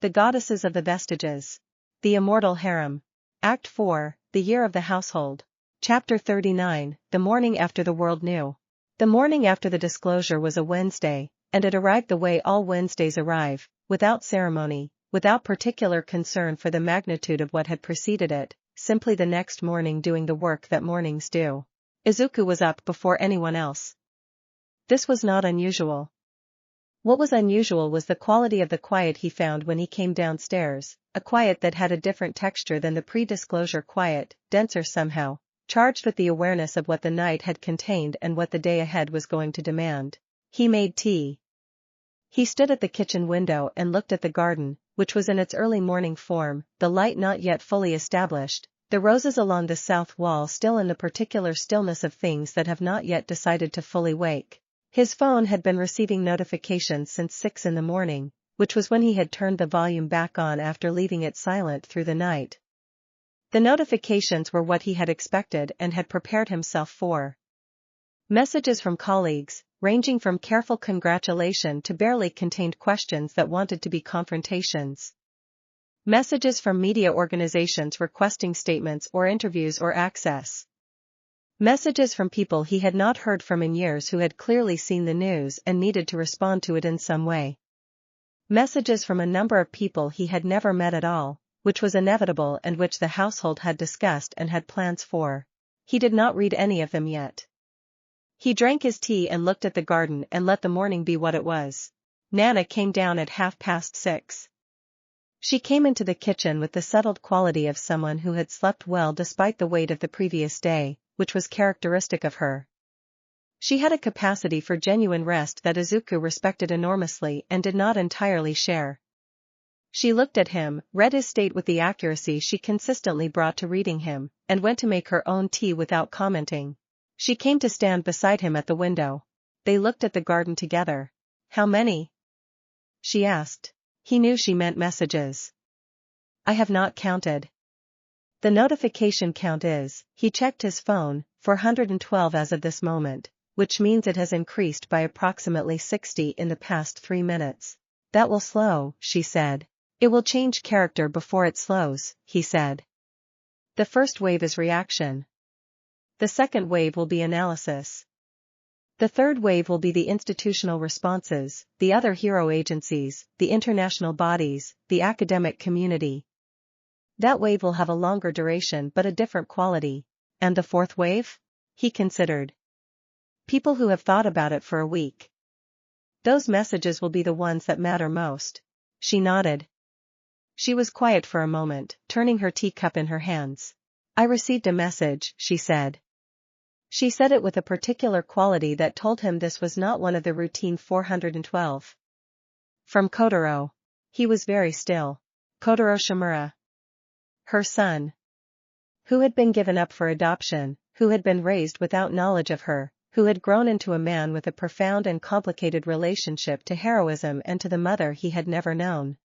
The Goddesses of the Vestiges. The Immortal Harem. Act 4, The Year of the Household. Chapter 39, The Morning After the World Knew. The morning after the disclosure was a Wednesday, and it arrived the way all Wednesdays arrive, without ceremony, without particular concern for the magnitude of what had preceded it, simply the next morning doing the work that mornings do. Izuku was up before anyone else. This was not unusual. What was unusual was the quality of the quiet he found when he came downstairs, a quiet that had a different texture than the pre-disclosure quiet, denser somehow, charged with the awareness of what the night had contained and what the day ahead was going to demand. He made tea. He stood at the kitchen window and looked at the garden, which was in its early morning form, the light not yet fully established, the roses along the south wall still in the particular stillness of things that have not yet decided to fully wake. His phone had been receiving notifications since 6 in the morning, which was when he had turned the volume back on after leaving it silent through the night. The notifications were what he had expected and had prepared himself for. Messages from colleagues, ranging from careful congratulation to barely contained questions that wanted to be confrontations. Messages from media organizations requesting statements or interviews or access. Messages from people he had not heard from in years who had clearly seen the news and needed to respond to it in some way. Messages from a number of people he had never met at all, which was inevitable and which the household had discussed and had plans for. He did not read any of them yet. He drank his tea and looked at the garden and let the morning be what it was. Nana came down at 6:30. She came into the kitchen with the settled quality of someone who had slept well despite the weight of the previous day, which was characteristic of her. She had a capacity for genuine rest that Izuku respected enormously and did not entirely share. She looked at him, read his state with the accuracy she consistently brought to reading him, and went to make her own tea without commenting. She came to stand beside him at the window. They looked at the garden together. "How many?" she asked. He knew she meant messages. "I have not counted. The notification count is," he checked his phone, 412 as of this moment, which means it has increased by approximately 60 in the past 3 minutes. "That will slow," she said. "It will change character before it slows," he said. "The first wave is reaction. The second wave will be analysis. The third wave will be the institutional responses, the other hero agencies, the international bodies, the academic community. That wave will have a longer duration but a different quality. And the fourth wave?" He considered. "People who have thought about it for a week. Those messages will be the ones that matter most." She nodded. She was quiet for a moment, turning her teacup in her hands. "I received a message," she said. She said it with a particular quality that told him this was not one of the routine 412. "From Kotaro." He was very still. Kotaro Shimura. Her son. Who had been given up for adoption, who had been raised without knowledge of her, who had grown into a man with a profound and complicated relationship to heroism and to the mother he had never known.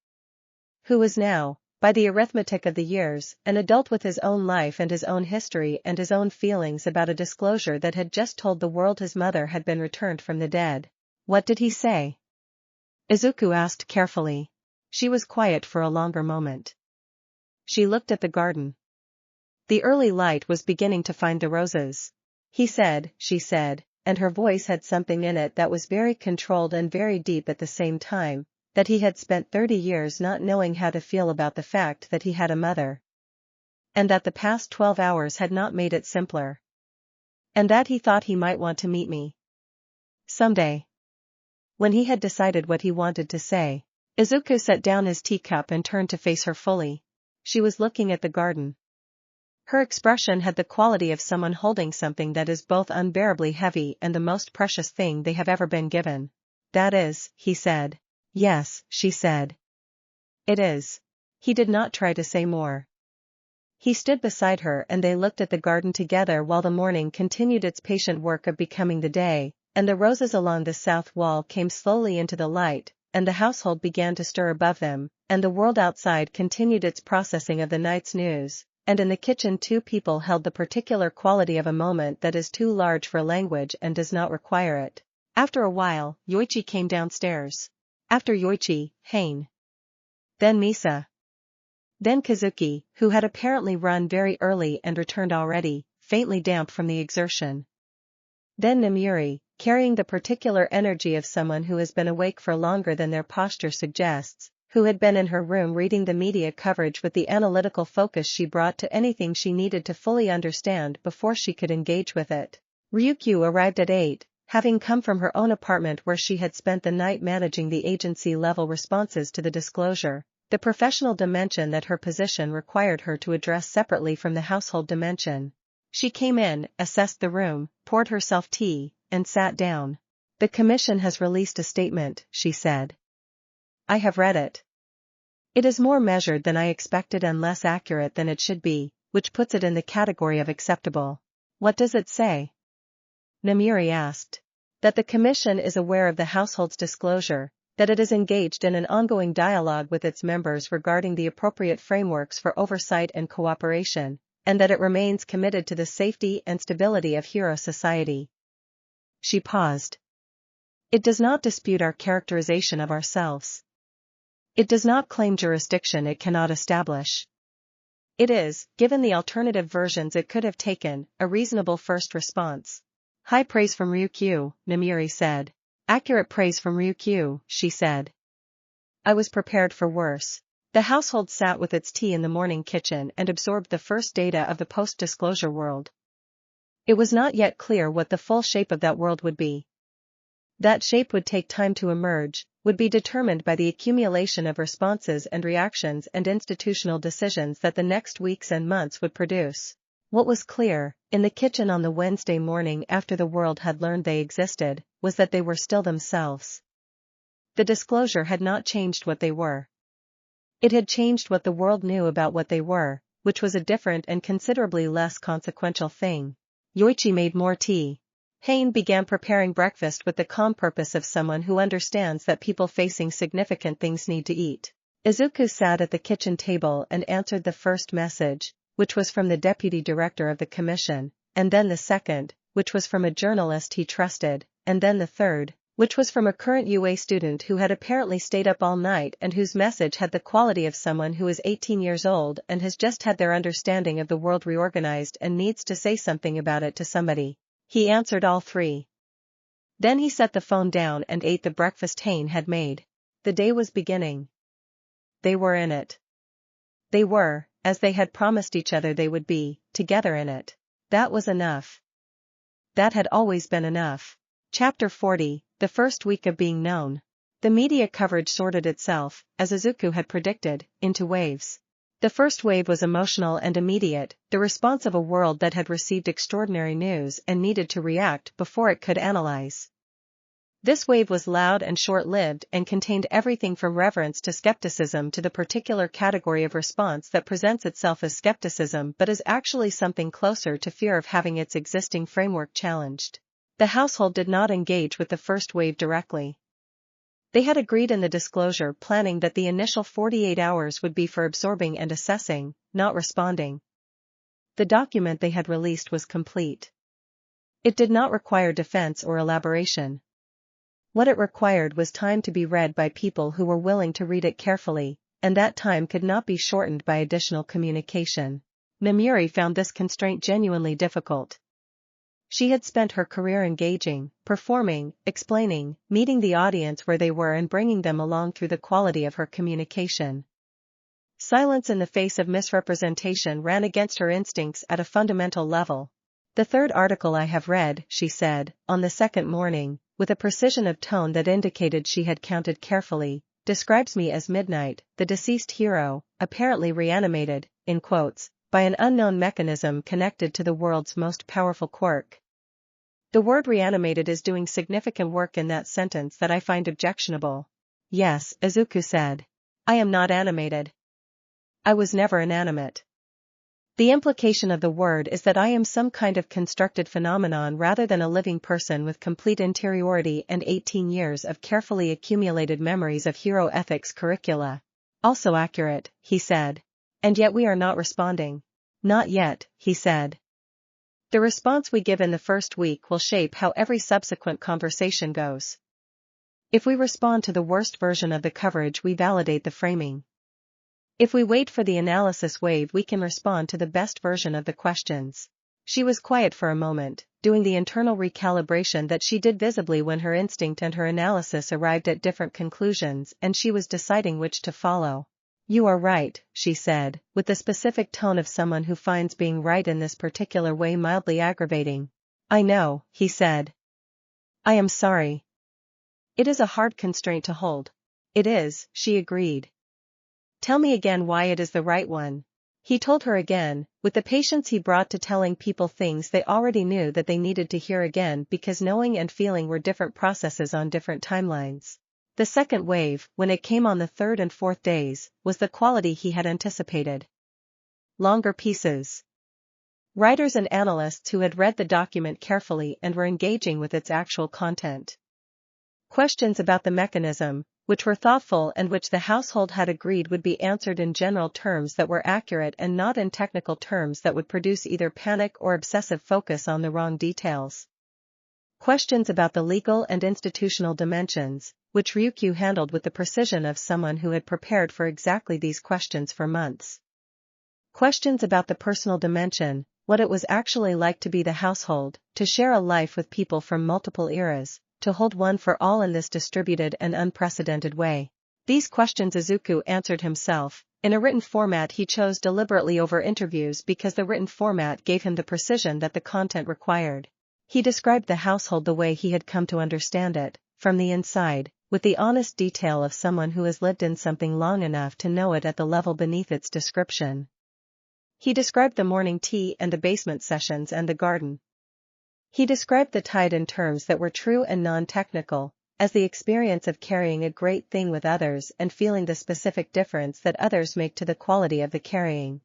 Who was now, by the arithmetic of the years, an adult with his own life and his own history and his own feelings about a disclosure that had just told the world his mother had been returned from the dead. "What did he say?" Izuku asked carefully. She was quiet for a longer moment. She looked at the garden. The early light was beginning to find the roses. "He said," she said, and her voice had something in it that was very controlled and very deep at the same time, that he had spent 30 years not knowing how to feel about the fact that he had a mother. And that the past 12 hours had not made it simpler. And that he thought he might want to meet me. Someday. When he had decided what he wanted to say, Izuku set down his teacup and turned to face her fully. She was looking at the garden. Her expression had the quality of someone holding something that is both unbearably heavy and the most precious thing they have ever been given. "That is," he said. "Yes," she said. "It is." He did not try to say more. He stood beside her and they looked at the garden together while the morning continued its patient work of becoming the day, and the roses along the south wall came slowly into the light, and the household began to stir above them, and the world outside continued its processing of the night's news, and in the kitchen 2 people held the particular quality of a moment that is too large for language and does not require it. After a while, Yoichi came downstairs. After Yoichi, Hain. Then Misa. Then Kazuki, who had apparently run very early and returned already, faintly damp from the exertion. Then Namuri, carrying the particular energy of someone who has been awake for longer than their posture suggests, who had been in her room reading the media coverage with the analytical focus she brought to anything she needed to fully understand before she could engage with it. Ryukyu arrived at 8, having come from her own apartment where she had spent the night managing the agency-level responses to the disclosure, the professional dimension that her position required her to address separately from the household dimension. She came in, assessed the room, poured herself tea, and sat down. "The commission has released a statement," she said. "I have read it. It is more measured than I expected and less accurate than it should be, which puts it in the category of acceptable." "What does it say?" Namuri asked. "That the commission is aware of the household's disclosure, that it is engaged in an ongoing dialogue with its members regarding the appropriate frameworks for oversight and cooperation, and that it remains committed to the safety and stability of Hero Society." She paused. "It does not dispute our characterization of ourselves. It does not claim jurisdiction it cannot establish. It is, given the alternative versions it could have taken, a reasonable first response." "High praise from Ryukyu," Namuri said. "Accurate praise from Ryukyu," she said. "I was prepared for worse." The household sat with its tea in the morning kitchen and absorbed the first data of the post-disclosure world. It was not yet clear what the full shape of that world would be. That shape would take time to emerge, would be determined by the accumulation of responses and reactions and institutional decisions that the next weeks and months would produce. What was clear, in the kitchen on the Wednesday morning after the world had learned they existed, was that they were still themselves. The disclosure had not changed what they were. It had changed what the world knew about what they were, which was a different and considerably less consequential thing. Yoichi made more tea. Hain began preparing breakfast with the calm purpose of someone who understands that people facing significant things need to eat. Izuku sat at the kitchen table and answered the first message, which was from the deputy director of the commission, and then the second, which was from a journalist he trusted, and then the third, which was from a current UA student who had apparently stayed up all night and whose message had the quality of someone who is 18 years old and has just had their understanding of the world reorganized and needs to say something about it to somebody. He answered all three. Then he set the phone down and ate the breakfast Hain had made. The day was beginning. They were in it. They were, as they had promised each other they would be, together in it. That was enough. That had always been enough. Chapter 40, the first week of being known. The media coverage sorted itself, as Izuku had predicted, into waves. The first wave was emotional and immediate, the response of a world that had received extraordinary news and needed to react before it could analyze. This wave was loud and short-lived and contained everything from reverence to skepticism to the particular category of response that presents itself as skepticism but is actually something closer to fear of having its existing framework challenged. The household did not engage with the first wave directly. They had agreed in the disclosure planning that the initial 48 hours would be for absorbing and assessing, not responding. The document they had released was complete. It did not require defense or elaboration. What it required was time to be read by people who were willing to read it carefully, and that time could not be shortened by additional communication. Namuri found this constraint genuinely difficult. She had spent her career engaging, performing, explaining, meeting the audience where they were and bringing them along through the quality of her communication. Silence in the face of misrepresentation ran against her instincts at a fundamental level. "The third article I have read," she said, on the second morning, with a precision of tone that indicated she had counted carefully, "describes me as Midnight, the deceased hero, apparently reanimated, in quotes, by an unknown mechanism connected to the world's most powerful quirk." The word reanimated is doing significant work in that sentence that I find objectionable. "Yes," Izuku said. "I am not animated. I was never inanimate. The implication of the word is that I am some kind of constructed phenomenon rather than a living person with complete interiority and 18 years of carefully accumulated memories of hero ethics curricula." "Also accurate," he said. "And yet we are not responding." "Not yet," he said. "The response we give in the first week will shape how every subsequent conversation goes. If we respond to the worst version of the coverage we validate the framing. If we wait for the analysis wave, we can respond to the best version of the questions. She was quiet for a moment, doing the internal recalibration that she did visibly when her instinct and her analysis arrived at different conclusions and she was deciding which to follow. You are right, she said, with the specific tone of someone who finds being right in this particular way mildly aggravating. I know, he said. I am sorry. It is a hard constraint to hold. It is, she agreed. Tell me again why it is the right one. He told her again, with the patience he brought to telling people things they already knew that they needed to hear again because knowing and feeling were different processes on different timelines. The second wave, when it came on the third and fourth days, was the quality he had anticipated. Longer pieces. Writers and analysts who had read the document carefully and were engaging with its actual content. Questions about the mechanism, which were thoughtful and which the household had agreed would be answered in general terms that were accurate and not in technical terms that would produce either panic or obsessive focus on the wrong details. Questions about the legal and institutional dimensions, which Ryukyu handled with the precision of someone who had prepared for exactly these questions for months. Questions about the personal dimension, what it was actually like to be the household, to share a life with people from multiple eras, to hold one for all in this distributed and unprecedented way. These questions Izuku answered himself, in a written format he chose deliberately over interviews because the written format gave him the precision that the content required. He described the household the way he had come to understand it, from the inside, with the honest detail of someone who has lived in something long enough to know it at the level beneath its description. He described the morning tea and the basement sessions and the garden. He described the tide in terms that were true and non-technical, as the experience of carrying a great thing with others and feeling the specific difference that others make to the quality of the carrying.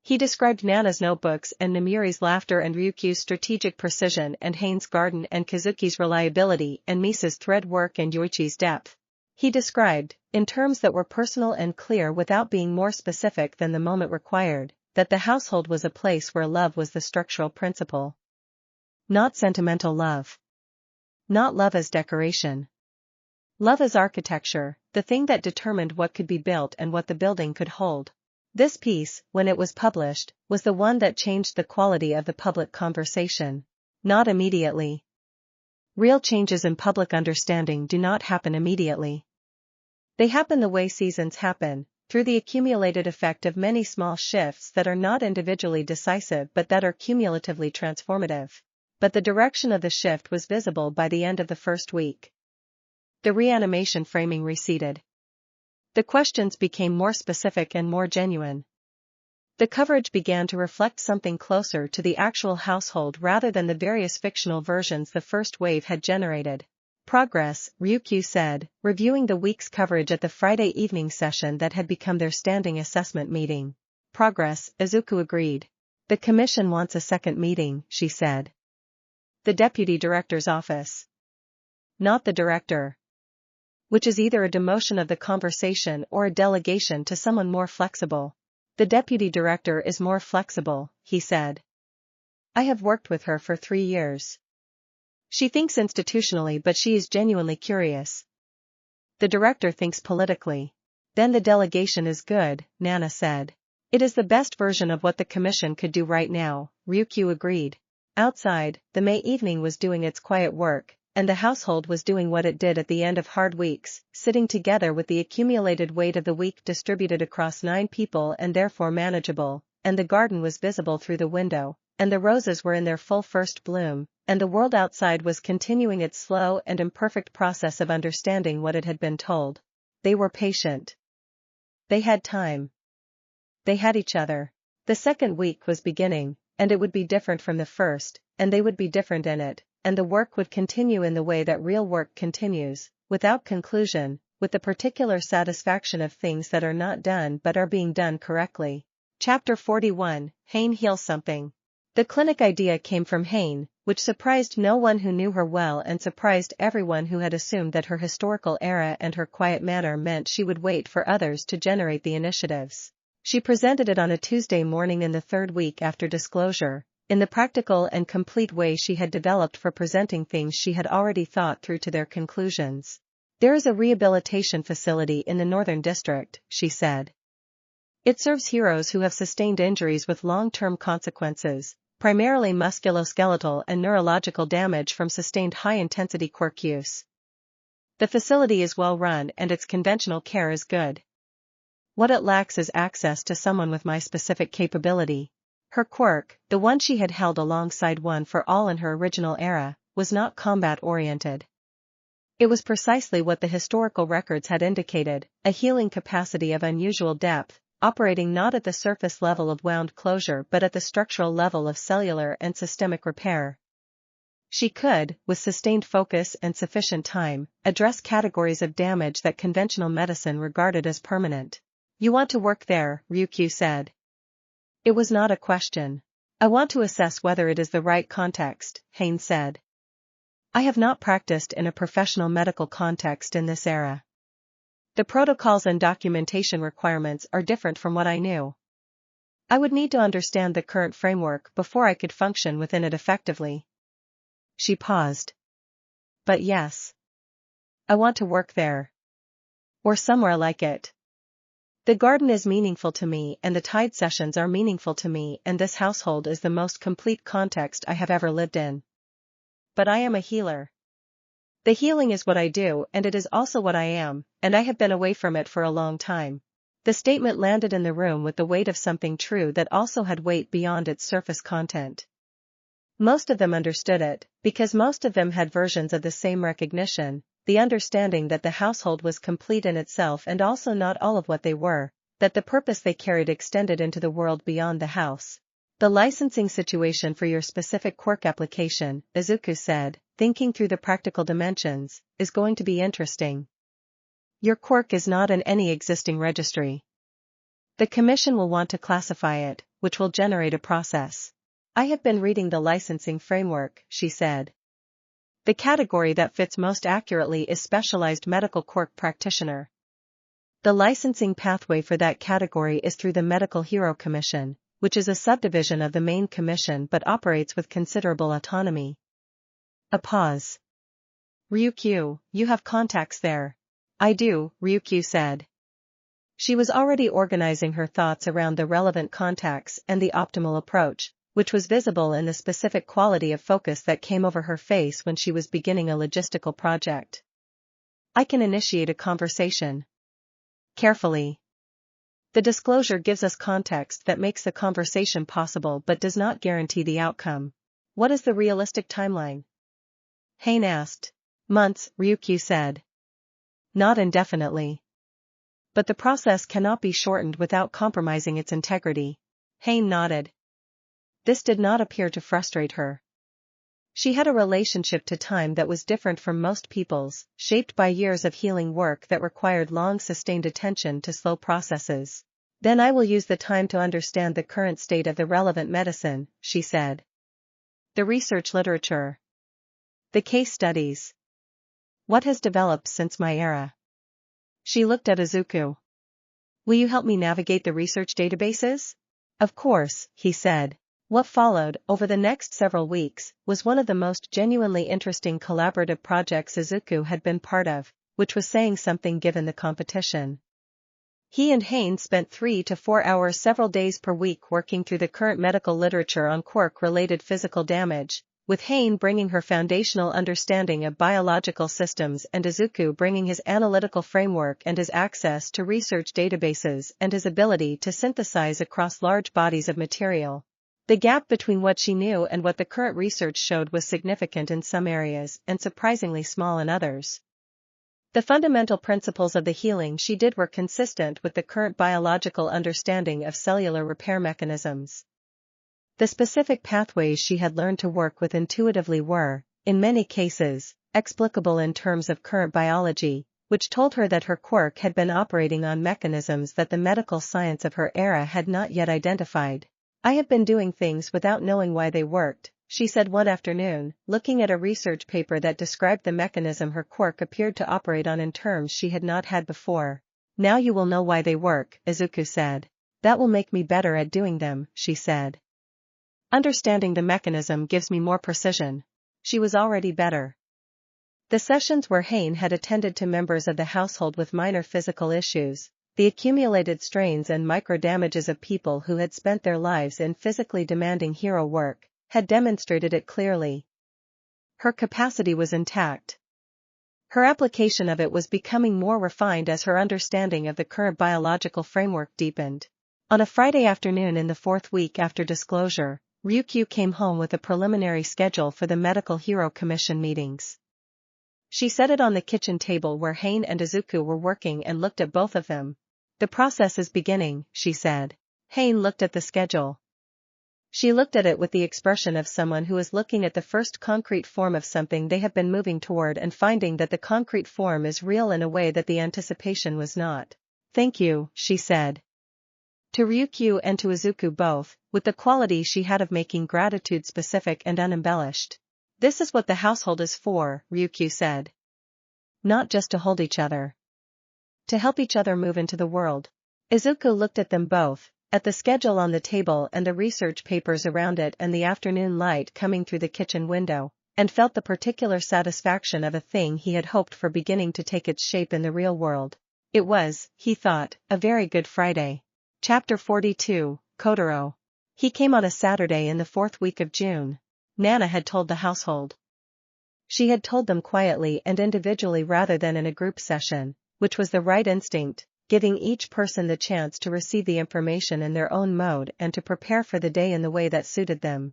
He described Nana's notebooks and Namiri's laughter and Ryukyu's strategic precision and Hain's garden and Kazuki's reliability and Misa's thread work and Yoichi's depth. He described, in terms that were personal and clear without being more specific than the moment required, that the household was a place where love was the structural principle. Not sentimental love. Not love as decoration. Love as architecture, the thing that determined what could be built and what the building could hold. This piece, when it was published, was the one that changed the quality of the public conversation. Not immediately. Real changes in public understanding do not happen immediately. They happen the way seasons happen, through the accumulated effect of many small shifts that are not individually decisive but that are cumulatively transformative. But the direction of the shift was visible by the end of the first week. The reanimation framing receded. The questions became more specific and more genuine. The coverage began to reflect something closer to the actual household rather than the various fictional versions the first wave had generated. Progress, Ryukyu said, reviewing the week's coverage at the Friday evening session that had become their standing assessment meeting. Progress, Izuku agreed. The commission wants a second meeting, she said. The deputy director's office. Not the director. Which is either a demotion of the conversation or a delegation to someone more flexible. The deputy director is more flexible, he said. I have worked with her for 3 years. She thinks institutionally but she is genuinely curious. The director thinks politically. Then the delegation is good, Nana said. It is the best version of what the commission could do right now, Ryukyu agreed. Outside, the May evening was doing its quiet work, and the household was doing what it did at the end of hard weeks, sitting together with the accumulated weight of the week distributed across 9 people and therefore manageable, and the garden was visible through the window, and the roses were in their full first bloom, and the world outside was continuing its slow and imperfect process of understanding what it had been told. They were patient. They had time. They had each other. The second week was beginning, and it would be different from the first, and they would be different in it, and the work would continue in the way that real work continues, without conclusion, with the particular satisfaction of things that are not done but are being done correctly. Chapter 41, Hain heals something. The clinic idea came from Hain, which surprised no one who knew her well and surprised everyone who had assumed that her historical era and her quiet manner meant she would wait for others to generate the initiatives. She presented it on a Tuesday morning in the third week after disclosure, in the practical and complete way she had developed for presenting things she had already thought through to their conclusions. There is a rehabilitation facility in the Northern District, she said. It serves heroes who have sustained injuries with long-term consequences, primarily musculoskeletal and neurological damage from sustained high-intensity quirk use. The facility is well run and its conventional care is good. What it lacks is access to someone with my specific capability. Her quirk, the one she had held alongside One for All in her original era, was not combat-oriented. It was precisely what the historical records had indicated, a healing capacity of unusual depth, operating not at the surface level of wound closure but at the structural level of cellular and systemic repair. She could, with sustained focus and sufficient time, address categories of damage that conventional medicine regarded as permanent. "You want to work there," Ryukyu said. It was not a question. "I want to assess whether it is the right context," Hain said. "I have not practiced in a professional medical context in this era. The protocols and documentation requirements are different from what I knew. I would need to understand the current framework before I could function within it effectively." She paused. "But yes. I want to work there. Or somewhere like it. The garden is meaningful to me and the tide sessions are meaningful to me and this household is the most complete context I have ever lived in. But I am a healer. The healing is what I do and it is also what I am, and I have been away from it for a long time." The statement landed in the room with the weight of something true that also had weight beyond its surface content. Most of them understood it, because most of them had versions of the same recognition, the understanding that the household was complete in itself and also not all of what they were, that the purpose they carried extended into the world beyond the house. "The licensing situation for your specific quirk application," Izuku said, thinking through the practical dimensions, "is going to be interesting. Your quirk is not in any existing registry. The commission will want to classify it, which will generate a process." "I have been reading the licensing framework," she said. "The category that fits most accurately is specialized medical quirk practitioner. The licensing pathway for that category is through the Medical Hero Commission, which is a subdivision of the main commission but operates with considerable autonomy." A pause. "Ryukyu, you have contacts there." "I do," Ryukyu said. She was already organizing her thoughts around the relevant contacts and the optimal approach, which was visible in the specific quality of focus that came over her face when she was beginning a logistical project. "I can initiate a conversation." Carefully. "The disclosure gives us context that makes the conversation possible but does not guarantee the outcome." "What is the realistic timeline?" Hain asked. "Months," Ryukyu said. "Not indefinitely. But the process cannot be shortened without compromising its integrity." Hain nodded. This did not appear to frustrate her. She had a relationship to time that was different from most people's, shaped by years of healing work that required long sustained attention to slow processes. "Then I will use the time to understand the current state of the relevant medicine," she said. "The research literature. The case studies. What has developed since my era?" She looked at Izuku. "Will you help me navigate the research databases?" "Of course," he said. What followed, over the next several weeks, was one of the most genuinely interesting collaborative projects Izuku had been part of, which was saying something given the competition. He and Hain spent 3 to 4 hours several days per week working through the current medical literature on quirk-related physical damage, with Hain bringing her foundational understanding of biological systems and Izuku bringing his analytical framework and his access to research databases and his ability to synthesize across large bodies of material. The gap between what she knew and what the current research showed was significant in some areas and surprisingly small in others. The fundamental principles of the healing she did were consistent with the current biological understanding of cellular repair mechanisms. The specific pathways she had learned to work with intuitively were, in many cases, explicable in terms of current biology, which told her that her quirk had been operating on mechanisms that the medical science of her era had not yet identified. "I have been doing things without knowing why they worked," she said one afternoon, looking at a research paper that described the mechanism her quirk appeared to operate on in terms she had not had before. "Now you will know why they work," Izuku said. "That will make me better at doing them," she said. "Understanding the mechanism gives me more precision." She was already better. The sessions where Hain had attended to members of the household with minor physical issues, The accumulated strains and micro-damages of people who had spent their lives in physically demanding hero work had demonstrated it clearly. Her capacity was intact. Her application of it was becoming more refined as her understanding of the current biological framework deepened. On a Friday afternoon in the fourth week after disclosure, Ryukyu came home with a preliminary schedule for the Medical Hero Commission meetings. She set it on the kitchen table where Hain and Izuku were working and looked at both of them. "The process is beginning," she said. Hain looked at the schedule. She looked at it with the expression of someone who is looking at the first concrete form of something they have been moving toward and finding that the concrete form is real in a way that the anticipation was not. "Thank you," she said. To Ryukyu and to Izuku both, with the quality she had of making gratitude specific and unembellished. "This is what the household is for," Ryukyu said. "Not just to hold each other. To help each other move into the world." Izuku looked at them both, at the schedule on the table and the research papers around it and the afternoon light coming through the kitchen window, and felt the particular satisfaction of a thing he had hoped for beginning to take its shape in the real world. It was, he thought, a very good Friday. Chapter 42, Kotaro. He came on a Saturday in the fourth week of June. Nana had told the household. She had told them quietly and individually rather than in a group session, which was the right instinct, giving each person the chance to receive the information in their own mode and to prepare for the day in the way that suited them.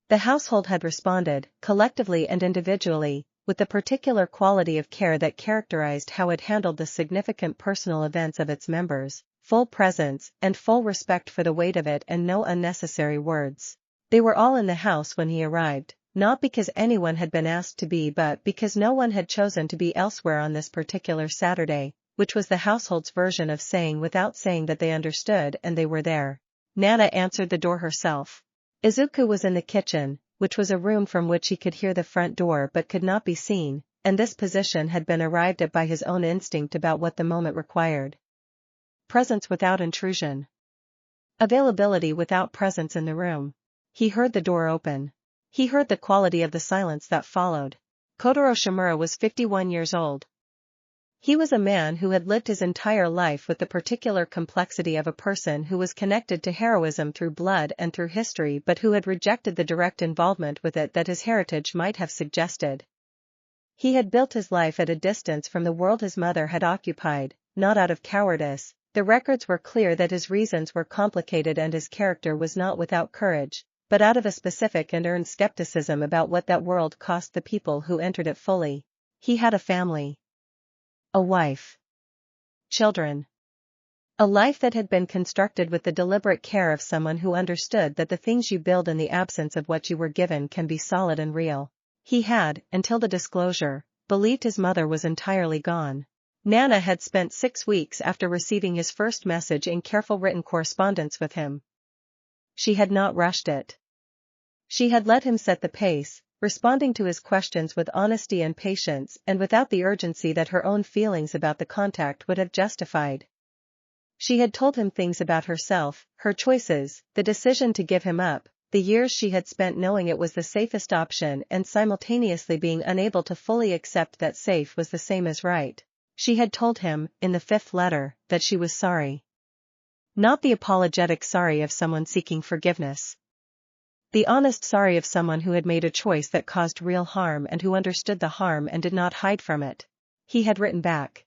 The household had responded, collectively and individually, with the particular quality of care that characterized how it handled the significant personal events of its members, full presence and full respect for the weight of it and no unnecessary words. They were all in the house when he arrived, not because anyone had been asked to be but because no one had chosen to be elsewhere on this particular Saturday, which was the household's version of saying without saying that they understood and they were there. Nana answered the door herself. Izuku was in the kitchen, which was a room from which he could hear the front door but could not be seen, and this position had been arrived at by his own instinct about what the moment required. Presence without intrusion. Availability without presence in the room. He heard the door open. He heard the quality of the silence that followed. Kotaro Shimura was 51 years old. He was a man who had lived his entire life with the particular complexity of a person who was connected to heroism through blood and through history but who had rejected the direct involvement with it that his heritage might have suggested. He had built his life at a distance from the world his mother had occupied, not out of cowardice. The records were clear that his reasons were complicated and his character was not without courage, but out of a specific and earned skepticism about what that world cost the people who entered it fully. He had a family. A wife. Children. A life that had been constructed with the deliberate care of someone who understood that the things you build in the absence of what you were given can be solid and real. He had, until the disclosure, believed his mother was entirely gone. Nana had spent 6 weeks after receiving his first message in careful written correspondence with him. She had not rushed it. She had let him set the pace, responding to his questions with honesty and patience and without the urgency that her own feelings about the contact would have justified. She had told him things about herself, her choices, the decision to give him up, the years she had spent knowing it was the safest option and simultaneously being unable to fully accept that safe was the same as right. She had told him, in the 5th letter, that she was sorry. Not the apologetic sorry of someone seeking forgiveness. The honest sorry of someone who had made a choice that caused real harm and who understood the harm and did not hide from it. He had written back.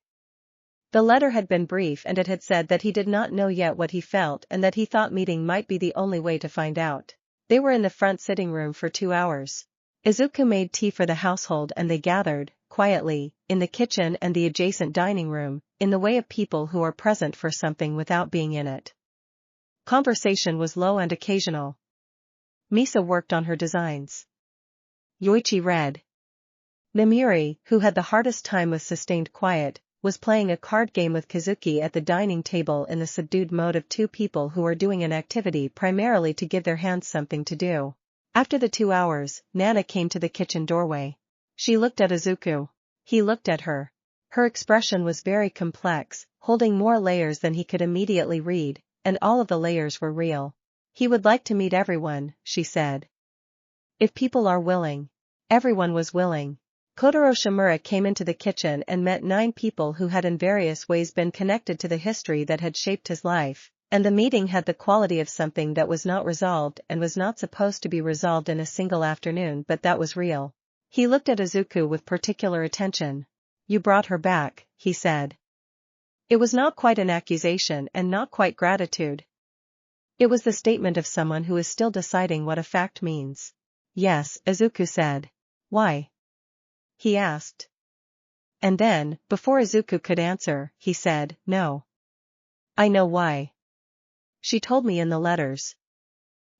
The letter had been brief and it had said that he did not know yet what he felt and that he thought meeting might be the only way to find out. They were in the front sitting room for 2 hours. Izuku made tea for the household and they gathered, quietly, in the kitchen and the adjacent dining room, in the way of people who are present for something without being in it. Conversation was low and occasional. Misa worked on her designs. Yoichi read. Namiri, who had the hardest time with sustained quiet, was playing a card game with Kazuki at the dining table in the subdued mode of 2 people who are doing an activity primarily to give their hands something to do. After the 2 hours, Nana came to the kitchen doorway. She looked at Izuku. He looked at her. Her expression was very complex, holding more layers than he could immediately read, and all of the layers were real. He would like to meet everyone, she said. If people are willing. Everyone was willing. Kotaro Shimura came into the kitchen and met 9 people who had in various ways been connected to the history that had shaped his life, and the meeting had the quality of something that was not resolved and was not supposed to be resolved in a single afternoon, but that was real. He looked at Izuku with particular attention. "You brought her back," he said. It was not quite an accusation and not quite gratitude. It was the statement of someone who is still deciding what a fact means. "Yes," Izuku said. "Why?" he asked. And then, before Izuku could answer, he said, "No. I know why. She told me in the letters."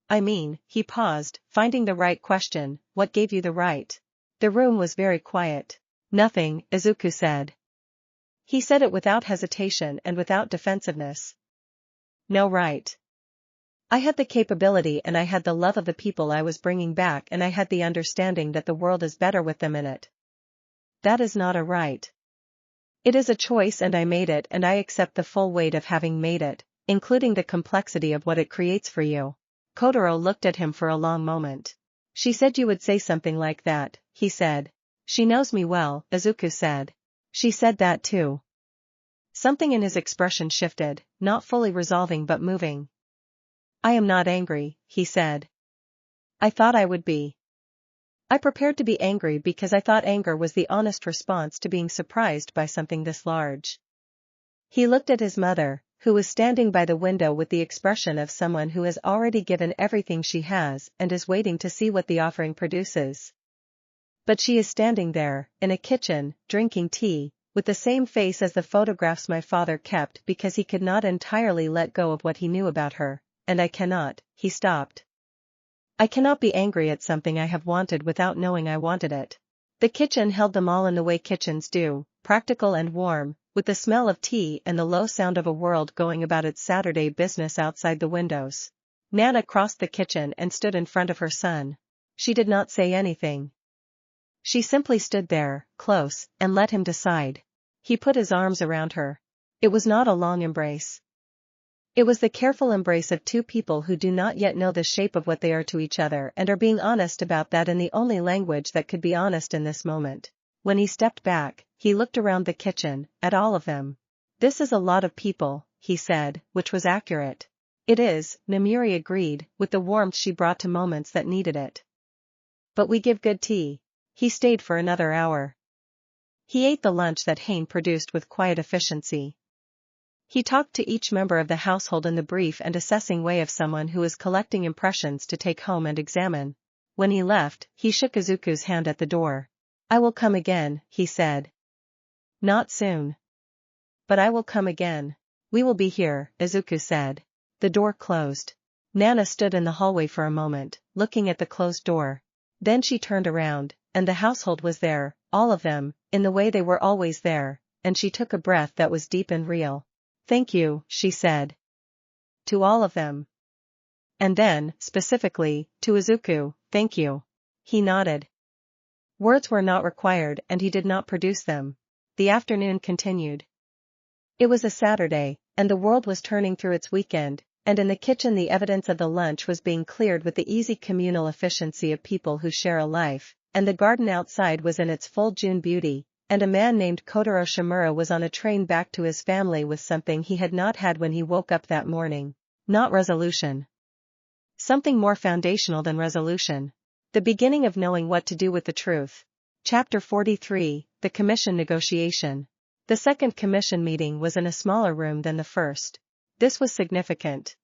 "I mean," he paused, finding the right question, "what gave you the right?" The room was very quiet. "Nothing," Izuku said. He said it without hesitation and without defensiveness. "No right. I had the capability and I had the love of the people I was bringing back and I had the understanding that the world is better with them in it. That is not a right. It is a choice and I made it and I accept the full weight of having made it, including the complexity of what it creates for you." Kotaro looked at him for a long moment. "She said you would say something like that," he said. "She knows me well," Izuku said. "She said that too." Something in his expression shifted, not fully resolving but moving. "I am not angry," he said. "I thought I would be. I prepared to be angry because I thought anger was the honest response to being surprised by something this large." He looked at his mother, who was standing by the window with the expression of someone who has already given everything she has and is waiting to see what the offering produces. But she is standing there, in a kitchen, drinking tea, with the same face as the photographs my father kept because he could not entirely let go of what he knew about her, and I cannot," he stopped. "I cannot be angry at something I have wanted without knowing I wanted it." The kitchen held them all in the way kitchens do, practical and warm, with the smell of tea and the low sound of a world going about its Saturday business outside the windows. Nana crossed the kitchen and stood in front of her son. She did not say anything. She simply stood there, close, and let him decide. He put his arms around her. It was not a long embrace. It was the careful embrace of 2 people who do not yet know the shape of what they are to each other and are being honest about that in the only language that could be honest in this moment. When he stepped back, he looked around the kitchen, at all of them. "This is a lot of people," he said, which was accurate. "It is," Namuri agreed, with the warmth she brought to moments that needed it. "But we give good tea." He stayed for another hour. He ate the lunch that Hain produced with quiet efficiency. He talked to each member of the household in the brief and assessing way of someone who is collecting impressions to take home and examine. When he left, he shook Izuku's hand at the door. "I will come again," he said. "Not soon. But I will come again." "We will be here," Izuku said. The door closed. Nana stood in the hallway for a moment, looking at the closed door. Then she turned around, and the household was there, all of them, in the way they were always there, and she took a breath that was deep and real. "Thank you," she said. "To all of them." And then, specifically, to Izuku, "Thank you." He nodded. Words were not required and he did not produce them. The afternoon continued. It was a Saturday, and the world was turning through its weekend, and in the kitchen the evidence of the lunch was being cleared with the easy communal efficiency of people who share a life, and the garden outside was in its full June beauty, and a man named Kotaro Shimura was on a train back to his family with something he had not had when he woke up that morning. Not resolution. Something more foundational than resolution. The beginning of knowing what to do with the truth. Chapter 43, The Commission Negotiation. The second commission meeting was in a smaller room than the first. This was significant.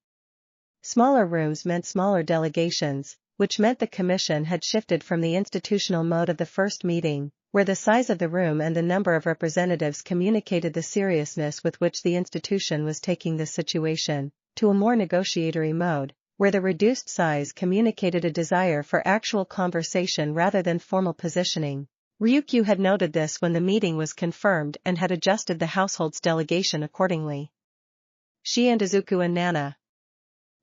Smaller rooms meant smaller delegations, which meant the commission had shifted from the institutional mode of the first meeting, where the size of the room and the number of representatives communicated the seriousness with which the institution was taking this situation, to a more negotiatory mode, where the reduced size communicated a desire for actual conversation rather than formal positioning. Ryukyu had noted this when the meeting was confirmed and had adjusted the household's delegation accordingly. She and Izuku and Nana.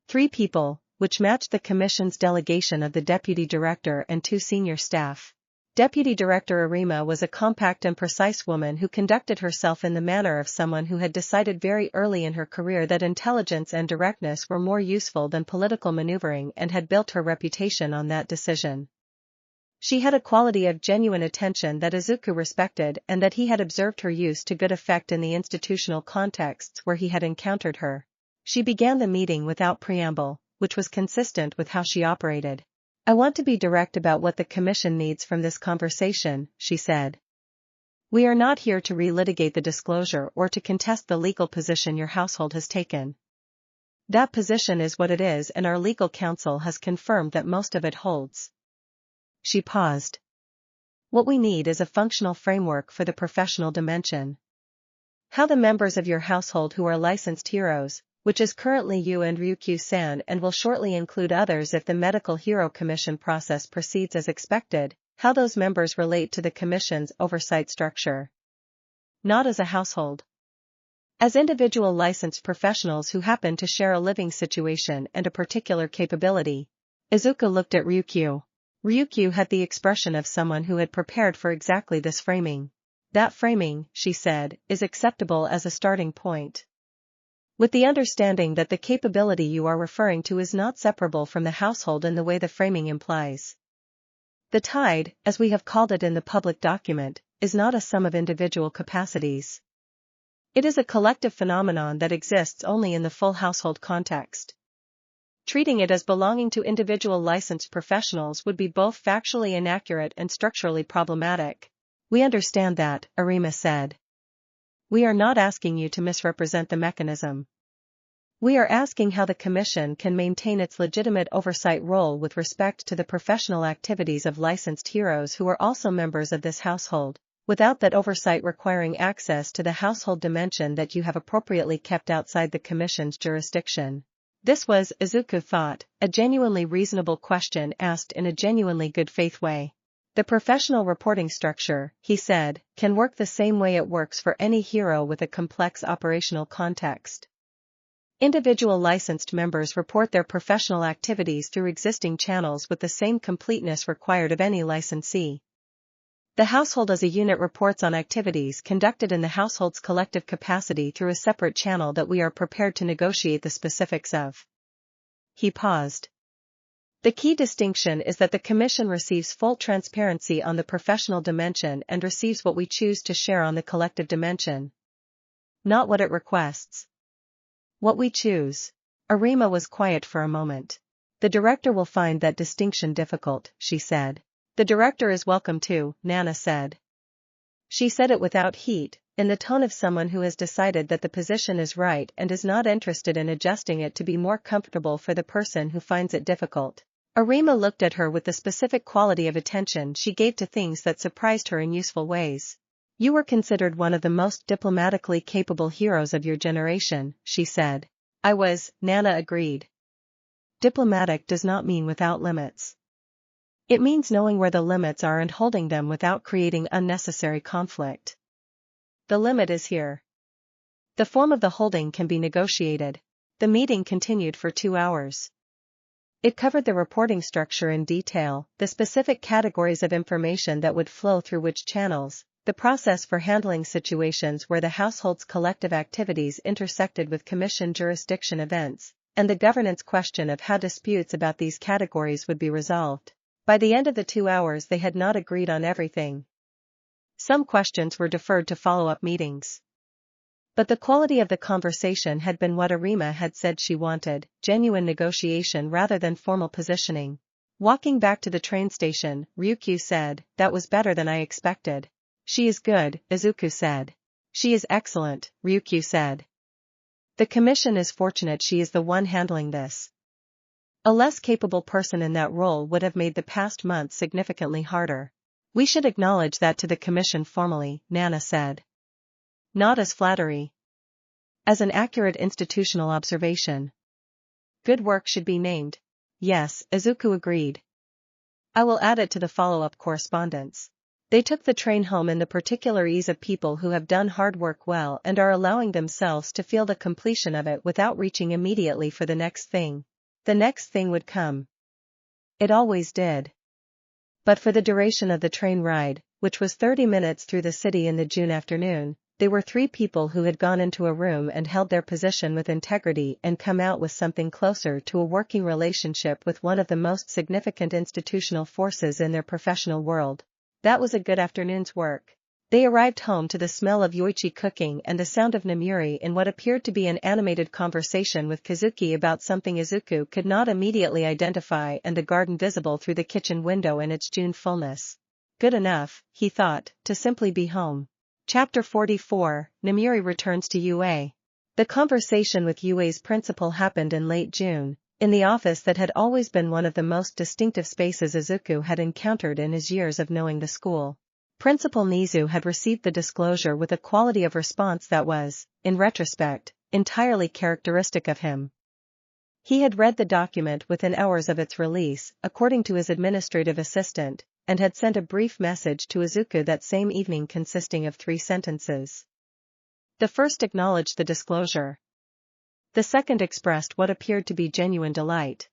3 people, which matched the commission's delegation of the deputy director and 2 senior staff. Deputy Director Arima was a compact and precise woman who conducted herself in the manner of someone who had decided very early in her career that intelligence and directness were more useful than political maneuvering and had built her reputation on that decision. She had a quality of genuine attention that Izuku respected and that he had observed her use to good effect in the institutional contexts where he had encountered her. She began the meeting without preamble, which was consistent with how she operated. "I want to be direct about what the Commission needs from this conversation," she said. "We are not here to relitigate the disclosure or to contest the legal position your household has taken. That position is what it is and our legal counsel has confirmed that most of it holds." She paused. "What we need is a functional framework for the professional dimension. How the members of your household who are licensed heroes, which is currently you and Ryukyu-san and will shortly include others if the Medical Hero Commission process proceeds as expected, how those members relate to the Commission's oversight structure. Not as a household. As individual licensed professionals who happen to share a living situation and a particular capability." Izuku looked at Ryukyu. Ryukyu had the expression of someone who had prepared for exactly this framing. "That framing," she said, "is acceptable as a starting point. With the understanding that the capability you are referring to is not separable from the household in the way the framing implies. The tide, as we have called it in the public document, is not a sum of individual capacities. It is a collective phenomenon that exists only in the full household context. Treating it as belonging to individual licensed professionals would be both factually inaccurate and structurally problematic." "We understand that," Arima said. "We are not asking you to misrepresent the mechanism. We are asking how the Commission can maintain its legitimate oversight role with respect to the professional activities of licensed heroes who are also members of this household, without that oversight requiring access to the household dimension that you have appropriately kept outside the Commission's jurisdiction." This was, Izuku thought, a genuinely reasonable question asked in a genuinely good faith way. "The professional reporting structure," he said, "can work the same way it works for any hero with a complex operational context. Individual licensed members report their professional activities through existing channels with the same completeness required of any licensee. The household as a unit reports on activities conducted in the household's collective capacity through a separate channel that we are prepared to negotiate the specifics of." He paused. "The key distinction is that the Commission receives full transparency on the professional dimension and receives what we choose to share on the collective dimension. Not what it requests. What we choose." Arima was quiet for a moment. "The director will find that distinction difficult," she said. "The director is welcome too," Nana said. She said it without heat, in the tone of someone who has decided that the position is right and is not interested in adjusting it to be more comfortable for the person who finds it difficult. Arima looked at her with the specific quality of attention she gave to things that surprised her in useful ways. "You were considered one of the most diplomatically capable heroes of your generation," she said. "I was," Nana agreed. "Diplomatic does not mean without limits. It means knowing where the limits are and holding them without creating unnecessary conflict. The limit is here. The form of the holding can be negotiated." The meeting continued for 2 hours. It covered the reporting structure in detail, the specific categories of information that would flow through which channels, the process for handling situations where the household's collective activities intersected with Commission jurisdiction events, and the governance question of how disputes about these categories would be resolved. By the end of the 2 hours they had not agreed on everything. Some questions were deferred to follow-up meetings. But the quality of the conversation had been what Arima had said she wanted, genuine negotiation rather than formal positioning. Walking back to the train station, Ryukyu said, "That was better than I expected." "She is good," Izuku said. "She is excellent," Ryukyu said. "The Commission is fortunate she is the one handling this. A less capable person in that role would have made the past months significantly harder. We should acknowledge that to the Commission formally," Nana said. "Not as flattery. As an accurate institutional observation. Good work should be named." "Yes," Izuku agreed. "I will add it to the follow-up correspondence." They took the train home in the particular ease of people who have done hard work well and are allowing themselves to feel the completion of it without reaching immediately for the next thing. The next thing would come. It always did. But for the duration of the train ride, which was 30 minutes through the city in the June afternoon, They were three people who had gone into a room and held their position with integrity and come out with something closer to a working relationship with one of the most significant institutional forces in their professional world. That was a good afternoon's work. They arrived home to the smell of Yoichi cooking and the sound of Namuri in what appeared to be an animated conversation with Kazuki about something Izuku could not immediately identify, and the garden visible through the kitchen window in its June fullness. Good enough, he thought, to simply be home. Chapter 44, Namuri returns to UA. The conversation with UA's principal happened in late June, in the office that had always been one of the most distinctive spaces Izuku had encountered in his years of knowing the school. Principal Nizu had received the disclosure with a quality of response that was, in retrospect, entirely characteristic of him. He had read the document within hours of its release, according to his administrative assistant, and had sent a brief message to Izuku that same evening consisting of 3 sentences. The first acknowledged the disclosure. The second expressed what appeared to be genuine delight.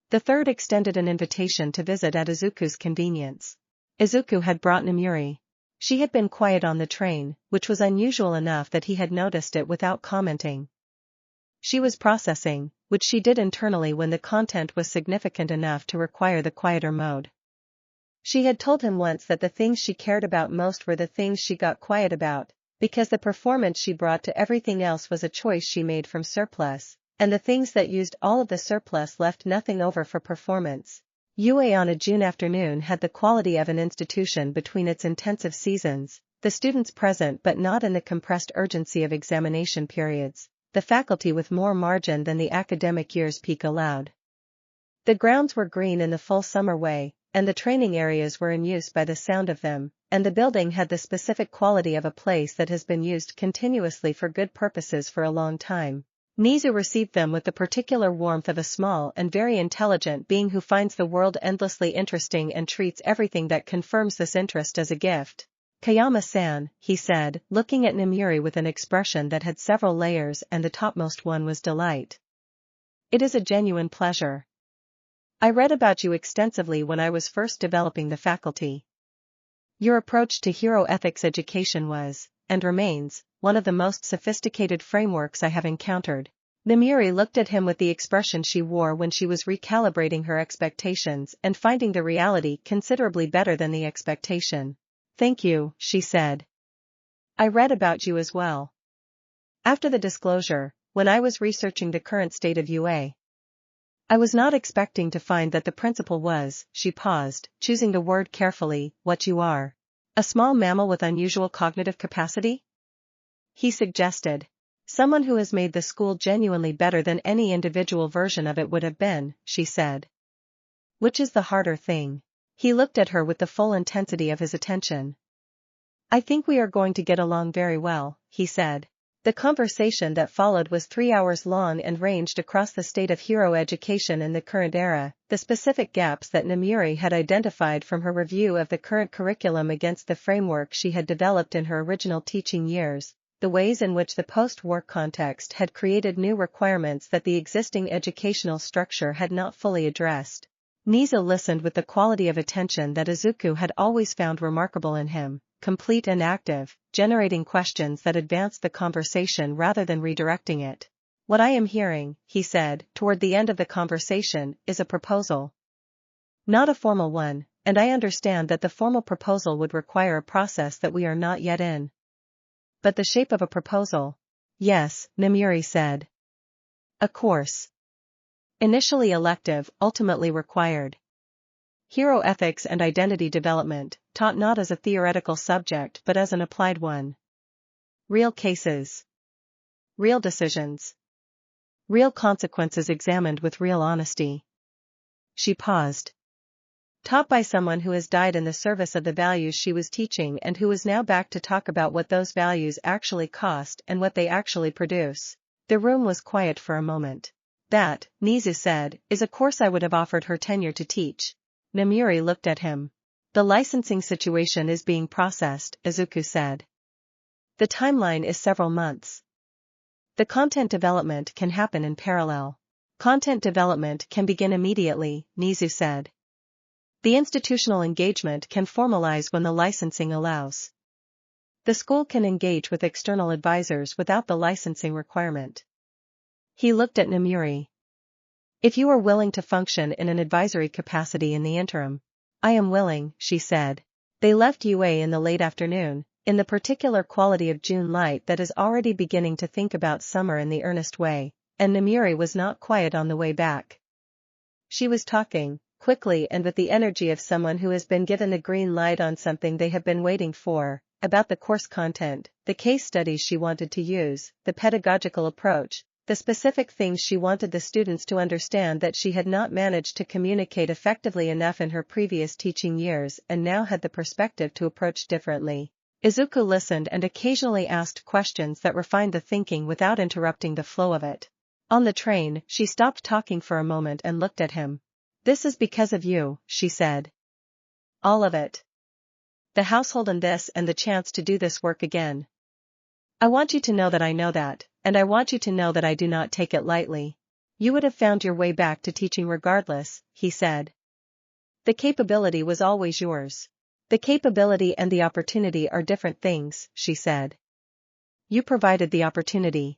The third extended an invitation to visit at Izuku's convenience. Izuku had brought Namuri. She had been quiet on the train, which was unusual enough that he had noticed it without commenting. She was processing, which she did internally when the content was significant enough to require the quieter mode. She had told him once that the things she cared about most were the things she got quiet about, because the performance she brought to everything else was a choice she made from surplus, and the things that used all of the surplus left nothing over for performance. UA on a June afternoon had the quality of an institution between its intensive seasons, the students present but not in the compressed urgency of examination periods, the faculty with more margin than the academic year's peak allowed. The grounds were green in the full summer way, and the training areas were in use by the sound of them, and the building had the specific quality of a place that has been used continuously for good purposes for a long time. Nizu received them with the particular warmth of a small and very intelligent being who finds the world endlessly interesting and treats everything that confirms this interest as a gift. Kayama-san, he said, looking at Namuri with an expression that had several layers, and the topmost one was delight. It is a genuine pleasure. I read about you extensively when I was first developing the faculty. Your approach to hero ethics education was, and remains, one of the most sophisticated frameworks I have encountered. Namuri looked at him with the expression she wore when she was recalibrating her expectations and finding the reality considerably better than the expectation. Thank you, she said. I read about you as well. After the disclosure, when I was researching the current state of UA, I was not expecting to find that the principal was, she paused, choosing the word carefully, what you are. A small mammal with unusual cognitive capacity? He suggested. Someone who has made the school genuinely better than any individual version of it would have been, she said. Which is the harder thing? He looked at her with the full intensity of his attention. I think we are going to get along very well, he said. The conversation that followed was 3 hours long and ranged across the state of hero education in the current era, the specific gaps that Namuri had identified from her review of the current curriculum against the framework she had developed in her original teaching years, the ways in which the post-war context had created new requirements that the existing educational structure had not fully addressed. Nizu listened with the quality of attention that Izuku had always found remarkable in him, complete and active, generating questions that advanced the conversation rather than redirecting it. What I am hearing, he said, toward the end of the conversation, is a proposal. Not a formal one, and I understand that the formal proposal would require a process that we are not yet in. But the shape of a proposal? Yes, Namuri said. A course. Initially elective, ultimately required. Hero ethics and identity development, taught not as a theoretical subject but as an applied one. Real cases. Real decisions. Real consequences examined with real honesty. She paused. Taught by someone who has died in the service of the values she was teaching and who is now back to talk about what those values actually cost and what they actually produce. The room was quiet for a moment. That, Nizu said, is a course I would have offered her tenure to teach. Namuri looked at him. The licensing situation is being processed, Izuku said. The timeline is several months. The content development can happen in parallel. Content development can begin immediately, Nizu said. The institutional engagement can formalize when the licensing allows. The school can engage with external advisors without the licensing requirement. He looked at Namuri. If you are willing to function in an advisory capacity in the interim. I am willing, she said. They left UA in the late afternoon, in the particular quality of June light that is already beginning to think about summer in the earnest way, and Namuri was not quiet on the way back. She was talking, quickly and with the energy of someone who has been given the green light on something they have been waiting for, about the course content, the case studies she wanted to use, the pedagogical approach, the specific things she wanted the students to understand that she had not managed to communicate effectively enough in her previous teaching years and now had the perspective to approach differently. Izuku listened and occasionally asked questions that refined the thinking without interrupting the flow of it. On the train, she stopped talking for a moment and looked at him. This is because of you, she said. All of it. The household and the chance to do this work again. I want you to know that I know that, and I want you to know that I do not take it lightly. You would have found your way back to teaching regardless, he said. The capability was always yours. The capability and the opportunity are different things, she said. You provided the opportunity.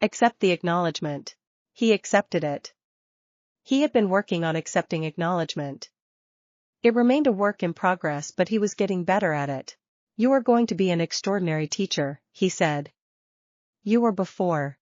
Accept the acknowledgement. He accepted it. He had been working on accepting acknowledgement. It remained a work in progress, but he was getting better at it. You are going to be an extraordinary teacher, he said. You were before.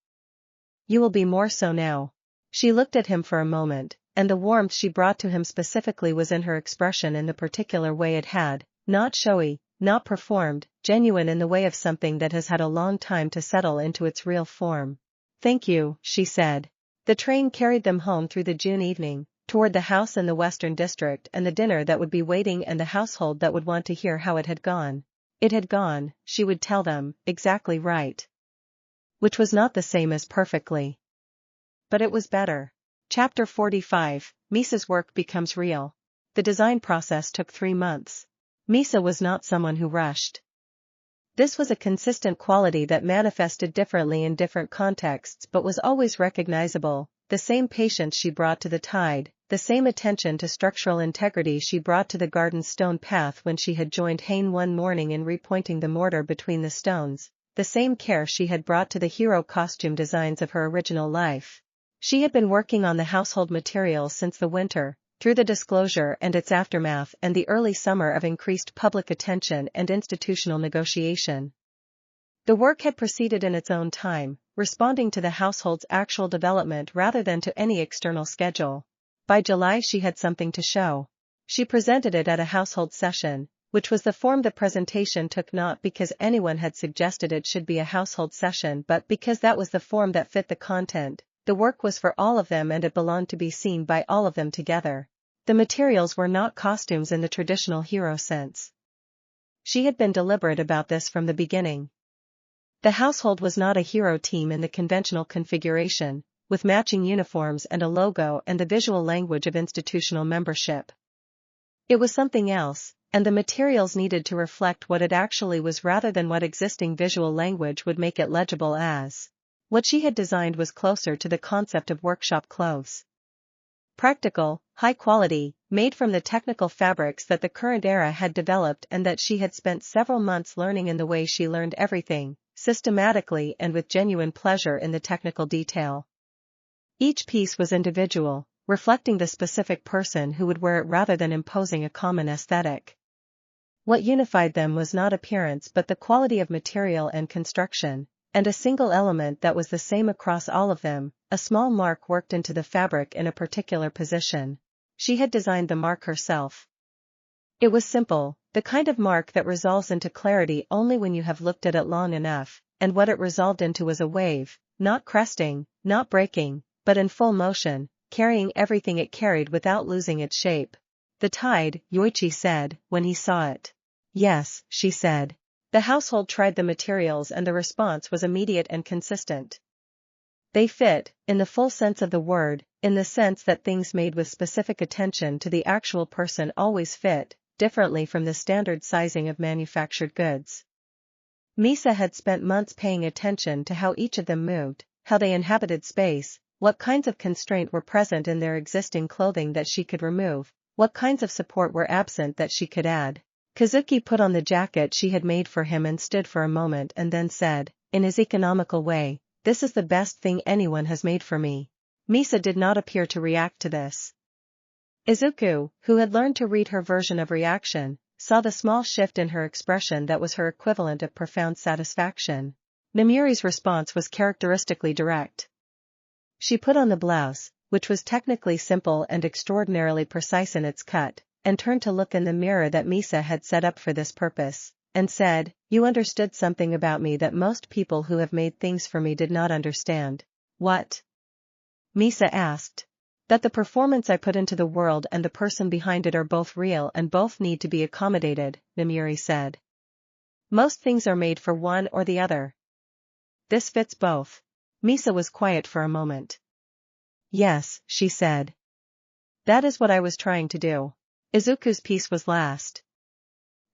You will be more so now. She looked at him for a moment, and the warmth she brought to him specifically was in her expression in the particular way it had, not showy, not performed, genuine in the way of something that has had a long time to settle into its real form. Thank you, she said. The train carried them home through the June evening, toward the house in the Western District and the dinner that would be waiting and the household that would want to hear how it had gone. It had gone, she would tell them, exactly right. Which was not the same as perfectly. But it was better. Chapter 45, Misa's work becomes real. The design process took 3 months. Misa was not someone who rushed. This was a consistent quality that manifested differently in different contexts but was always recognizable, the same patience she brought to the tide, the same attention to structural integrity she brought to the garden's stone path when she had joined Hain one morning in repointing the mortar between the stones, the same care she had brought to the hero costume designs of her original life. She had been working on the household materials since the winter, through the disclosure and its aftermath and the early summer of increased public attention and institutional negotiation. The work had proceeded in its own time, responding to the household's actual development rather than to any external schedule. By July she had something to show. She presented it at a household session, which was the form the presentation took not because anyone had suggested it should be a household session but because that was the form that fit the content. The work was for all of them and it belonged to be seen by all of them together. The materials were not costumes in the traditional hero sense. She had been deliberate about this from the beginning. The household was not a hero team in the conventional configuration, with matching uniforms and a logo and the visual language of institutional membership. It was something else, and the materials needed to reflect what it actually was rather than what existing visual language would make it legible as. What she had designed was closer to the concept of workshop clothes. Practical, high quality, made from the technical fabrics that the current era had developed and that she had spent several months learning in the way she learned everything, systematically and with genuine pleasure in the technical detail. Each piece was individual, reflecting the specific person who would wear it rather than imposing a common aesthetic. What unified them was not appearance but the quality of material and construction. And a single element that was the same across all of them, a small mark worked into the fabric in a particular position. She had designed the mark herself. It was simple, the kind of mark that resolves into clarity only when you have looked at it long enough, and what it resolved into was a wave, not cresting, not breaking, but in full motion, carrying everything it carried without losing its shape. The tide, Yoichi said, when he saw it. Yes, she said. The household tried the materials and the response was immediate and consistent. They fit, in the full sense of the word, in the sense that things made with specific attention to the actual person always fit, differently from the standard sizing of manufactured goods. Misa had spent months paying attention to how each of them moved, how they inhabited space, what kinds of constraint were present in their existing clothing that she could remove, what kinds of support were absent that she could add. Kazuki put on the jacket she had made for him and stood for a moment and then said, in his economical way, "This is the best thing anyone has made for me." Misa did not appear to react to this. Izuku, who had learned to read her version of reaction, saw the small shift in her expression that was her equivalent of profound satisfaction. Namiri's response was characteristically direct. She put on the blouse, which was technically simple and extraordinarily precise in its cut, and turned to look in the mirror that Misa had set up for this purpose, and said, "You understood something about me that most people who have made things for me did not understand." "What?" Misa asked. "That the performance I put into the world and the person behind it are both real and both need to be accommodated," Namiri said. "Most things are made for one or the other. This fits both." Misa was quiet for a moment. "Yes," she said. "That is what I was trying to do." Izuku's piece was last.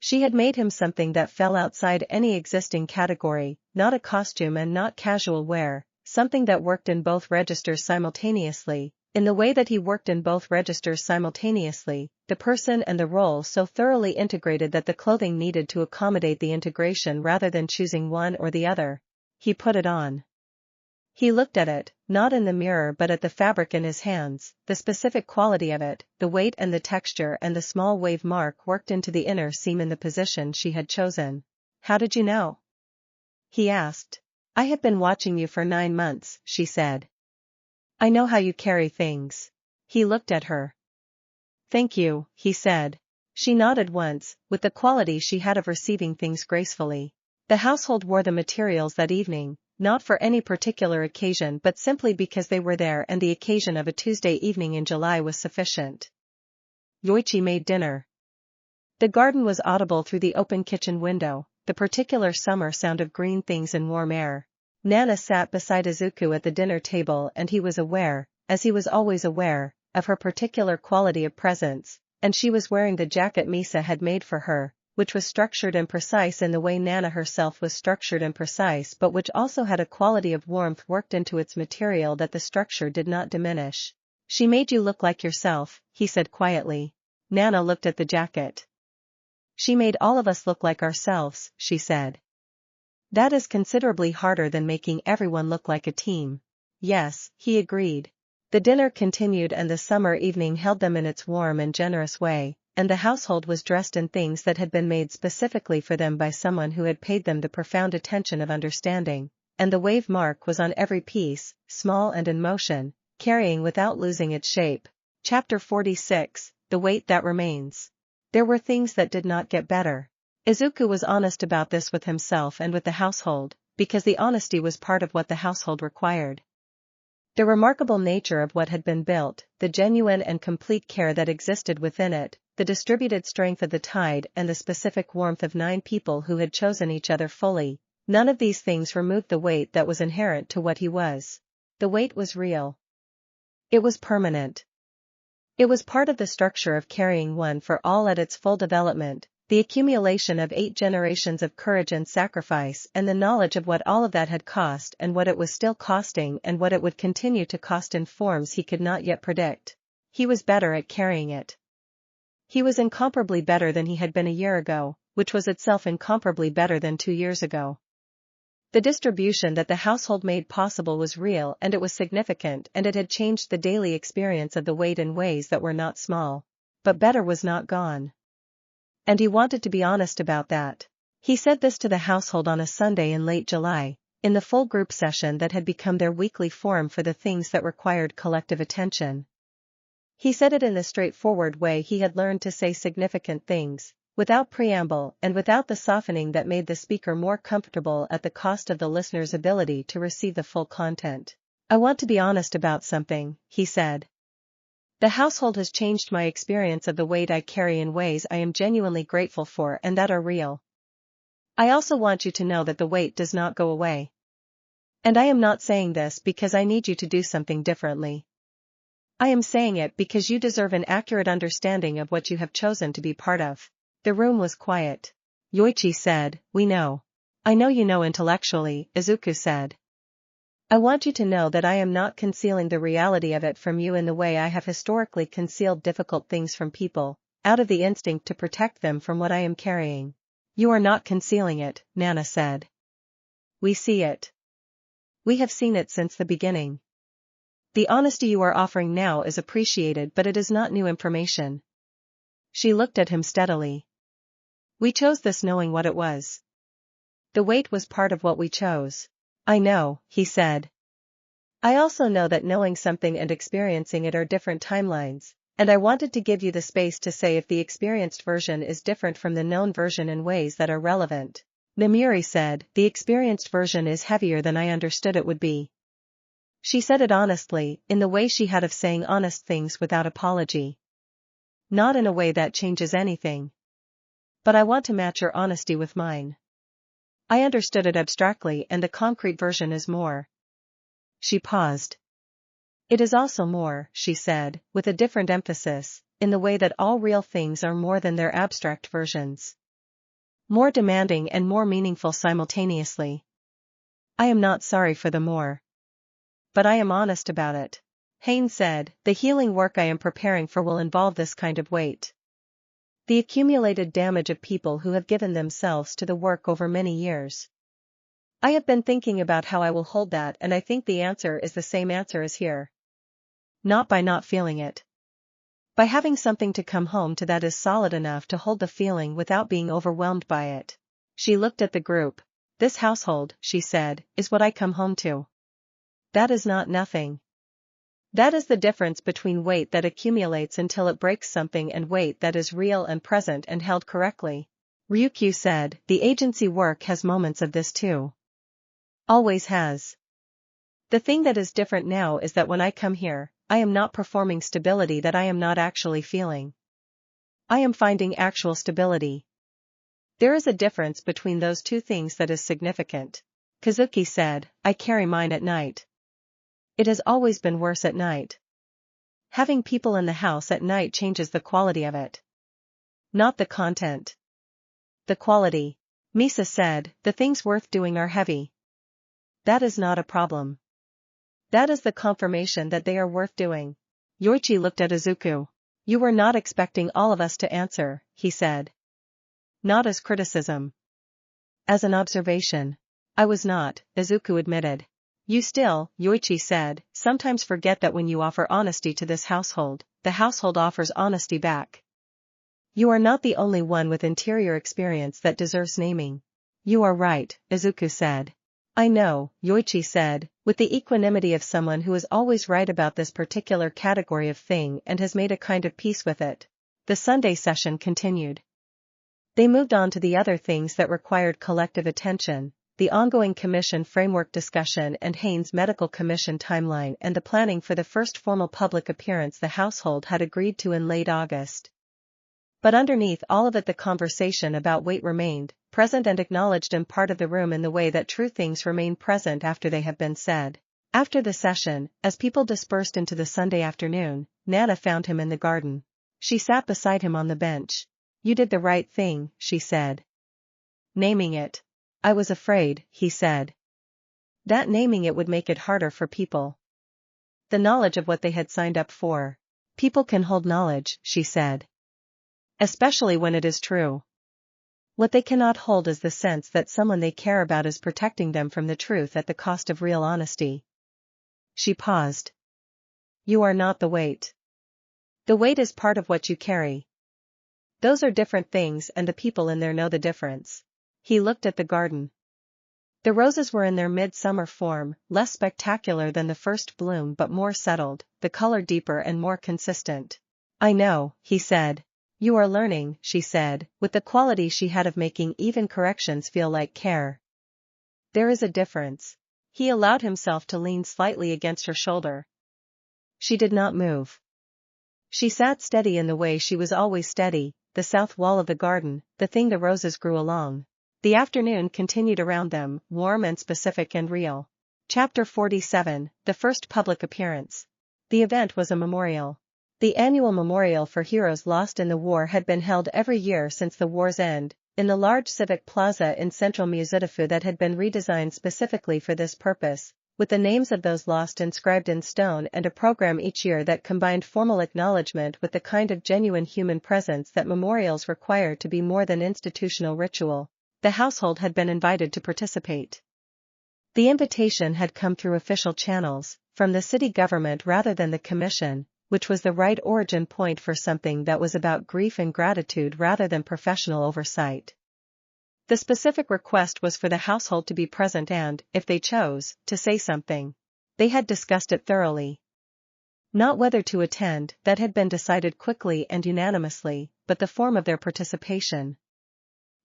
She had made him something that fell outside any existing category, not a costume and not casual wear, something that worked in both registers simultaneously. In the way that he worked in both registers simultaneously, the person and the role so thoroughly integrated that the clothing needed to accommodate the integration rather than choosing one or the other. He put it on. He looked at it, not in the mirror but at the fabric in his hands, the specific quality of it, the weight and the texture and the small wave mark worked into the inner seam in the position she had chosen. "How did you know?" he asked. "I have been watching you for 9 months, she said. "I know how you carry things." He looked at her. "Thank you," he said. She nodded once, with the quality she had of receiving things gracefully. The household wore the materials that evening, not for any particular occasion but simply because they were there and the occasion of a Tuesday evening in July was sufficient. Yoichi made dinner. The garden was audible through the open kitchen window, the particular summer sound of green things in warm air. Nana sat beside Izuku at the dinner table and he was aware, as he was always aware, of her particular quality of presence, and she was wearing the jacket Misa had made for her, which was structured and precise in the way Nana herself was structured and precise but which also had a quality of warmth worked into its material that the structure did not diminish. "She made you look like yourself," he said quietly. Nana looked at the jacket. "She made all of us look like ourselves," she said. "That is considerably harder than making everyone look like a team." "Yes," he agreed. The dinner continued and the summer evening held them in its warm and generous way, and the household was dressed in things that had been made specifically for them by someone who had paid them the profound attention of understanding, and the wave mark was on every piece, small and in motion, carrying without losing its shape. Chapter 46, The Weight That Remains. There were things that did not get better. Izuku was honest about this with himself and with the household, because the honesty was part of what the household required. The remarkable nature of what had been built, the genuine and complete care that existed within it, the distributed strength of the tide and the specific warmth of 9 people who had chosen each other fully, none of these things removed the weight that was inherent to what he was. The weight was real. It was permanent. It was part of the structure of carrying one for all at its full development, the accumulation of 8 generations of courage and sacrifice and the knowledge of what all of that had cost and what it was still costing and what it would continue to cost in forms he could not yet predict. He was better at carrying it. He was incomparably better than he had been a year ago, which was itself incomparably better than 2 years ago. The distribution that the household made possible was real and it was significant and it had changed the daily experience of the weight in ways that were not small. But better was not gone. And he wanted to be honest about that. He said this to the household on a Sunday in late July, in the full group session that had become their weekly forum for the things that required collective attention. He said it in the straightforward way he had learned to say significant things, without preamble and without the softening that made the speaker more comfortable at the cost of the listener's ability to receive the full content. "I want to be honest about something," he said. "The household has changed my experience of the weight I carry in ways I am genuinely grateful for and that are real. I also want you to know that the weight does not go away. And I am not saying this because I need you to do something differently. I am saying it because you deserve an accurate understanding of what you have chosen to be part of." The room was quiet. Yoichi said, "We know. I know you know intellectually," Izuku said. "I want you to know that I am not concealing the reality of it from you in the way I have historically concealed difficult things from people, out of the instinct to protect them from what I am carrying. You are not concealing it, Nana said. We see it. We have seen it since the beginning. The honesty you are offering now is appreciated, but it is not new information. She looked at him steadily. We chose this knowing what it was. The weight was part of what we chose. I know, he said. I also know that knowing something and experiencing it are different timelines, and I wanted to give you the space to say if the experienced version is different from the known version in ways that are relevant. Namuri said, the experienced version is heavier than I understood it would be. She said it honestly, in the way she had of saying honest things without apology. Not in a way that changes anything. But I want to match your honesty with mine. I understood it abstractly, and the concrete version is more. She paused. It is also more, she said, with a different emphasis, in the way that all real things are more than their abstract versions. More demanding and more meaningful simultaneously. I am not sorry for the more. But I am honest about it. Haynes said, the healing work I am preparing for will involve this kind of weight. The accumulated damage of people who have given themselves to the work over many years. I have been thinking about how I will hold that, and I think the answer is the same answer as here. Not by not feeling it. By having something to come home to that is solid enough to hold the feeling without being overwhelmed by it. She looked at the group. This household, she said, is what I come home to. That is not nothing. That is the difference between weight that accumulates until it breaks something and weight that is real and present and held correctly. Ryukyu said, the agency work has moments of this too. Always has. The thing that is different now is that when I come here, I am not performing stability that I am not actually feeling. I am finding actual stability. There is a difference between those two things that is significant. Kazuki said, I carry mine at night. It has always been worse at night. Having people in the house at night changes the quality of it. Not the content. The quality. Misa said, the things worth doing are heavy. That is not a problem. That is the confirmation that they are worth doing. Yoichi looked at Izuku. You were not expecting all of us to answer, he said. Not as criticism. As an observation. I was not, Izuku admitted. You still, Yoichi said, sometimes forget that when you offer honesty to this household, the household offers honesty back. You are not the only one with interior experience that deserves naming. You are right, Izuku said. I know, Yoichi said, with the equanimity of someone who is always right about this particular category of thing and has made a kind of peace with it. The Sunday session continued. They moved on to the other things that required collective attention, the ongoing commission framework discussion and Haynes Medical Commission timeline and the planning for the first formal public appearance the household had agreed to in late August. But underneath all of it the conversation about weight remained, present and acknowledged and part of the room in the way that true things remain present after they have been said. After the session, as people dispersed into the Sunday afternoon, Nana found him in the garden. She sat beside him on the bench. You did the right thing, she said. Naming it. I was afraid, he said. That naming it would make it harder for people. The knowledge of what they had signed up for. People can hold knowledge, she said. Especially when it is true. What they cannot hold is the sense that someone they care about is protecting them from the truth at the cost of real honesty. She paused. You are not the weight. The weight is part of what you carry. Those are different things and the people in there know the difference. He looked at the garden. The roses were in their midsummer form, less spectacular than the first bloom but more settled, the color deeper and more consistent. I know, he said. You are learning, she said, with the quality she had of making even corrections feel like care. There is a difference. He allowed himself to lean slightly against her shoulder. She did not move. She sat steady in the way she was always steady, the south wall of the garden, the thing the roses grew along. The afternoon continued around them, warm and specific and real. Chapter 47, The First Public Appearance. The event was a memorial. The annual memorial for heroes lost in the war had been held every year since the war's end, in the large civic plaza in central Muzutafu that had been redesigned specifically for this purpose, with the names of those lost inscribed in stone and a program each year that combined formal acknowledgement with the kind of genuine human presence that memorials require to be more than institutional ritual. The household had been invited to participate. The invitation had come through official channels, from the city government rather than the commission, which was the right origin point for something that was about grief and gratitude rather than professional oversight. The specific request was for the household to be present and, if they chose, to say something. They had discussed it thoroughly. Not whether to attend, that had been decided quickly and unanimously, but the form of their participation.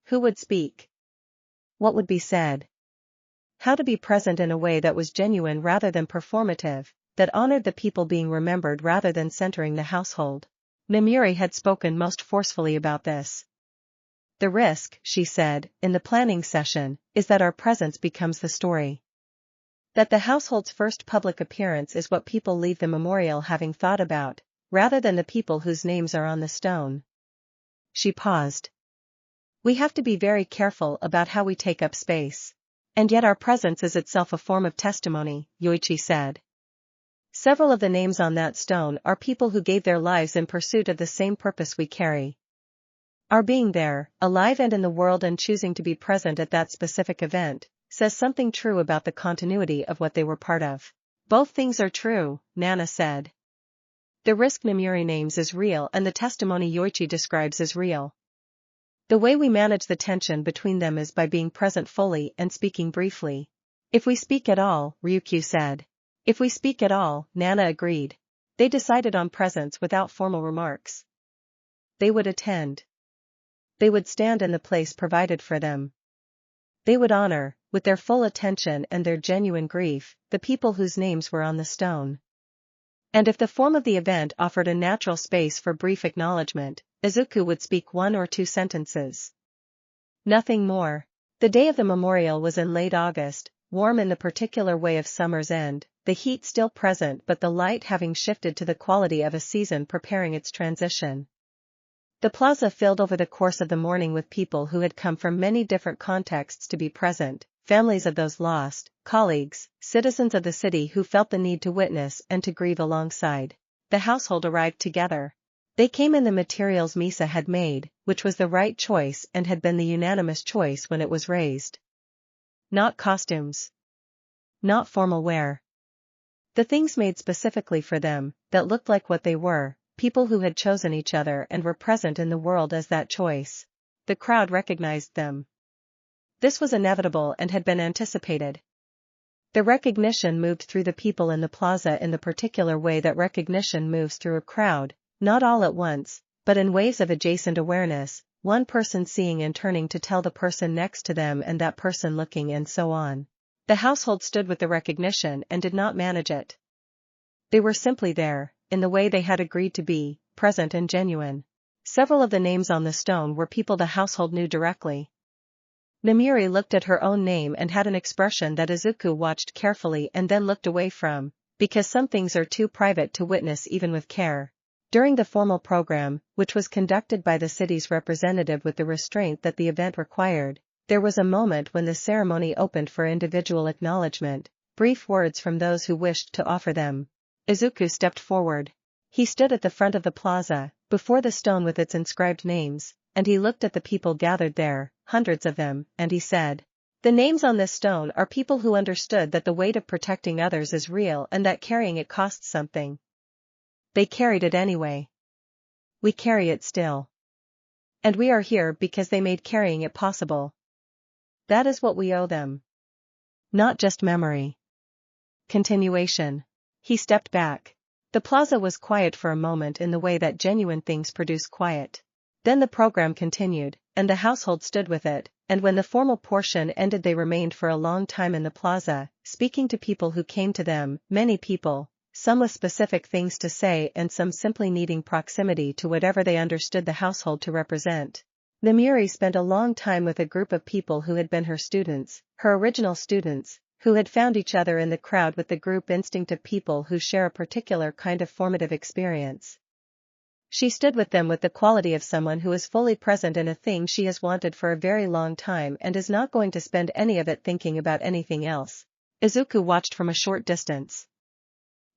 Who would speak? What would be said? How to be present in a way that was genuine rather than performative, that honored the people being remembered rather than centering the household. Nemuri had spoken most forcefully about this. The risk, she said, in the planning session, is that our presence becomes the story. That the household's first public appearance is what people leave the memorial having thought about, rather than the people whose names are on the stone. She paused. We have to be very careful about how we take up space. And yet our presence is itself a form of testimony, Yoichi said. Several of the names on that stone are people who gave their lives in pursuit of the same purpose we carry. Our being there, alive and in the world and choosing to be present at that specific event, says something true about the continuity of what they were part of. Both things are true, Nana said. The risk Nemuri names is real and the testimony Yoichi describes is real. The way we manage the tension between them is by being present fully and speaking briefly. If we speak at all, Ryukyu said. If we speak at all, Nana agreed. They decided on presence without formal remarks. They would attend. They would stand in the place provided for them. They would honor, with their full attention and their genuine grief, the people whose names were on the stone. And if the form of the event offered a natural space for brief acknowledgement, Izuku would speak 1 or 2 sentences. Nothing more. The day of the memorial was in late August, warm in the particular way of summer's end, the heat still present but the light having shifted to the quality of a season preparing its transition. The plaza filled over the course of the morning with people who had come from many different contexts to be present, families of those lost, colleagues, citizens of the city who felt the need to witness and to grieve alongside. The household arrived together. They came in the materials Misa had made, which was the right choice and had been the unanimous choice when it was raised. Not costumes. Not formal wear. The things made specifically for them, that looked like what they were, people who had chosen each other and were present in the world as that choice. The crowd recognized them. This was inevitable and had been anticipated. The recognition moved through the people in the plaza in the particular way that recognition moves through a crowd, not all at once, but in waves of adjacent awareness, one person seeing and turning to tell the person next to them and that person looking and so on. The household stood with the recognition and did not manage it. They were simply there, in the way they had agreed to be, present and genuine. Several of the names on the stone were people the household knew directly. Nemuri looked at her own name and had an expression that Izuku watched carefully and then looked away from, because some things are too private to witness even with care. During the formal program, which was conducted by the city's representative with the restraint that the event required, there was a moment when the ceremony opened for individual acknowledgement, brief words from those who wished to offer them. Izuku stepped forward. He stood at the front of the plaza, before the stone with its inscribed names, and he looked at the people gathered there, hundreds of them, and he said, "The names on this stone are people who understood that the weight of protecting others is real and that carrying it costs something. They carried it anyway. We carry it still. And we are here because they made carrying it possible. That is what we owe them. Not just memory." Continuation. He stepped back. The plaza was quiet for a moment in the way that genuine things produce quiet. Then the program continued, and the household stood with it, and when the formal portion ended they remained for a long time in the plaza, speaking to people who came to them, many people, some with specific things to say and some simply needing proximity to whatever they understood the household to represent. Nemuri spent a long time with a group of people who had been her students, her original students, who had found each other in the crowd with the group instinct of people who share a particular kind of formative experience. She stood with them with the quality of someone who is fully present in a thing she has wanted for a very long time and is not going to spend any of it thinking about anything else. Izuku watched from a short distance.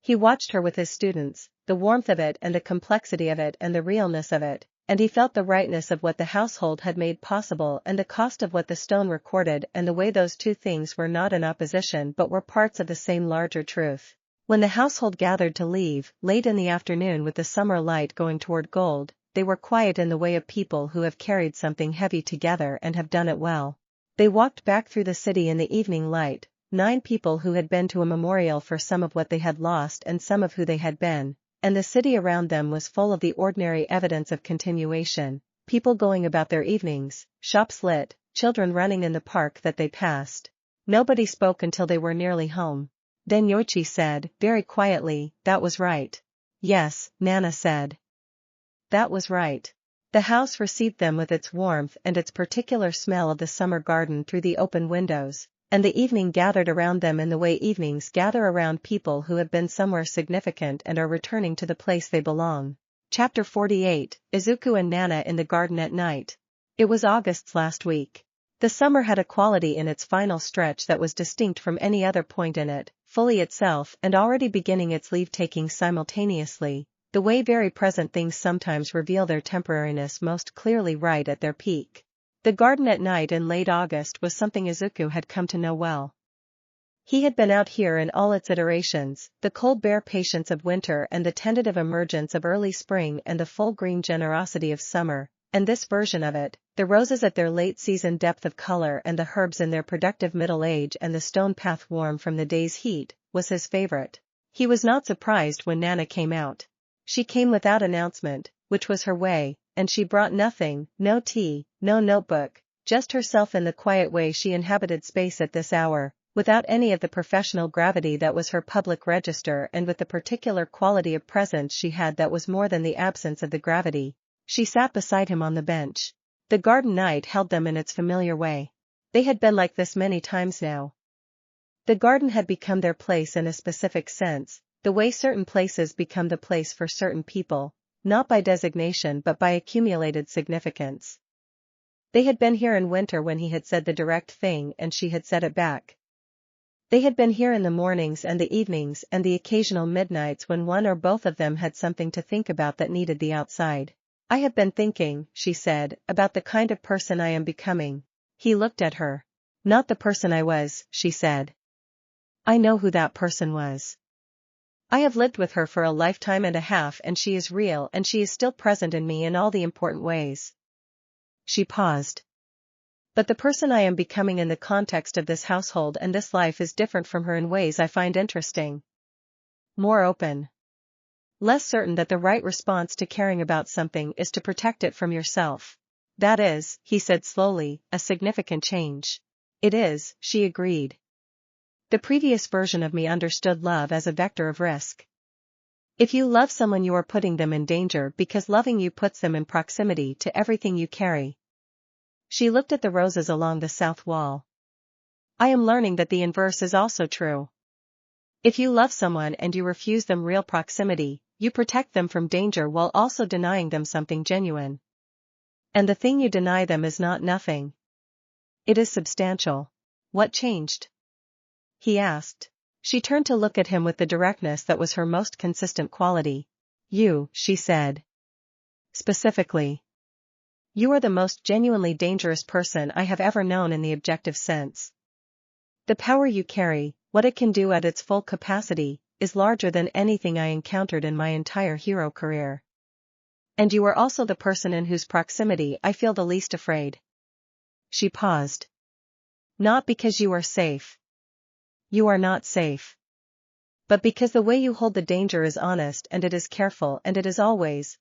He watched her with his students, the warmth of it and the complexity of it and the realness of it, and he felt the rightness of what the household had made possible and the cost of what the stone recorded and the way those two things were not in opposition but were parts of the same larger truth. When the household gathered to leave, late in the afternoon with the summer light going toward gold, they were quiet in the way of people who have carried something heavy together and have done it well. They walked back through the city in the evening light, 9 people who had been to a memorial for some of what they had lost and some of who they had been, and the city around them was full of the ordinary evidence of continuation, people going about their evenings, shops lit, children running in the park that they passed. Nobody spoke until they were nearly home. Then Yoichi said, very quietly, "That was right." "Yes," Nana said. "That was right." The house received them with its warmth and its particular smell of the summer garden through the open windows, and the evening gathered around them in the way evenings gather around people who have been somewhere significant and are returning to the place they belong. Chapter 48, Izuku and Nana in the garden at night. It was August's last week. The summer had a quality in its final stretch that was distinct from any other point in it, fully itself and already beginning its leave-taking simultaneously, the way very present things sometimes reveal their temporariness most clearly right at their peak. The garden at night in late August was something Izuku had come to know well. He had been out here in all its iterations, the cold bare patience of winter and the tentative emergence of early spring and the full green generosity of summer, and this version of it, the roses at their late season depth of color and the herbs in their productive middle age and the stone path warm from the day's heat, was his favorite. He was not surprised when Nana came out. She came without announcement, which was her way, and she brought nothing, no tea, no notebook, just herself in the quiet way she inhabited space at this hour, without any of the professional gravity that was her public register and with the particular quality of presence she had that was more than the absence of the gravity. She sat beside him on the bench. The garden night held them in its familiar way. They had been like this many times now. The garden had become their place in a specific sense, the way certain places become the place for certain people, not by designation but by accumulated significance. They had been here in winter when he had said the direct thing and she had said it back. They had been here in the mornings and the evenings and the occasional midnights when one or both of them had something to think about that needed the outside. "I have been thinking," she said, "about the kind of person I am becoming." He looked at her. "Not the person I was," she said. "I know who that person was. I have lived with her for a lifetime and a half and she is real and she is still present in me in all the important ways." She paused. "But the person I am becoming in the context of this household and this life is different from her in ways I find interesting. More open. Less certain that the right response to caring about something is to protect it from yourself." "That is," he said slowly, "a significant change." "It is," she agreed. "The previous version of me understood love as a vector of risk. If you love someone you are putting them in danger because loving you puts them in proximity to everything you carry." She looked at the roses along the south wall. "I am learning that the inverse is also true. If you love someone and you refuse them real proximity, you protect them from danger while also denying them something genuine. And the thing you deny them is not nothing. It is substantial." "What changed?" he asked. She turned to look at him with the directness that was her most consistent quality. "You," she said. "Specifically. You are the most genuinely dangerous person I have ever known in the objective sense. The power you carry, what it can do at its full capacity, is larger than anything I encountered in my entire hero career. And you are also the person in whose proximity I feel the least afraid." She paused. "Not because you are safe. You are not safe. But because the way you hold the danger is honest and it is careful and it is always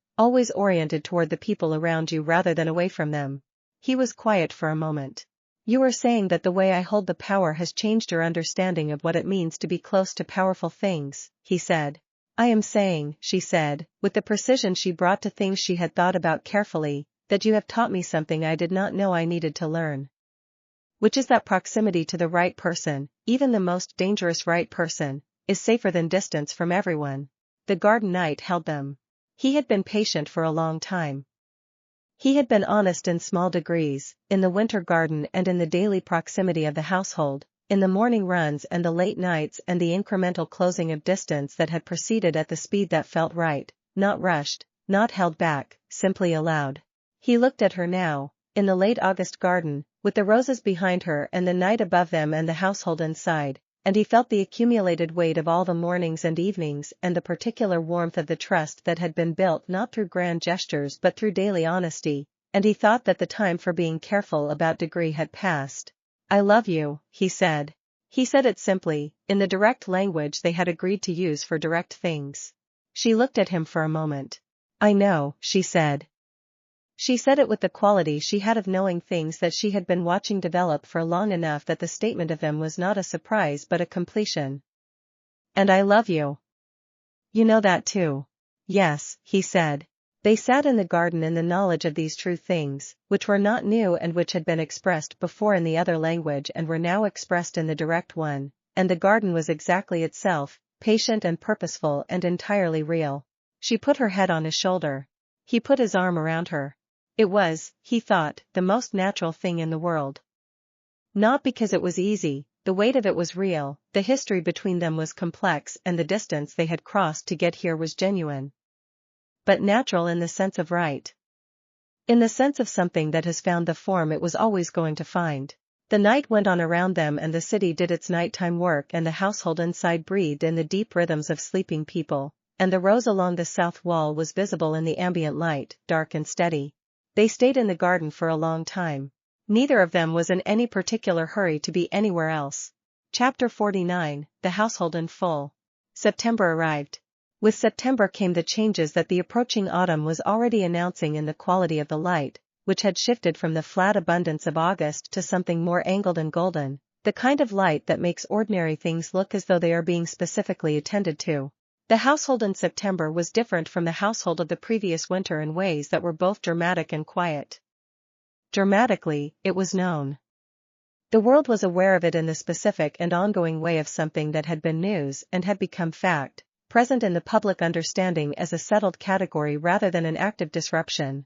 oriented toward the people around you rather than away from them." He was quiet for a moment. "You are saying that the way I hold the power has changed your understanding of what it means to be close to powerful things," he said. "I am saying," she said, with the precision she brought to things she had thought about carefully, "that you have taught me something I did not know I needed to learn. Which is that proximity to the right person, even the most dangerous right person, is safer than distance from everyone." The garden night held them. He had been patient for a long time. He had been honest in small degrees, in the winter garden and in the daily proximity of the household, in the morning runs and the late nights and the incremental closing of distance that had proceeded at the speed that felt right, not rushed, not held back, simply allowed. He looked at her now, in the late August garden, with the roses behind her and the night above them and the household inside, and he felt the accumulated weight of all the mornings and evenings and the particular warmth of the trust that had been built not through grand gestures but through daily honesty, and he thought that the time for being careful about degree had passed. "I love you," he said. He said it simply, in the direct language they had agreed to use for direct things. She looked at him for a moment. "I know," she said. She said it with the quality she had of knowing things that she had been watching develop for long enough that the statement of them was not a surprise but a completion. "And I love you. You know that too." "Yes," he said. They sat in the garden in the knowledge of these true things, which were not new and which had been expressed before in the other language and were now expressed in the direct one, and the garden was exactly itself, patient and purposeful and entirely real. She put her head on his shoulder. He put his arm around her. It was, he thought, the most natural thing in the world. Not because it was easy, the weight of it was real, the history between them was complex and the distance they had crossed to get here was genuine. But natural in the sense of right. In the sense of something that has found the form it was always going to find. The night went on around them and the city did its nighttime work and the household inside breathed in the deep rhythms of sleeping people, and the rose along the south wall was visible in the ambient light, dark and steady. They stayed in the garden for a long time. Neither of them was in any particular hurry to be anywhere else. Chapter 49, The Household in Full. September arrived. With September came the changes that the approaching autumn was already announcing in the quality of the light, which had shifted from the flat abundance of August to something more angled and golden, the kind of light that makes ordinary things look as though they are being specifically attended to. The household in September was different from the household of the previous winter in ways that were both dramatic and quiet. Dramatically, it was known. The world was aware of it in the specific and ongoing way of something that had been news and had become fact, present in the public understanding as a settled category rather than an active disruption.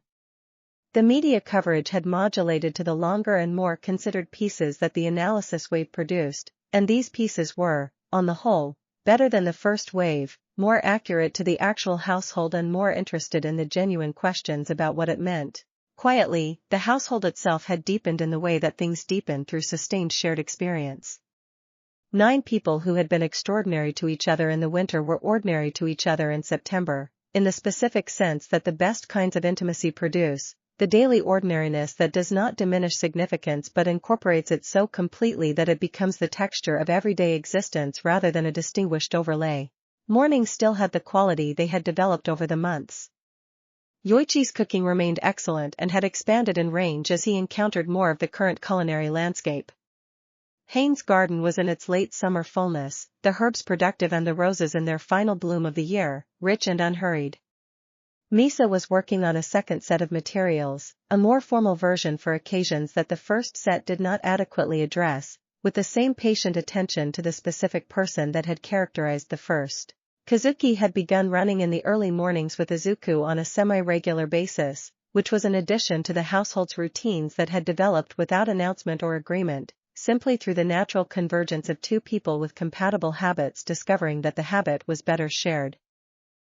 The media coverage had modulated to the longer and more considered pieces that the analysis wave produced, and these pieces were, on the whole, better than the first wave, more accurate to the actual household and more interested in the genuine questions about what it meant. Quietly, the household itself had deepened in the way that things deepen through sustained shared experience. 9 people who had been extraordinary to each other in the winter were ordinary to each other in September, in the specific sense that the best kinds of intimacy produce, the daily ordinariness that does not diminish significance but incorporates it so completely that it becomes the texture of everyday existence rather than a distinguished overlay. Mornings still had the quality they had developed over the months. Yoichi's cooking remained excellent and had expanded in range as he encountered more of the current culinary landscape. Hain's garden was in its late summer fullness, the herbs productive and the roses in their final bloom of the year, rich and unhurried. Misa was working on a second set of materials, a more formal version for occasions that the first set did not adequately address, with the same patient attention to the specific person that had characterized the first. Kazuki had begun running in the early mornings with Izuku on a semi-regular basis, which was an addition to the household's routines that had developed without announcement or agreement, simply through the natural convergence of 2 people with compatible habits discovering that the habit was better shared.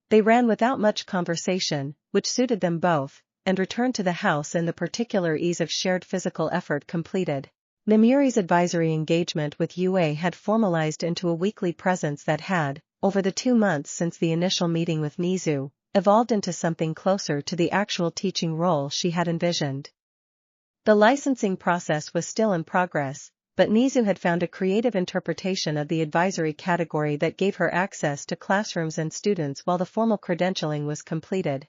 They ran without much conversation, which suited them both, and returned to the house in the particular ease of shared physical effort completed. Namiri's advisory engagement with UA had formalized into a weekly presence that had, over the 2 months since the initial meeting with Nizu, evolved into something closer to the actual teaching role she had envisioned. The licensing process was still in progress, but Nizu had found a creative interpretation of the advisory category that gave her access to classrooms and students while the formal credentialing was completed.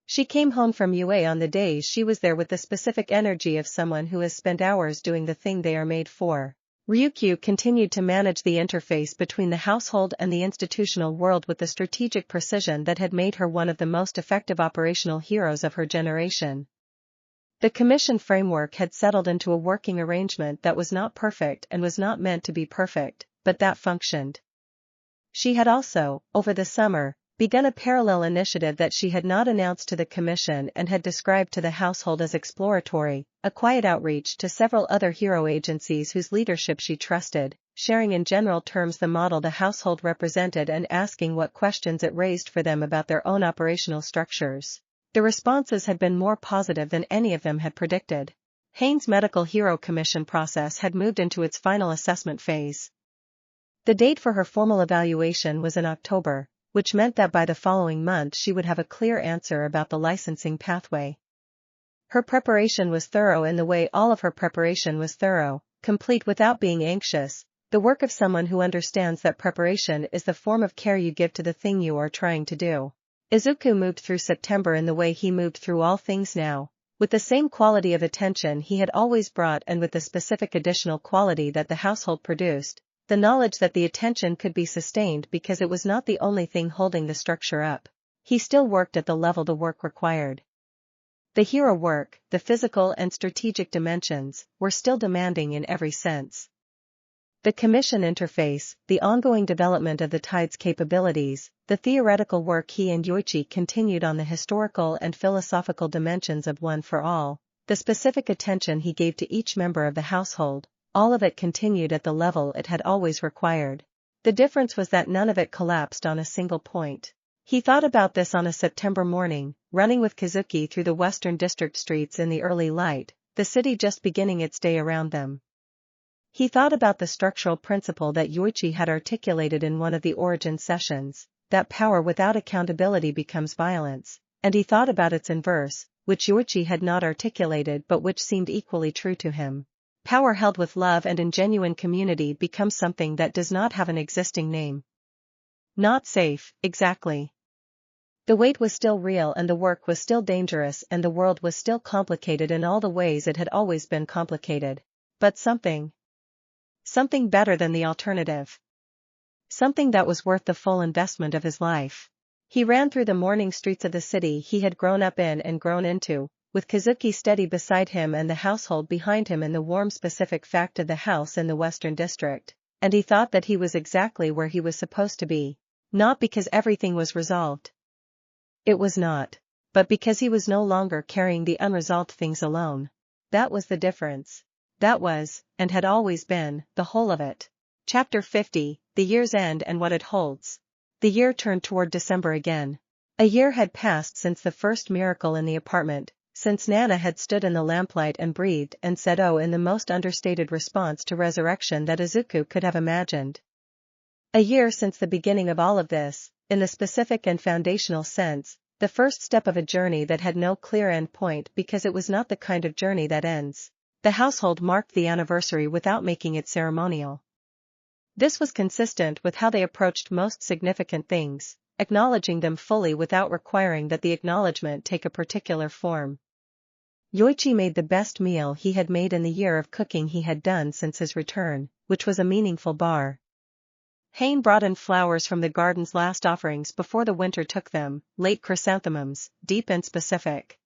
She came home from UA on the days she was there with the specific energy of someone who has spent hours doing the thing they are made for. Ryukyu continued to manage the interface between the household and the institutional world with the strategic precision that had made her one of the most effective operational heroes of her generation. The commission framework had settled into a working arrangement that was not perfect and was not meant to be perfect, but that functioned. She had also, over the summer, begun a parallel initiative that she had not announced to the commission and had described to the household as exploratory, a quiet outreach to several other hero agencies whose leadership she trusted, sharing in general terms the model the household represented and asking what questions it raised for them about their own operational structures. The responses had been more positive than any of them had predicted. Hain's medical hero commission process had moved into its final assessment phase. The date for her formal evaluation was in October, which meant that by the following month she would have a clear answer about the licensing pathway. Her preparation was thorough in the way all of her preparation was thorough, complete without being anxious, the work of someone who understands that preparation is the form of care you give to the thing you are trying to do. Izuku moved through September in the way he moved through all things now, with the same quality of attention he had always brought and with the specific additional quality that the household produced, the knowledge that the attention could be sustained because it was not the only thing holding the structure up. He still worked at the level the work required. The hero work, the physical and strategic dimensions, were still demanding in every sense. The commission interface, the ongoing development of the Tide's capabilities, the theoretical work he and Yoichi continued on the historical and philosophical dimensions of One for All, the specific attention he gave to each member of the household, all of it continued at the level it had always required. The difference was that none of it collapsed on a single point. He thought about this on a September morning, running with Kazuki through the western district streets in the early light, the city just beginning its day around them. He thought about the structural principle that Yoichi had articulated in one of the origin sessions, that power without accountability becomes violence, and he thought about its inverse, which Yoichi had not articulated but which seemed equally true to him. Power held with love and in genuine community becomes something that does not have an existing name. Not safe, exactly. The weight was still real and the work was still dangerous and the world was still complicated in all the ways it had always been complicated. But something better than the alternative. Something that was worth the full investment of his life. He ran through the morning streets of the city he had grown up in and grown into, with Kazuki steady beside him and the household behind him in the warm specific fact of the house in the western district, and he thought that he was exactly where he was supposed to be, not because everything was resolved. It was not, but because he was no longer carrying the unresolved things alone. That was the difference. That was, and had always been, the whole of it. Chapter 50, The Year's End and What It Holds. The year turned toward December again. A year had passed since the first miracle in the apartment, since Nana had stood in the lamplight and breathed and said oh in the most understated response to resurrection that Izuku could have imagined. A year since the beginning of all of this, in the specific and foundational sense, the first step of a journey that had no clear end point because it was not the kind of journey that ends. The household marked the anniversary without making it ceremonial. This was consistent with how they approached most significant things, acknowledging them fully without requiring that the acknowledgement take a particular form. Yoichi made the best meal he had made in the year of cooking he had done since his return, which was a meaningful bar. Hain brought in flowers from the garden's last offerings before the winter took them, late chrysanthemums, deep and specific.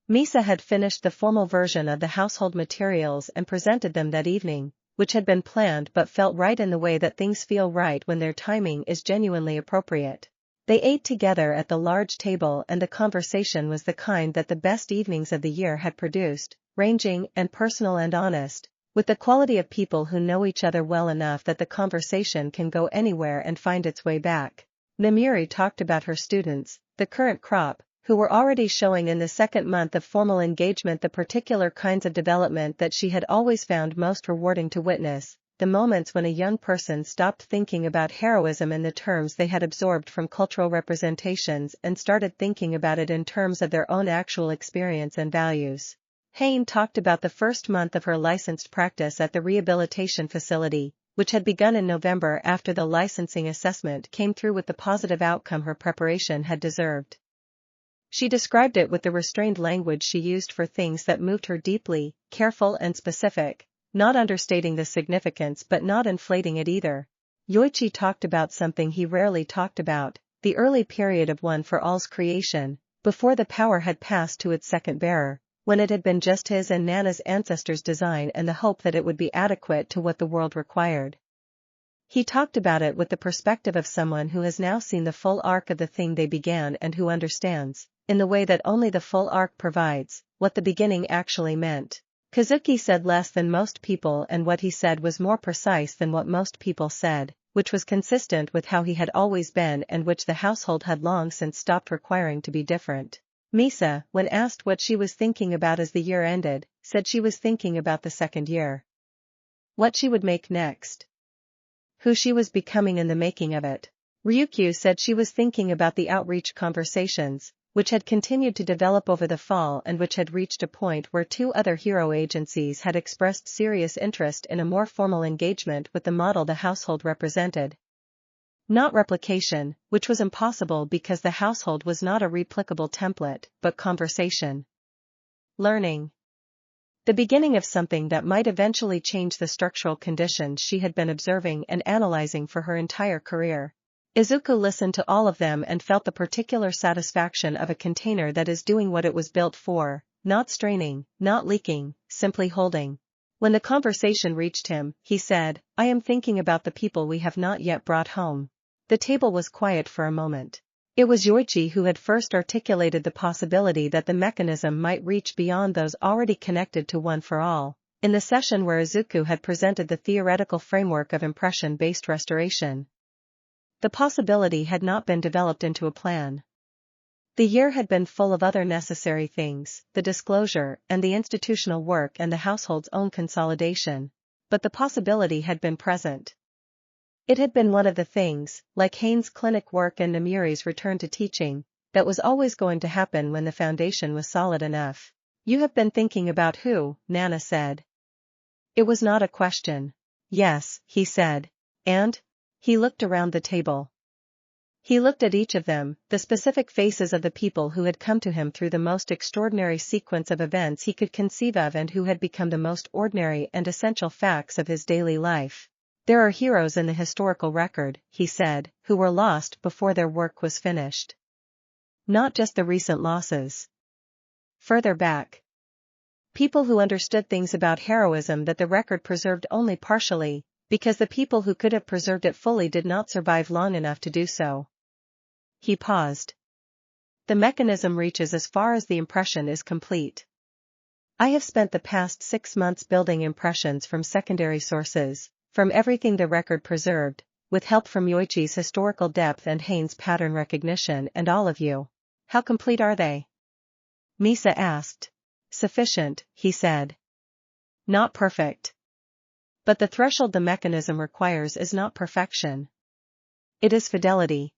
Misa had finished the formal version of the household materials and presented them that evening, which had been planned but felt right in the way that things feel right when their timing is genuinely appropriate. They ate together at the large table and the conversation was the kind that the best evenings of the year had produced, ranging and personal and honest, with the quality of people who know each other well enough that the conversation can go anywhere and find its way back. Namiri talked about her students, the current crop, who were already showing in the second month of formal engagement the particular kinds of development that she had always found most rewarding to witness, the moments when a young person stopped thinking about heroism in the terms they had absorbed from cultural representations and started thinking about it in terms of their own actual experience and values. Hain talked about the first month of her licensed practice at the rehabilitation facility, which had begun in November after the licensing assessment came through with the positive outcome her preparation had deserved. She described it with the restrained language she used for things that moved her deeply, careful and specific, not understating the significance but not inflating it either. Yoichi talked about something he rarely talked about, the early period of One for All's creation, before the power had passed to its second bearer, when it had been just his and Nana's ancestors' design and the hope that it would be adequate to what the world required. He talked about it with the perspective of someone who has now seen the full arc of the thing they began and who understands, in the way that only the full arc provides, what the beginning actually meant. Kazuki said less than most people, and what he said was more precise than what most people said, which was consistent with how he had always been and which the household had long since stopped requiring to be different. Misa, when asked what she was thinking about as the year ended, said she was thinking about the second year. What she would make next. Who she was becoming in the making of it. Ryukyu said she was thinking about the outreach conversations, which had continued to develop over the fall and which had reached a point where 2 other hero agencies had expressed serious interest in a more formal engagement with the model the household represented. Not replication, which was impossible because the household was not a replicable template, but conversation. Learning. The beginning of something that might eventually change the structural conditions she had been observing and analyzing for her entire career. Izuku listened to all of them and felt the particular satisfaction of a container that is doing what it was built for, not straining, not leaking, simply holding. When the conversation reached him, he said, "I am thinking about the people we have not yet brought home." The table was quiet for a moment. It was Yoichi who had first articulated the possibility that the mechanism might reach beyond those already connected to One for All, in the session where Izuku had presented the theoretical framework of impression-based restoration. The possibility had not been developed into a plan. The year had been full of other necessary things, the disclosure and the institutional work and the household's own consolidation, but the possibility had been present. It had been one of the things, like Haynes' clinic work and Namiri's return to teaching, that was always going to happen when the foundation was solid enough. "You have been thinking about who?" Nana said. It was not a question. "Yes," he said. "And?" He looked around the table. He looked at each of them, the specific faces of the people who had come to him through the most extraordinary sequence of events he could conceive of and who had become the most ordinary and essential facts of his daily life. "There are heroes in the historical record," he said, "who were lost before their work was finished. Not just the recent losses. Further back. People who understood things about heroism that the record preserved only partially, because the people who could have preserved it fully did not survive long enough to do so." He paused. "The mechanism reaches as far as the impression is complete. I have spent the past 6 months building impressions from secondary sources, from everything the record preserved, with help from Yoichi's historical depth and Haynes' pattern recognition and all of you. How complete are they?" Misa asked. "Sufficient," he said. "Not perfect. But the threshold the mechanism requires is not perfection. It is fidelity.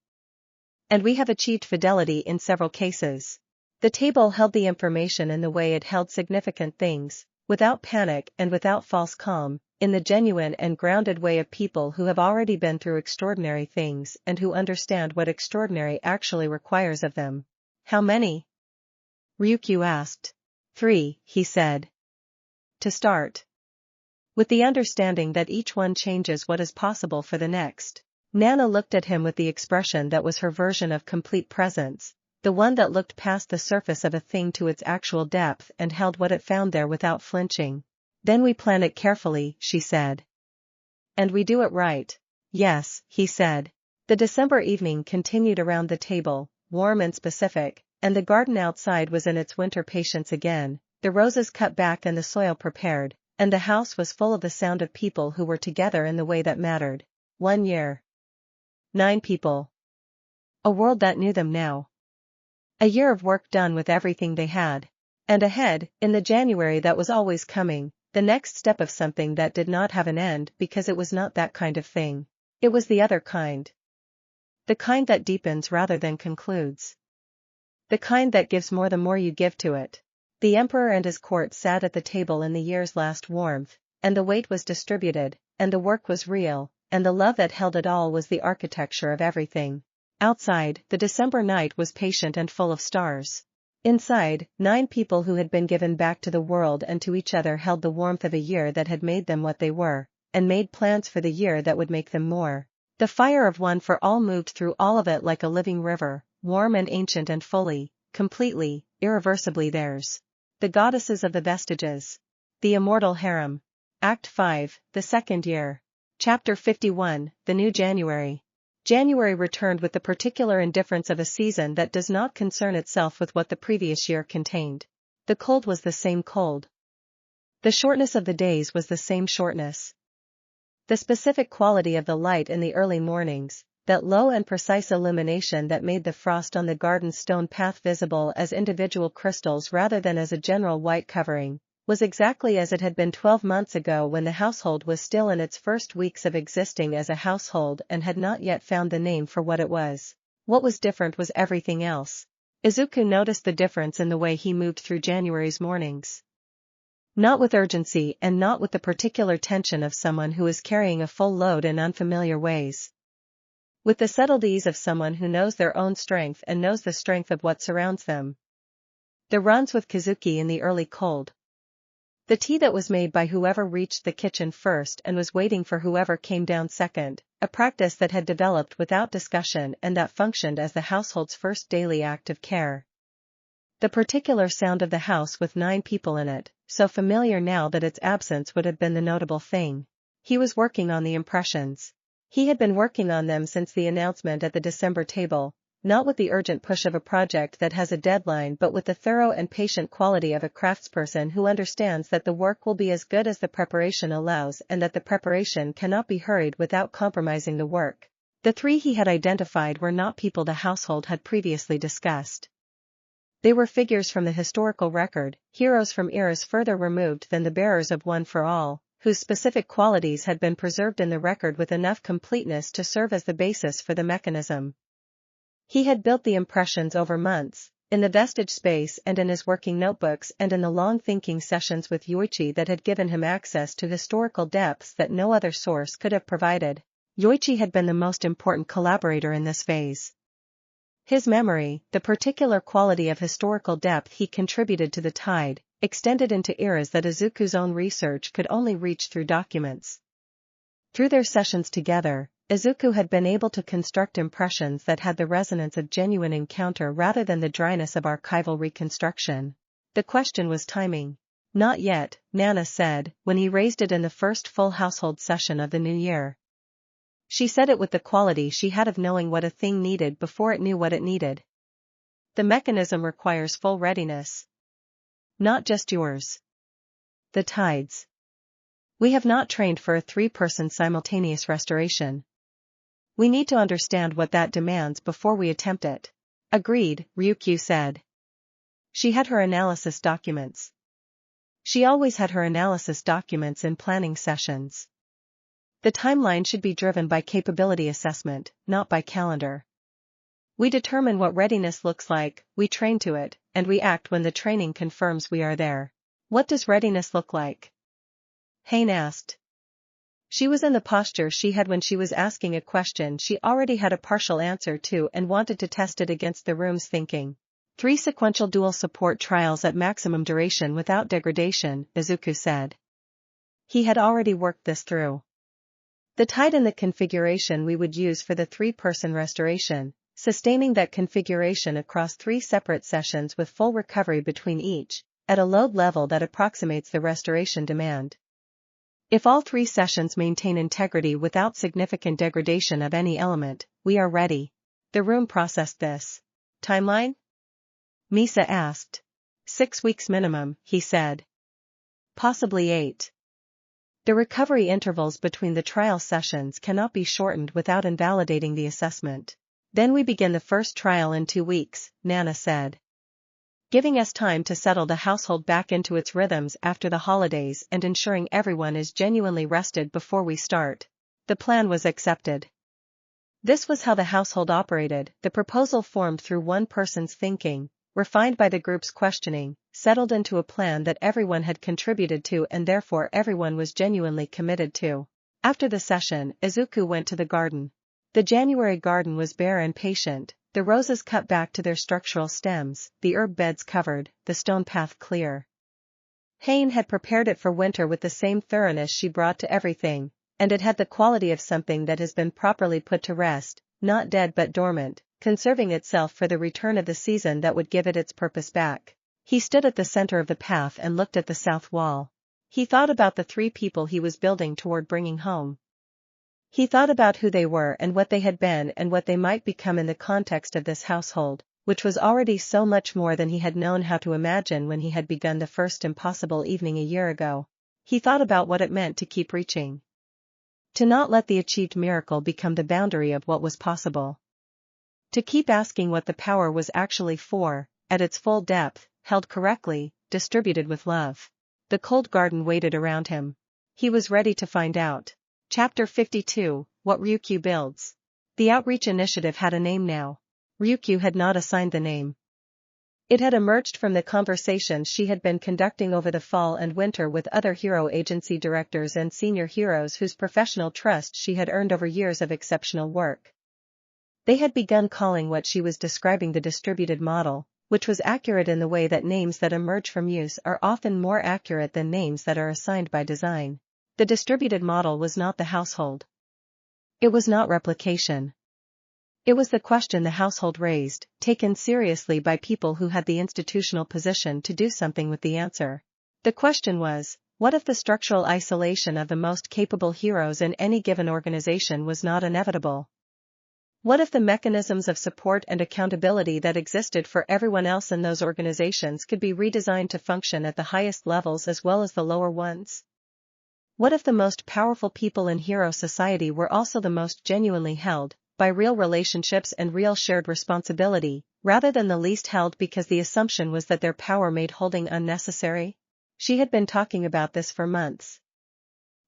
And we have achieved fidelity in several cases." The table held the information in the way it held significant things, without panic and without false calm, in the genuine and grounded way of people who have already been through extraordinary things and who understand what extraordinary actually requires of them. "How many?" Ryukyu asked. 3, he said. "To start. With the understanding that each one changes what is possible for the next." Nana looked at him with the expression that was her version of complete presence, the one that looked past the surface of a thing to its actual depth and held what it found there without flinching. "Then we plan it carefully," she said. "And we do it right." "Yes," he said. The December evening continued around the table, warm and specific, and the garden outside was in its winter patience again, the roses cut back and the soil prepared, and the house was full of the sound of people who were together in the way that mattered. 1 year. 9 people. A world that knew them now. A year of work done with everything they had. And ahead, in the January that was always coming, the next step of something that did not have an end because it was not that kind of thing. It was the other kind. The kind that deepens rather than concludes. The kind that gives more the more you give to it. The emperor and his court sat at the table in the year's last warmth, and the weight was distributed, and the work was real, and the love that held it all was the architecture of everything. Outside, the December night was patient and full of stars. Inside, 9 people who had been given back to the world and to each other held the warmth of a year that had made them what they were, and made plans for the year that would make them more. The fire of One for All moved through all of it like a living river, warm and ancient and fully, completely, irreversibly theirs. The goddesses of the Vestiges. The Immortal Harem. Act 5, the second year. Chapter 51, The New January. January returned with the particular indifference of a season that does not concern itself with what the previous year contained. The cold was the same cold. The shortness of the days was the same shortness. The specific quality of the light in the early mornings, that low and precise illumination that made the frost on the garden stone path visible as individual crystals rather than as a general white covering, was exactly as it had been 12 months ago when the household was still in its first weeks of existing as a household and had not yet found the name for what it was. What was different was everything else. Izuku noticed the difference in the way he moved through January's mornings. Not with urgency and not with the particular tension of someone who is carrying a full load in unfamiliar ways. With the settled ease of someone who knows their own strength and knows the strength of what surrounds them. The runs with Kazuki in the early cold. The tea that was made by whoever reached the kitchen first and was waiting for whoever came down second, a practice that had developed without discussion and that functioned as the household's first daily act of care. The particular sound of the house with 9 people in it, so familiar now that its absence would have been the notable thing. He was working on the impressions. He had been working on them since the announcement at the December table, not with the urgent push of a project that has a deadline but with the thorough and patient quality of a craftsperson who understands that the work will be as good as the preparation allows and that the preparation cannot be hurried without compromising the work. The 3 he had identified were not people the household had previously discussed. They were figures from the historical record, heroes from eras further removed than the bearers of One for All, whose specific qualities had been preserved in the record with enough completeness to serve as the basis for the mechanism. He had built the impressions over months, in the vestige space and in his working notebooks and in the long thinking sessions with Yoichi that had given him access to historical depths that no other source could have provided. Yoichi had been the most important collaborator in this phase. His memory, the particular quality of historical depth he contributed to the tide, extended into eras that Izuku's own research could only reach through documents. Through their sessions together, Izuku had been able to construct impressions that had the resonance of genuine encounter rather than the dryness of archival reconstruction. The question was timing. Not yet, Nana said, when he raised it in the first full household session of the new year. She said it with the quality she had of knowing what a thing needed before it knew what it needed. The mechanism requires full readiness. Not just yours. The tides. We have not trained for a 3-person simultaneous restoration. We need to understand what that demands before we attempt it. Agreed, Ryukyu said. She had her analysis documents. She always had her analysis documents in planning sessions. The timeline should be driven by capability assessment, not by calendar. We determine what readiness looks like, we train to it, and we act when the training confirms we are there. What does readiness look like? Hain asked. She was in the posture she had when she was asking a question she already had a partial answer to and wanted to test it against the room's thinking. 3 sequential dual support trials at maximum duration without degradation, Izuku said. He had already worked this through. The tide and the configuration we would use for the 3-person restoration, sustaining that configuration across 3 separate sessions with full recovery between each, at a load level that approximates the restoration demand. If all 3 sessions maintain integrity without significant degradation of any element, we are ready. The room processed this. Timeline? Misa asked. 6 weeks minimum, he said. Possibly 8. The recovery intervals between the trial sessions cannot be shortened without invalidating the assessment. Then we begin the first trial in 2 weeks, Nana said. Giving us time to settle the household back into its rhythms after the holidays and ensuring everyone is genuinely rested before we start. The plan was accepted. This was how the household operated, the proposal formed through one person's thinking, refined by the group's questioning, settled into a plan that everyone had contributed to and therefore everyone was genuinely committed to. After the session, Izuku went to the garden. The January garden was bare and patient, the roses cut back to their structural stems, the herb beds covered, the stone path clear. Hain had prepared it for winter with the same thoroughness she brought to everything, and it had the quality of something that has been properly put to rest, not dead but dormant, conserving itself for the return of the season that would give it its purpose back. He stood at the center of the path and looked at the south wall. He thought about the 3 people he was building toward bringing home. He thought about who they were and what they had been and what they might become in the context of this household, which was already so much more than he had known how to imagine when he had begun the first impossible evening a year ago. He thought about what it meant to keep reaching. To not let the achieved miracle become the boundary of what was possible. To keep asking what the power was actually for, at its full depth, held correctly, distributed with love. The cold garden waited around him. He was ready to find out. Chapter 52, What Ryukyu Builds. The outreach initiative had a name now. Ryukyu had not assigned the name. It had emerged from the conversations she had been conducting over the fall and winter with other hero agency directors and senior heroes whose professional trust she had earned over years of exceptional work. They had begun calling what she was describing the distributed model, which was accurate in the way that names that emerge from use are often more accurate than names that are assigned by design. The distributed model was not the household. It was not replication. It was the question the household raised, taken seriously by people who had the institutional position to do something with the answer. The question was, what if the structural isolation of the most capable heroes in any given organization was not inevitable? What if the mechanisms of support and accountability that existed for everyone else in those organizations could be redesigned to function at the highest levels as well as the lower ones? What if the most powerful people in hero society were also the most genuinely held, by real relationships and real shared responsibility, rather than the least held because the assumption was that their power made holding unnecessary? She had been talking about this for months.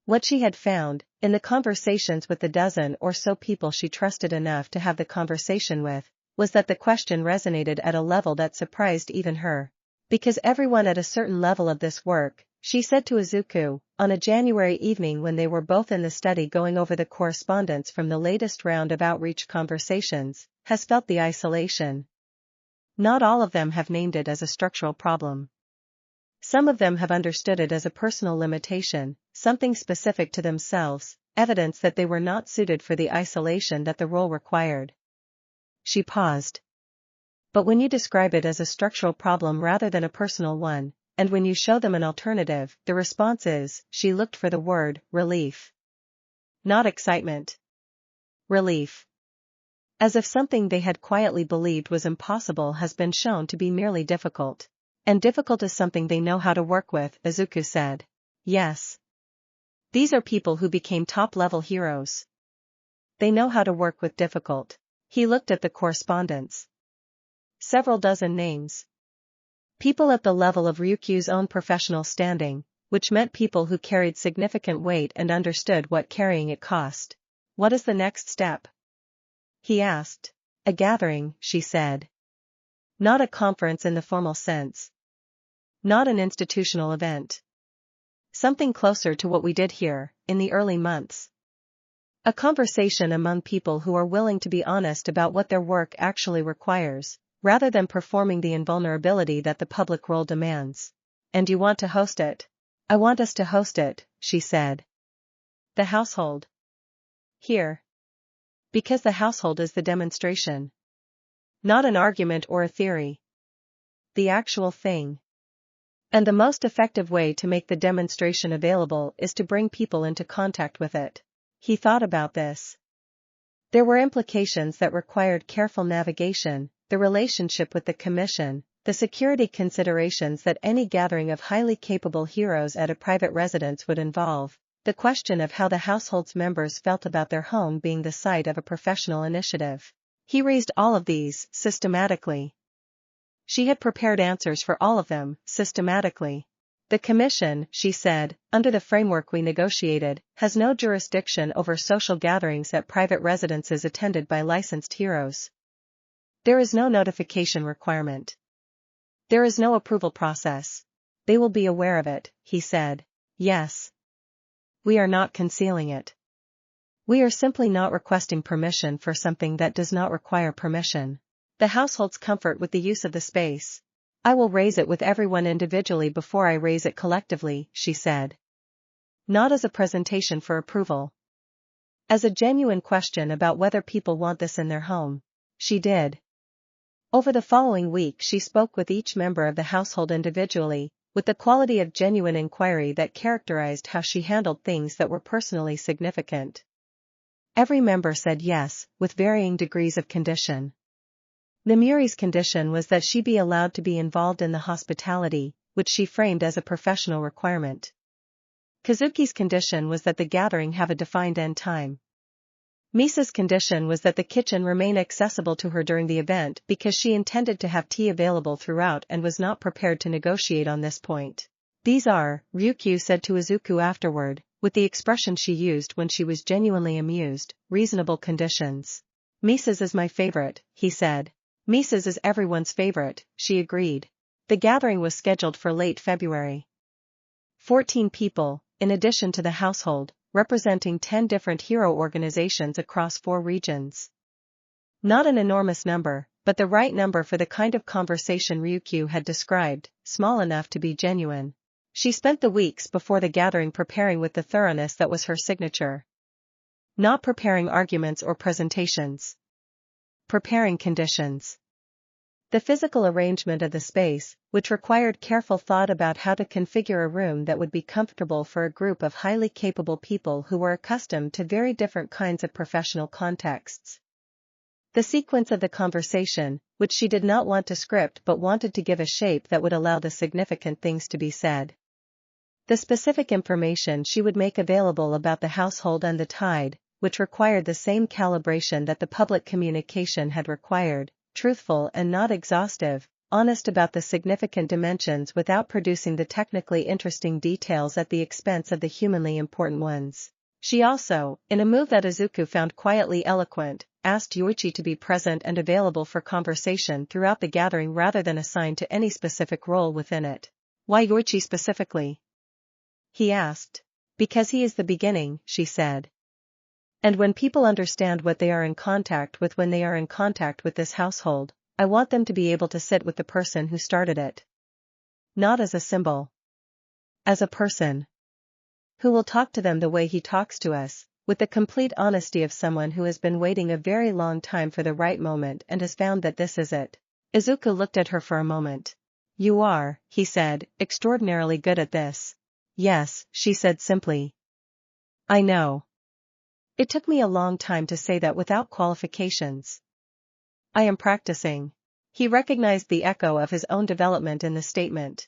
What she had found, in the conversations with the dozen or so people she trusted enough to have the conversation with, was that the question resonated at a level that surprised even her. Because everyone at a certain level of this work, she said to Izuku, on a January evening when they were both in the study going over the correspondence from the latest round of outreach conversations, has felt the isolation. Not all of them have named it as a structural problem. Some of them have understood it as a personal limitation, something specific to themselves, evidence that they were not suited for the isolation that the role required. She paused. But when you describe it as a structural problem rather than a personal one, and when you show them an alternative, the response is, she looked for the word, relief. Not excitement. Relief. As if something they had quietly believed was impossible has been shown to be merely difficult. And difficult is something they know how to work with, Izuku said. Yes. These are people who became top-level heroes. They know how to work with difficult. He looked at the correspondence. Several dozen names. People at the level of Ryukyu's own professional standing, which meant people who carried significant weight and understood what carrying it cost. What is the next step? He asked. A gathering, she said. Not a conference in the formal sense. Not an institutional event. Something closer to what we did here, in the early months. A conversation among people who are willing to be honest about what their work actually requires, rather than performing the invulnerability that the public role demands. And you want to host it? I want us to host it, she said. The household. Here. Because the household is the demonstration. Not an argument or a theory. The actual thing. And the most effective way to make the demonstration available is to bring people into contact with it. He thought about this. There were implications that required careful navigation, the relationship with the commission, the security considerations that any gathering of highly capable heroes at a private residence would involve, the question of how the household's members felt about their home being the site of a professional initiative. He raised all of these, systematically. She had prepared answers for all of them, systematically. The Commission, she said, under the framework we negotiated, has no jurisdiction over social gatherings at private residences attended by licensed heroes. There is no notification requirement. There is no approval process. They will be aware of it, he said. Yes. We are not concealing it. We are simply not requesting permission for something that does not require permission. The household's comfort with the use of the space. I will raise it with everyone individually before I raise it collectively, she said. Not as a presentation for approval. As a genuine question about whether people want this in their home. She did. Over the following week she spoke with each member of the household individually, with the quality of genuine inquiry that characterized how she handled things that were personally significant. Every member said yes, with varying degrees of condition. Namiri's condition was that she be allowed to be involved in the hospitality, which she framed as a professional requirement. Kazuki's condition was that the gathering have a defined end time. Misa's condition was that the kitchen remain accessible to her during the event because she intended to have tea available throughout and was not prepared to negotiate on this point. These are, Ryukyu said to Izuku afterward, with the expression she used when she was genuinely amused, reasonable conditions. Misa's is my favorite, he said. Misa's is everyone's favorite, she agreed. The gathering was scheduled for late February. 14 people, in addition to the household, representing 10 different hero organizations across 4 regions. Not an enormous number, but the right number for the kind of conversation Ryukyu had described, small enough to be genuine. She spent the weeks before the gathering preparing with the thoroughness that was her signature. Not preparing arguments or presentations. Preparing conditions. The physical arrangement of the space, which required careful thought about how to configure a room that would be comfortable for a group of highly capable people who were accustomed to very different kinds of professional contexts. The sequence of the conversation, which she did not want to script but wanted to give a shape that would allow the significant things to be said. The specific information she would make available about the household and the tide, which required the same calibration that the public communication had required, truthful and not exhaustive, honest about the significant dimensions without producing the technically interesting details at the expense of the humanly important ones. She also, in a move that Izuku found quietly eloquent, asked Yoichi to be present and available for conversation throughout the gathering rather than assigned to any specific role within it. Why Yoichi specifically? He asked. Because he is the beginning, she said. And when people understand what they are in contact with when they are in contact with this household, I want them to be able to sit with the person who started it. Not as a symbol. As a person. Who will talk to them the way he talks to us, with the complete honesty of someone who has been waiting a very long time for the right moment and has found that this is it. Izuku looked at her for a moment. You are, he said, extraordinarily good at this. Yes, she said simply. I know. It took me a long time to say that without qualifications. I am practicing. He recognized the echo of his own development in the statement.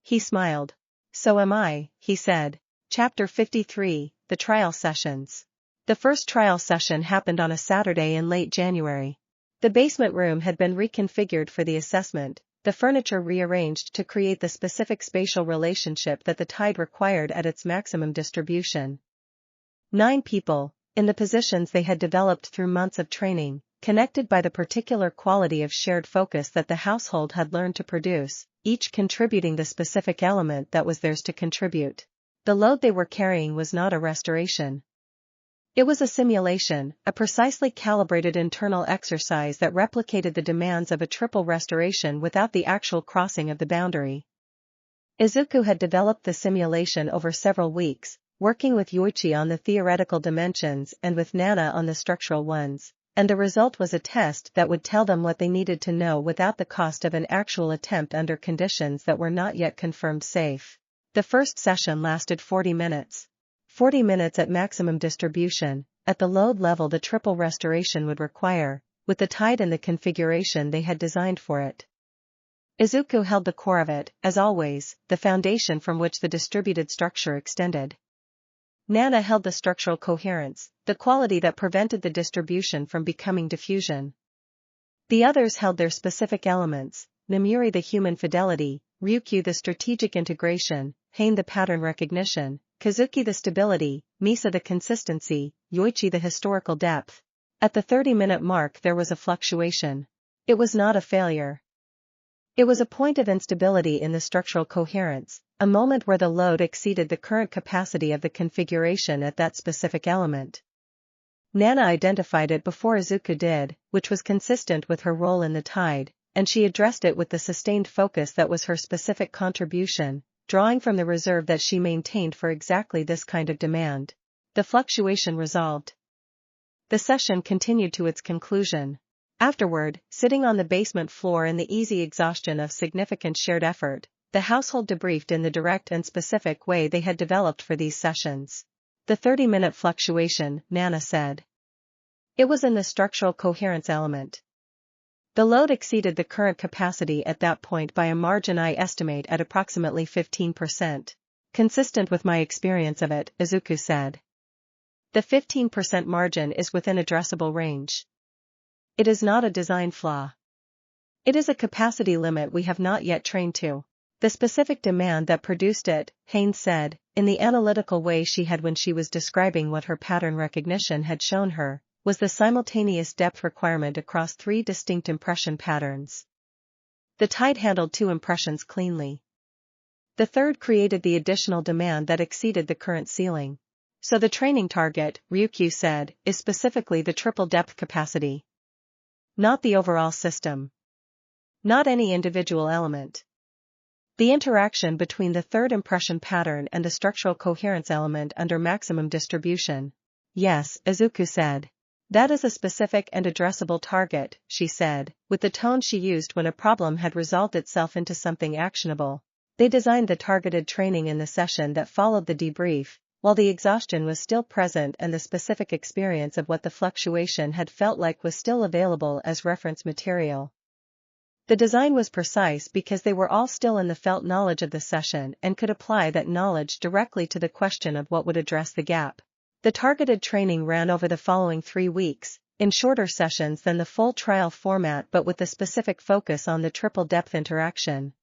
He smiled. So am I, he said. Chapter 53, The Trial Sessions. The first trial session happened on a Saturday in late January. The basement room had been reconfigured for the assessment, the furniture rearranged to create the specific spatial relationship that the tide required at its maximum distribution. 9 people, in the positions they had developed through months of training, connected by the particular quality of shared focus that the household had learned to produce, each contributing the specific element that was theirs to contribute. The load they were carrying was not a restoration. It was a simulation, a precisely calibrated internal exercise that replicated the demands of a triple restoration without the actual crossing of the boundary. Izuku had developed the simulation over several weeks, working with Yoichi on the theoretical dimensions and with Nana on the structural ones, and the result was a test that would tell them what they needed to know without the cost of an actual attempt under conditions that were not yet confirmed safe. The first session lasted 40 minutes. 40 minutes at maximum distribution, at the load level the triple restoration would require, with the tide in the configuration they had designed for it. Izuku held the core of it, as always, the foundation from which the distributed structure extended. Nana held the structural coherence, the quality that prevented the distribution from becoming diffusion. The others held their specific elements, Namiri the human fidelity, Ryukyu the strategic integration, Hain the pattern recognition, Kazuki the stability, Misa the consistency, Yoichi the historical depth. At the 30-minute mark there was a fluctuation. It was not a failure. It was a point of instability in the structural coherence, a moment where the load exceeded the current capacity of the configuration at that specific element. Nana identified it before Izuku did, which was consistent with her role in the tide, and she addressed it with the sustained focus that was her specific contribution, drawing from the reserve that she maintained for exactly this kind of demand. The fluctuation resolved. The session continued to its conclusion. Afterward, sitting on the basement floor in the easy exhaustion of significant shared effort, the household debriefed in the direct and specific way they had developed for these sessions. The The 30-minute fluctuation, Nana said. It was in the structural coherence element. The load exceeded the current capacity at that point by a margin I estimate at approximately 15%. Consistent with my experience of it, Izuku said. The 15% margin is within addressable range. It is not a design flaw. It is a capacity limit we have not yet trained to. The specific demand that produced it, Haynes said, in the analytical way she had when she was describing what her pattern recognition had shown her, was the simultaneous depth requirement across 3 distinct impression patterns. The tide handled 2 impressions cleanly. The third created the additional demand that exceeded the current ceiling. So the training target, Ryukyu said, is specifically the triple depth capacity. Not the overall system. Not any individual element. The interaction between the third impression pattern and the structural coherence element under maximum distribution. Yes, Izuku said. That is a specific and addressable target, she said, with the tone she used when a problem had resolved itself into something actionable. They designed the targeted training in the session that followed the debrief, while the exhaustion was still present and the specific experience of what the fluctuation had felt like was still available as reference material. The design was precise because they were all still in the felt knowledge of the session and could apply that knowledge directly to the question of what would address the gap. The targeted training ran over the following 3 weeks, in shorter sessions than the full trial format but with the specific focus on the triple depth interaction.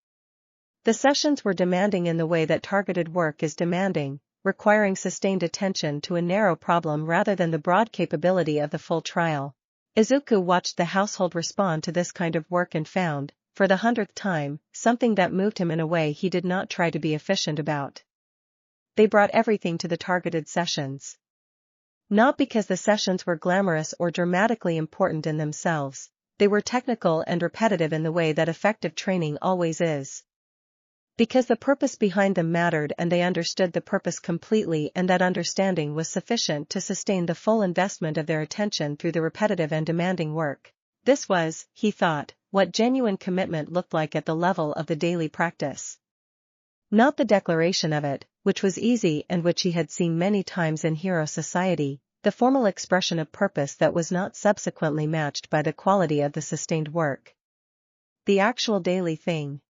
The sessions were demanding in the way that targeted work is demanding, requiring sustained attention to a narrow problem rather than the broad capability of the full trial. Izuku watched the household respond to this kind of work and found, for the 100th time, something that moved him in a way he did not try to be efficient about. They brought everything to the targeted sessions. Not because the sessions were glamorous or dramatically important in themselves, they were technical and repetitive in the way that effective training always is. Because the purpose behind them mattered and they understood the purpose completely, and that understanding was sufficient to sustain the full investment of their attention through the repetitive and demanding work. This was, he thought, what genuine commitment looked like at the level of the daily practice. Not the declaration of it, which was easy and which he had seen many times in hero society, the formal expression of purpose that was not subsequently matched by the quality of the sustained work. The actual daily thing.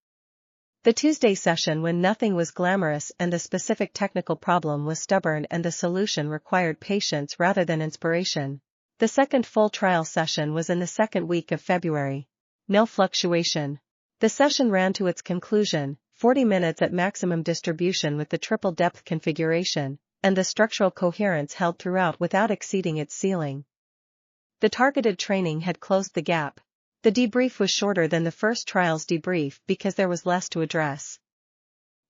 The Tuesday session when nothing was glamorous and the specific technical problem was stubborn and the solution required patience rather than inspiration. The second full trial session was in the second week of February. No fluctuation. The session ran to its conclusion, 40 minutes at maximum distribution with the triple depth configuration, and the structural coherence held throughout without exceeding its ceiling. The targeted training had closed the gap. The debrief was shorter than the first trial's debrief because there was less to address.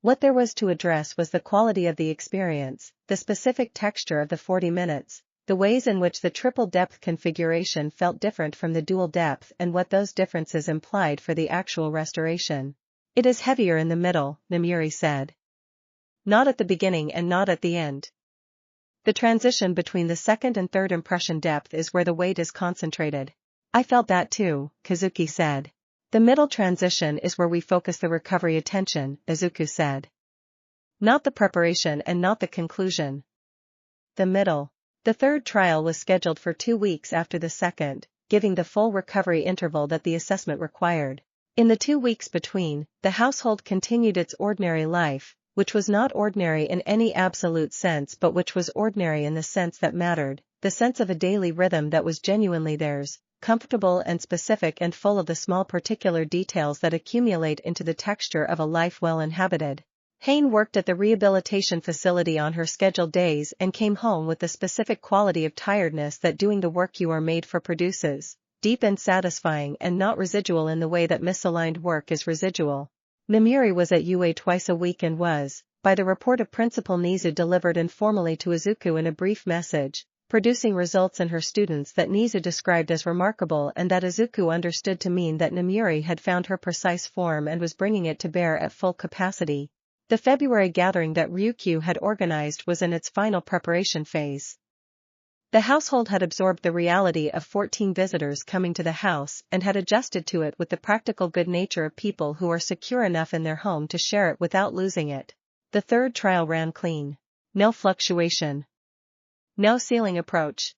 What there was to address was the quality of the experience, the specific texture of the 40 minutes, the ways in which the triple depth configuration felt different from the dual depth and what those differences implied for the actual restoration. It is heavier in the middle, Namuri said. Not at the beginning and not at the end. The transition between the second and third impression depth is where the weight is concentrated. I felt that too, Kazuki said. The middle transition is where we focus the recovery attention, Izuku said. Not the preparation and not the conclusion. The middle. The third trial was scheduled for 2 weeks after the second, giving the full recovery interval that the assessment required. In the 2 weeks between, the household continued its ordinary life, which was not ordinary in any absolute sense but which was ordinary in the sense that mattered, the sense of a daily rhythm that was genuinely theirs, comfortable and specific and full of the small particular details that accumulate into the texture of a life well inhabited. Hayne worked at the rehabilitation facility on her scheduled days and came home with the specific quality of tiredness that doing the work you are made for produces, deep and satisfying and not residual in the way that misaligned work is residual. Namuri was at UA twice a week and was, by the report of Principal Nizu delivered informally to Izuku in a brief message, producing results in her students that Nizu described as remarkable and that Izuku understood to mean that Namuri had found her precise form and was bringing it to bear at full capacity. The February gathering that Ryukyu had organized was in its final preparation phase. The household had absorbed the reality of 14 visitors coming to the house and had adjusted to it with the practical good nature of people who are secure enough in their home to share it without losing it. The third trial ran clean. No fluctuation. No ceiling approach.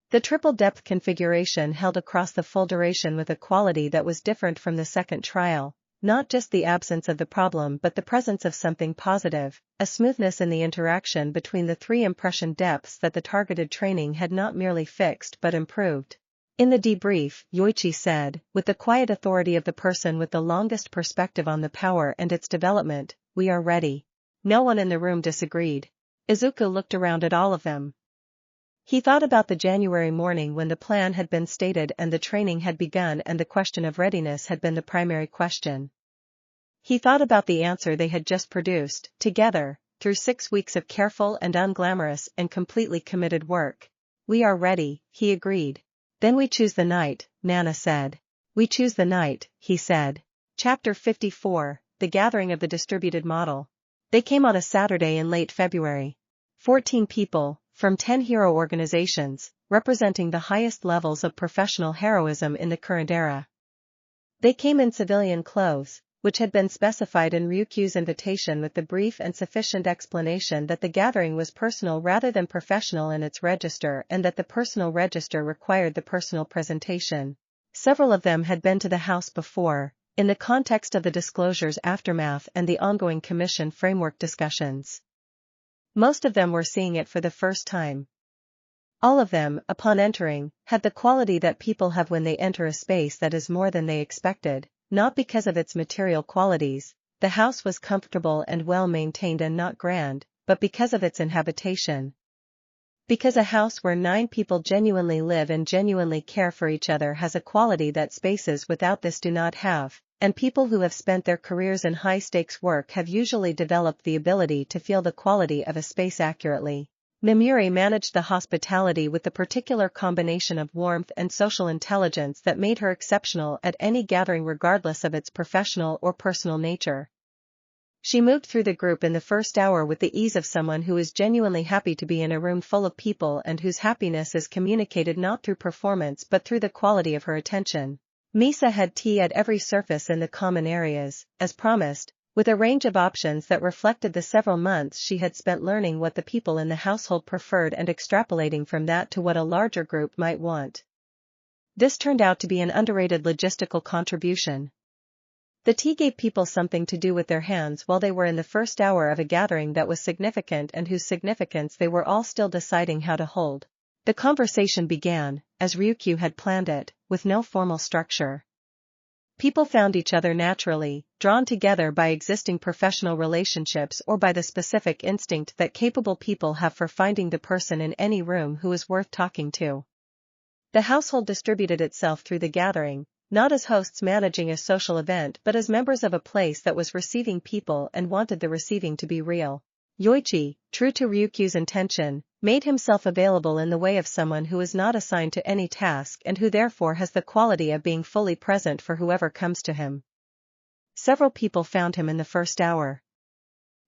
The triple depth configuration held across the full duration with a quality that was different from the second trial, not just the absence of the problem but the presence of something positive, a smoothness in the interaction between the three impression depths that the targeted training had not merely fixed but improved. In the debrief, Yoichi said, with the quiet authority of the person with the longest perspective on the power and its development, "We are ready." No one in the room disagreed. Izuku looked around at all of them. He thought about the January morning when the plan had been stated and the training had begun and the question of readiness had been the primary question. He thought about the answer they had just produced, together, through 6 weeks of careful and unglamorous and completely committed work. "We are ready," he agreed. "Then we choose the night," Nana said. "We choose the night," he said. Chapter 54, The Gathering of the Distributed Model. They came on a Saturday in late February. 14 people, from 10 hero organizations, representing the highest levels of professional heroism in the current era. They came in civilian clothes, which had been specified in Ryukyu's invitation with the brief and sufficient explanation that the gathering was personal rather than professional in its register and that the personal register required the personal presentation. Several of them had been to the house before, in the context of the disclosure's aftermath and the ongoing commission framework discussions. Most of them were seeing it for the first time. All of them, upon entering, had the quality that people have when they enter a space that is more than they expected, not because of its material qualities. The house was comfortable and well maintained and not grand, but because of its inhabitation. Because a house where 9 people genuinely live and genuinely care for each other has a quality that spaces without this do not have, and people who have spent their careers in high-stakes work have usually developed the ability to feel the quality of a space accurately. Mimuri managed the hospitality with the particular combination of warmth and social intelligence that made her exceptional at any gathering regardless of its professional or personal nature. She moved through the group in the first hour with the ease of someone who is genuinely happy to be in a room full of people and whose happiness is communicated not through performance but through the quality of her attention. Misa had tea at every surface in the common areas, as promised, with a range of options that reflected the several months she had spent learning what the people in the household preferred and extrapolating from that to what a larger group might want. This turned out to be an underrated logistical contribution. The tea gave people something to do with their hands while they were in the first hour of a gathering that was significant and whose significance they were all still deciding how to hold. The conversation began, as Ryukyu had planned it, with no formal structure. People found each other naturally, drawn together by existing professional relationships or by the specific instinct that capable people have for finding the person in any room who is worth talking to. The household distributed itself through the gathering, not as hosts managing a social event but as members of a place that was receiving people and wanted the receiving to be real. Yoichi, true to Ryukyu's intention, made himself available in the way of someone who is not assigned to any task and who therefore has the quality of being fully present for whoever comes to him. Several people found him in the first hour.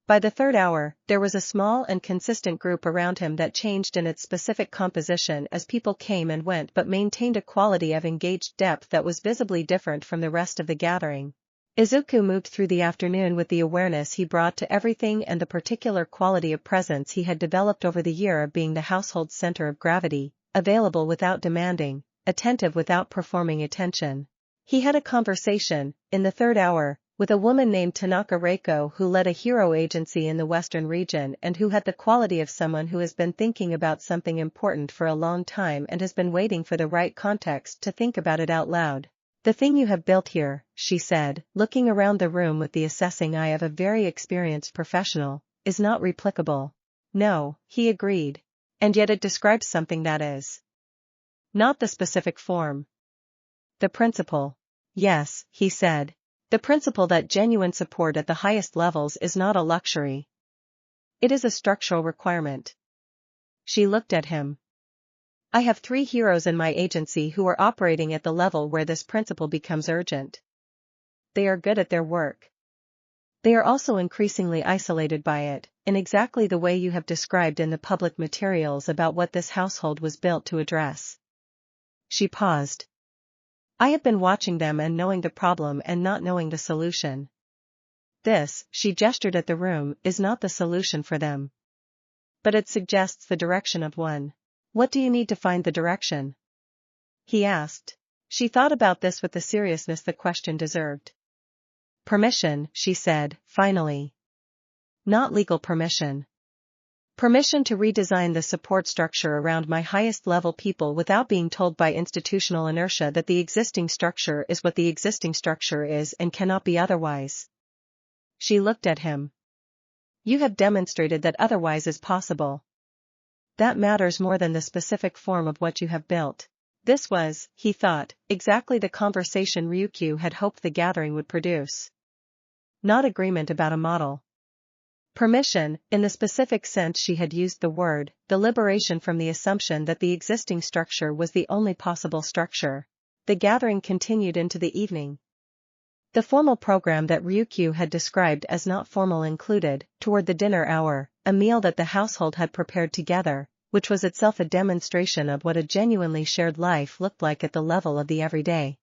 By the third hour, there was a small and consistent group around him that changed in its specific composition as people came and went but maintained a quality of engaged depth that was visibly different from the rest of the gathering. Izuku moved through the afternoon with the awareness he brought to everything and the particular quality of presence he had developed over the year of being the household's center of gravity, available without demanding, attentive without performing attention. He had a conversation, in the third hour, with a woman named Tanaka Reiko who led a hero agency in the western region and who had the quality of someone who has been thinking about something important for a long time and has been waiting for the right context to think about it out loud. "The thing you have built here," she said, looking around the room with the assessing eye of a very experienced professional, "is not replicable." "No," he agreed. "And yet it describes something that is." "Not the specific form." "The principle." "Yes," he said. "The principle that genuine support at the highest levels is not a luxury. It is a structural requirement." She looked at him. "I have 3 heroes in my agency who are operating at the level where this principle becomes urgent. They are good at their work. They are also increasingly isolated by it, in exactly the way you have described in the public materials about what this household was built to address." She paused. "I have been watching them and knowing the problem and not knowing the solution. This," she gestured at the room, "is not the solution for them. but it suggests the direction of one. What do you need to find the direction? He asked. She thought about this with the seriousness the question deserved. Permission, she said, finally. Not legal permission. Permission to redesign the support structure around my highest level people without being told by institutional inertia that the existing structure is what the existing structure is and cannot be otherwise. She looked at him. You have demonstrated that otherwise is possible. That matters more than the specific form of what you have built. This was, he thought, exactly the conversation Ryukyu had hoped the gathering would produce. Not agreement about a model. Permission, in the specific sense she had used the word, the liberation from the assumption that the existing structure was the only possible structure. The gathering continued into the evening. The formal program that Ryukyu had described as not formal included, toward the dinner hour, a meal that the household had prepared together, which was itself a demonstration of what a genuinely shared life looked like at the level of the everyday.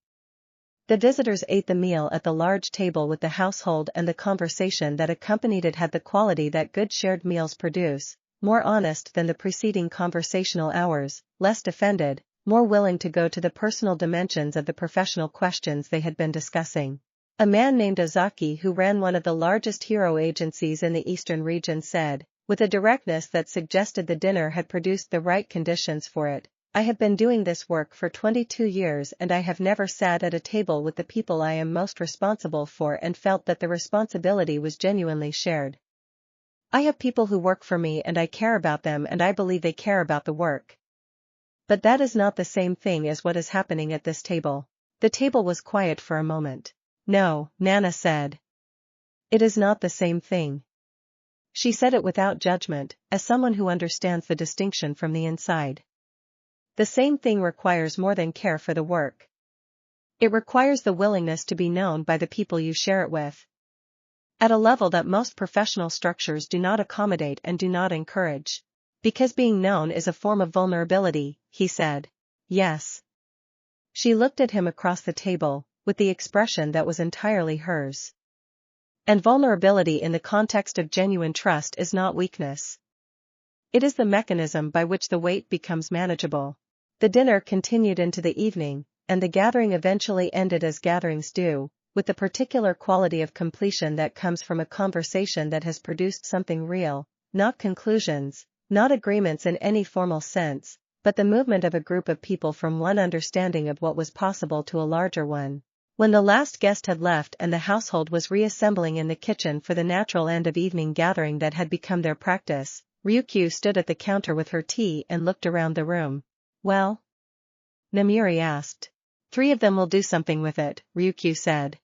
The visitors ate the meal at the large table with the household, and the conversation that accompanied it had the quality that good shared meals produce, more honest than the preceding conversational hours, less defended, more willing to go to the personal dimensions of the professional questions they had been discussing. A man named Ozaki, who ran one of the largest hero agencies in the eastern region, said, with a directness that suggested the dinner had produced the right conditions for it, I have been doing this work for 22 years and I have never sat at a table with the people I am most responsible for and felt that the responsibility was genuinely shared. I have people who work for me and I care about them and I believe they care about the work. But that is not the same thing as what is happening at this table. The table was quiet for a moment. No, Nana said. It is not the same thing. She said it without judgment, as someone who understands the distinction from the inside. The same thing requires more than care for the work. It requires the willingness to be known by the people you share it with. At a level that most professional structures do not accommodate and do not encourage. Because being known is a form of vulnerability, he said. Yes. She looked at him across the table, with the expression that was entirely hers. And vulnerability in the context of genuine trust is not weakness. It is the mechanism by which the weight becomes manageable. The dinner continued into the evening, and the gathering eventually ended as gatherings do, with the particular quality of completion that comes from a conversation that has produced something real, not conclusions, not agreements in any formal sense, but the movement of a group of people from one understanding of what was possible to a larger one. When the last guest had left and the household was reassembling in the kitchen for the natural end of evening gathering that had become their practice, Ryukyu stood at the counter with her tea and looked around the room. Well? Namiri asked. 3 of them will do something with it, Ryukyu said.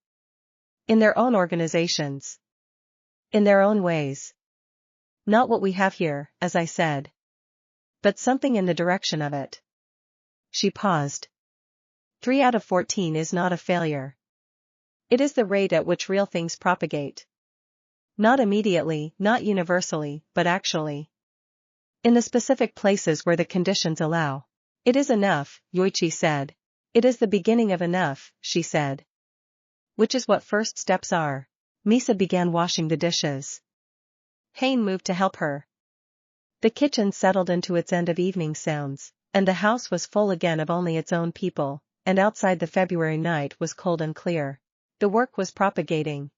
In their own organizations. In their own ways. Not what we have here, as I said. But something in the direction of it. She paused. 3 out of 14 is not a failure. It is the rate at which real things propagate. Not immediately, not universally, but actually. In the specific places where the conditions allow. It is enough, Yoichi said. It is the beginning of enough, she said. Which is what first steps are. Misa began washing the dishes. Hain moved to help her. The kitchen settled into its end of evening sounds, and the house was full again of only its own people, and outside the February night was cold and clear. The work was propagating.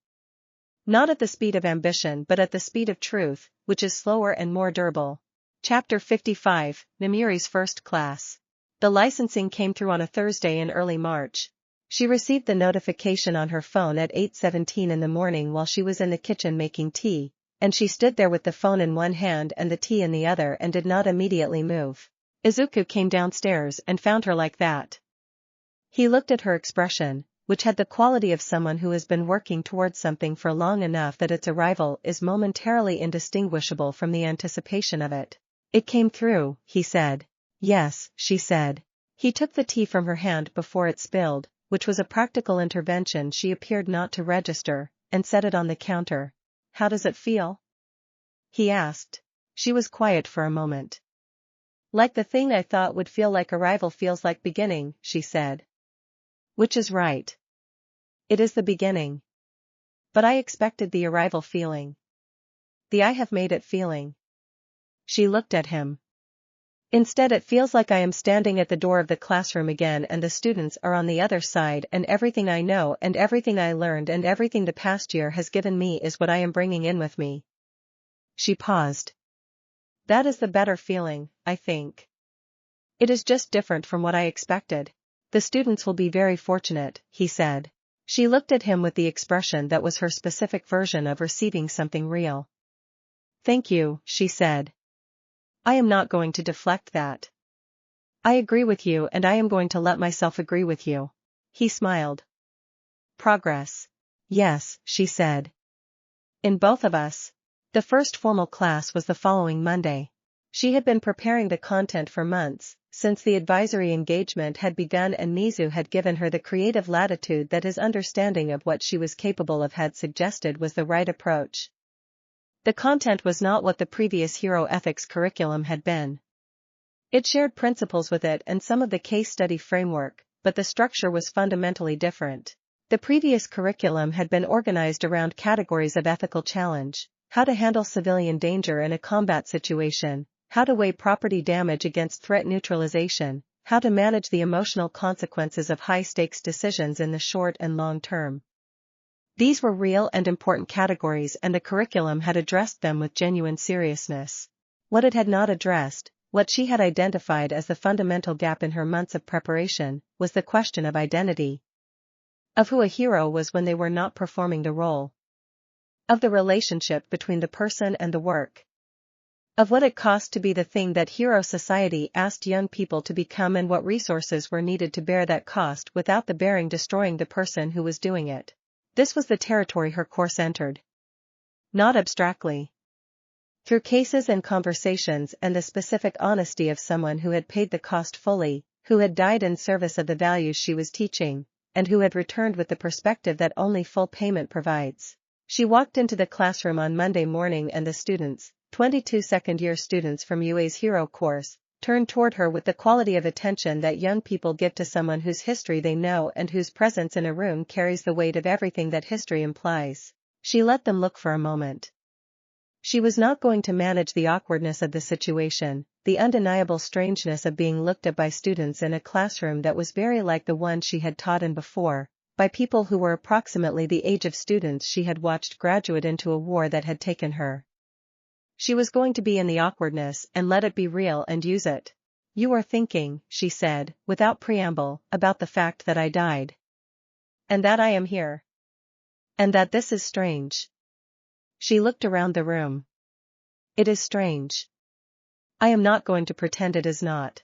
Not at the speed of ambition but at the speed of truth, which is slower and more durable. Chapter 55, Namiri's First Class. The licensing came through on a Thursday in early March. She received the notification on her phone at 8:17 in the morning while she was in the kitchen making tea, and she stood there with the phone in one hand and the tea in the other and did not immediately move. Izuku came downstairs and found her like that. He looked at her expression, which had the quality of someone who has been working towards something for long enough that its arrival is momentarily indistinguishable from the anticipation of it. It came through, he said. Yes, she said. He took the tea from her hand before it spilled, which was a practical intervention she appeared not to register, and set it on the counter. How does it feel? He asked. She was quiet for a moment. Like the thing I thought would feel like arrival feels like beginning, she said. Which is right. It is the beginning. But I expected the arrival feeling. The I have made it feeling. She looked at him. Instead, it feels like I am standing at the door of the classroom again and the students are on the other side, and everything I know and everything I learned and everything the past year has given me is what I am bringing in with me. She paused. That is the better feeling, I think. It is just different from what I expected. The students will be very fortunate, he said. She looked at him with the expression that was her specific version of receiving something real. Thank you, she said. I am not going to deflect that. I agree with you and I am going to let myself agree with you. He smiled. Progress. Yes, she said. In both of us. The first formal class was the following Monday. She had been preparing the content for months, since the advisory engagement had begun, and Nizu had given her the creative latitude that his understanding of what she was capable of had suggested was the right approach. The content was not what the previous hero ethics curriculum had been. It shared principles with it and some of the case study framework, but the structure was fundamentally different. The previous curriculum had been organized around categories of ethical challenge: how to handle civilian danger in a combat situation, how to weigh property damage against threat neutralization, how to manage the emotional consequences of high-stakes decisions in the short and long term. These were real and important categories, and the curriculum had addressed them with genuine seriousness. What it had not addressed, what she had identified as the fundamental gap in her months of preparation, was the question of identity. Of who a hero was when they were not performing the role. Of the relationship between the person and the work. Of what it cost to be the thing that hero society asked young people to become, and what resources were needed to bear that cost without the bearing destroying the person who was doing it. This was the territory her course entered. Not abstractly. Through cases and conversations and the specific honesty of someone who had paid the cost fully, who had died in service of the values she was teaching, and who had returned with the perspective that only full payment provides. She walked into the classroom on Monday morning, and the students, 22 second-year students from UA's Hero course, turned toward her with the quality of attention that young people give to someone whose history they know and whose presence in a room carries the weight of everything that history implies. She let them look for a moment. She was not going to manage the awkwardness of the situation, the undeniable strangeness of being looked at by students in a classroom that was very like the one she had taught in before, by people who were approximately the age of students she had watched graduate into a war that had taken her. She was going to be in the awkwardness and let it be real and use it. You are thinking, she said, without preamble, about the fact that I died. And that I am here. And that this is strange. She looked around the room. It is strange. I am not going to pretend it is not.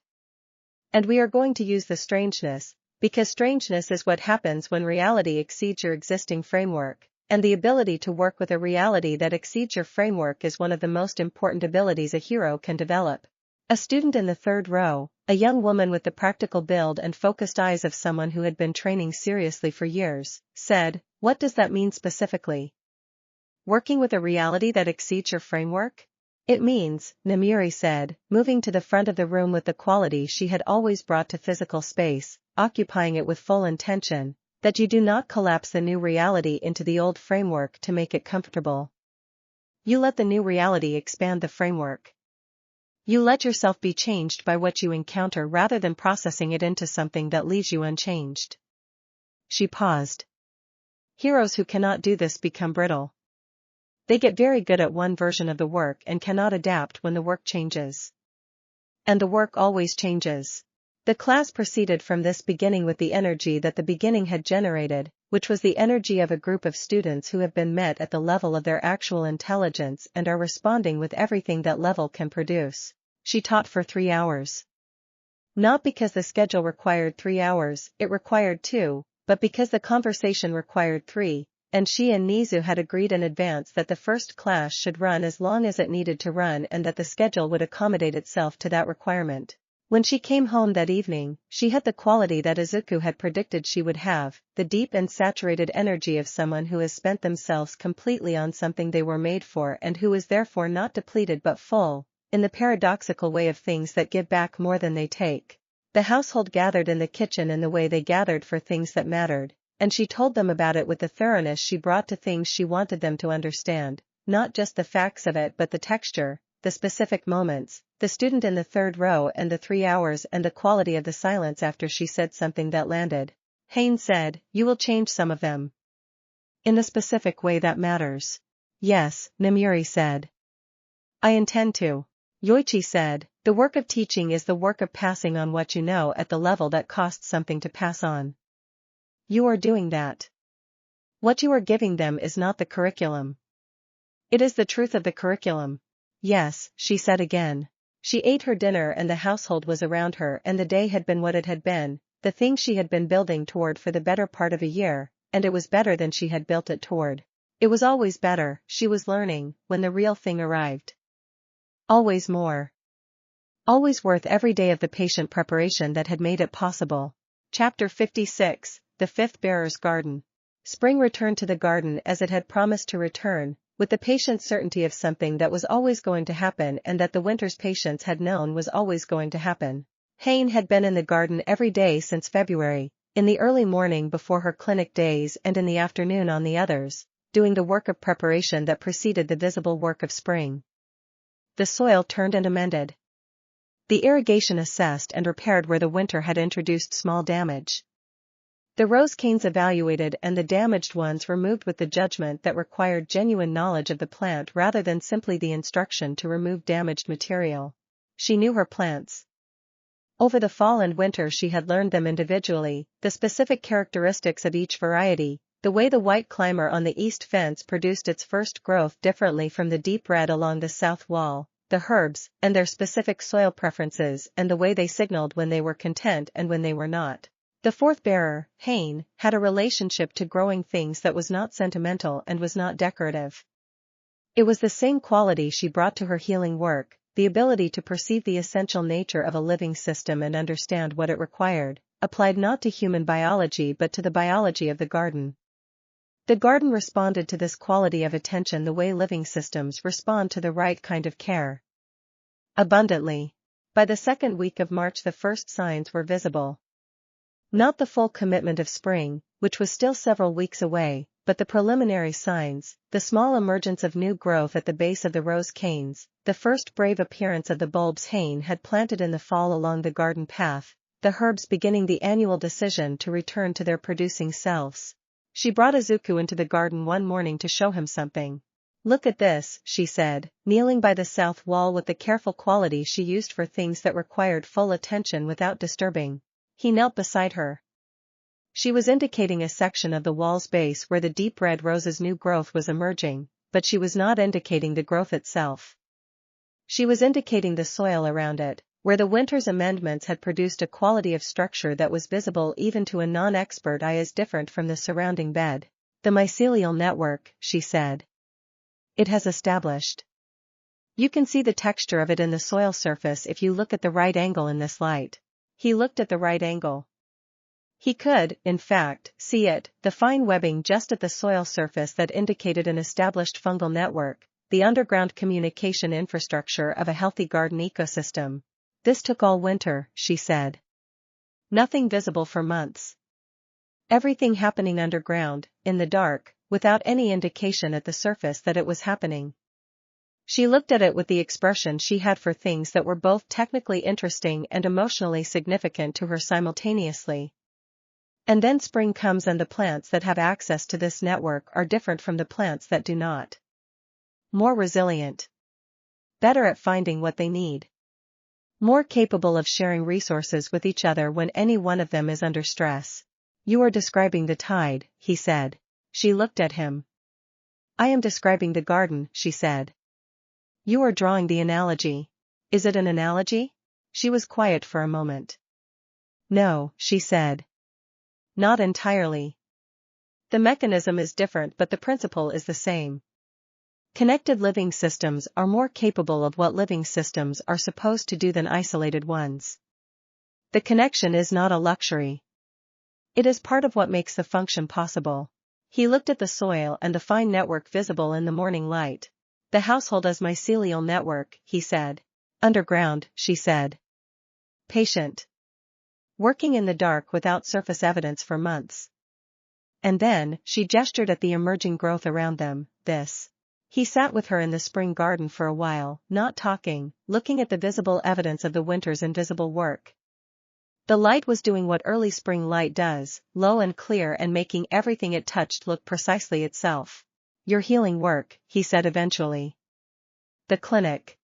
And we are going to use the strangeness, because strangeness is what happens when reality exceeds your existing framework, and the ability to work with a reality that exceeds your framework is one of the most important abilities a hero can develop. A student in the third row, a young woman with the practical build and focused eyes of someone who had been training seriously for years, said, "What does that mean specifically? Working with a reality that exceeds your framework?" "It means," Namiri said, moving to the front of the room with the quality she had always brought to physical space, occupying it with full intention, "that you do not collapse the new reality into the old framework to make it comfortable. You let the new reality expand the framework. You let yourself be changed by what you encounter rather than processing it into something that leaves you unchanged." She paused. Heroes who cannot do this become brittle. They get very good at one version of the work and cannot adapt when the work changes. And the work always changes. The class proceeded from this beginning with the energy that the beginning had generated, which was the energy of a group of students who have been met at the level of their actual intelligence and are responding with everything that level can produce. She taught for 3 hours. Not because the schedule required 3 hours, it required 2, but because the conversation required 3. And she and Nizu had agreed in advance that the first class should run as long as it needed to run and that the schedule would accommodate itself to that requirement. When she came home that evening, she had the quality that Izuku had predicted she would have, the deep and saturated energy of someone who has spent themselves completely on something they were made for and who is therefore not depleted but full, in the paradoxical way of things that give back more than they take. The household gathered in the kitchen in the way they gathered for things that mattered. And she told them about it with the thoroughness she brought to things she wanted them to understand, not just the facts of it but the texture, the specific moments, the student in the third row and the 3 hours and the quality of the silence after she said something that landed. Haynes said, "You will change some of them. In the specific way that matters." "Yes," Namuri said. "I intend to." Yoichi said, "The work of teaching is the work of passing on what you know at the level that costs something to pass on. You are doing that. What you are giving them is not the curriculum. It is the truth of the curriculum." "Yes," she said again. She ate her dinner and the household was around her and the day had been what it had been, the thing she had been building toward for the better part of a year, and it was better than she had built it toward. It was always better, she was learning, when the real thing arrived. Always more. Always worth every day of the patient preparation that had made it possible. Chapter 56, The Fifth Bearer's Garden. Spring returned to the garden as it had promised to return, with the patient certainty of something that was always going to happen and that the winter's patients had known was always going to happen. Hayne had been in the garden every day since February, in the early morning before her clinic days and in the afternoon on the others, doing the work of preparation that preceded the visible work of spring. The soil turned and amended. The irrigation assessed and repaired where the winter had introduced small damage. The rose canes evaluated and the damaged ones removed with the judgment that required genuine knowledge of the plant rather than simply the instruction to remove damaged material. She knew her plants. Over the fall and winter she had learned them individually, the specific characteristics of each variety, the way the white climber on the east fence produced its first growth differently from the deep red along the south wall, the herbs, and their specific soil preferences and the way they signaled when they were content and when they were not. The fourth bearer, Hayne, had a relationship to growing things that was not sentimental and was not decorative. It was the same quality she brought to her healing work, the ability to perceive the essential nature of a living system and understand what it required, applied not to human biology but to the biology of the garden. The garden responded to this quality of attention the way living systems respond to the right kind of care. Abundantly. By the second week of March the first signs were visible. Not the full commitment of spring, which was still several weeks away, but the preliminary signs, the small emergence of new growth at the base of the rose canes, the first brave appearance of the bulbs Hayne had planted in the fall along the garden path, the herbs beginning the annual decision to return to their producing selves. She brought Izuku into the garden one morning to show him something. "Look at this," she said, kneeling by the south wall with the careful quality she used for things that required full attention without disturbing. He knelt beside her. She was indicating a section of the wall's base where the deep red rose's new growth was emerging, but she was not indicating the growth itself. She was indicating the soil around it, where the winter's amendments had produced a quality of structure that was visible even to a non-expert eye as different from the surrounding bed. "The mycelial network," she said. "It has established. You can see the texture of it in the soil surface if you look at the right angle in this light." He looked at the right angle. He could, in fact, see it, the fine webbing just at the soil surface that indicated an established fungal network, the underground communication infrastructure of a healthy garden ecosystem. "This took all winter," she said. "Nothing visible for months. Everything happening underground, in the dark, without any indication at the surface that it was happening." She looked at it with the expression she had for things that were both technically interesting and emotionally significant to her simultaneously. "And then spring comes and the plants that have access to this network are different from the plants that do not. More resilient. Better at finding what they need. More capable of sharing resources with each other when any one of them is under stress." "You are describing the tide," he said. She looked at him. "I am describing the garden," she said. "You are drawing the analogy. Is it an analogy?" She was quiet for a moment. "No," she said. "Not entirely. The mechanism is different but the principle is the same. Connected living systems are more capable of what living systems are supposed to do than isolated ones. The connection is not a luxury. It is part of what makes the function possible." He looked at the soil and the fine network visible in the morning light. "The household as mycelial network," he said. "Underground," she said. "Patient. Working in the dark without surface evidence for months." And then, she gestured at the emerging growth around them, "This." He sat with her in the spring garden for a while, not talking, looking at the visible evidence of the winter's invisible work. The light was doing what early spring light does, low and clear, and making everything it touched look precisely itself. "Your healing work," he said eventually. "The clinic.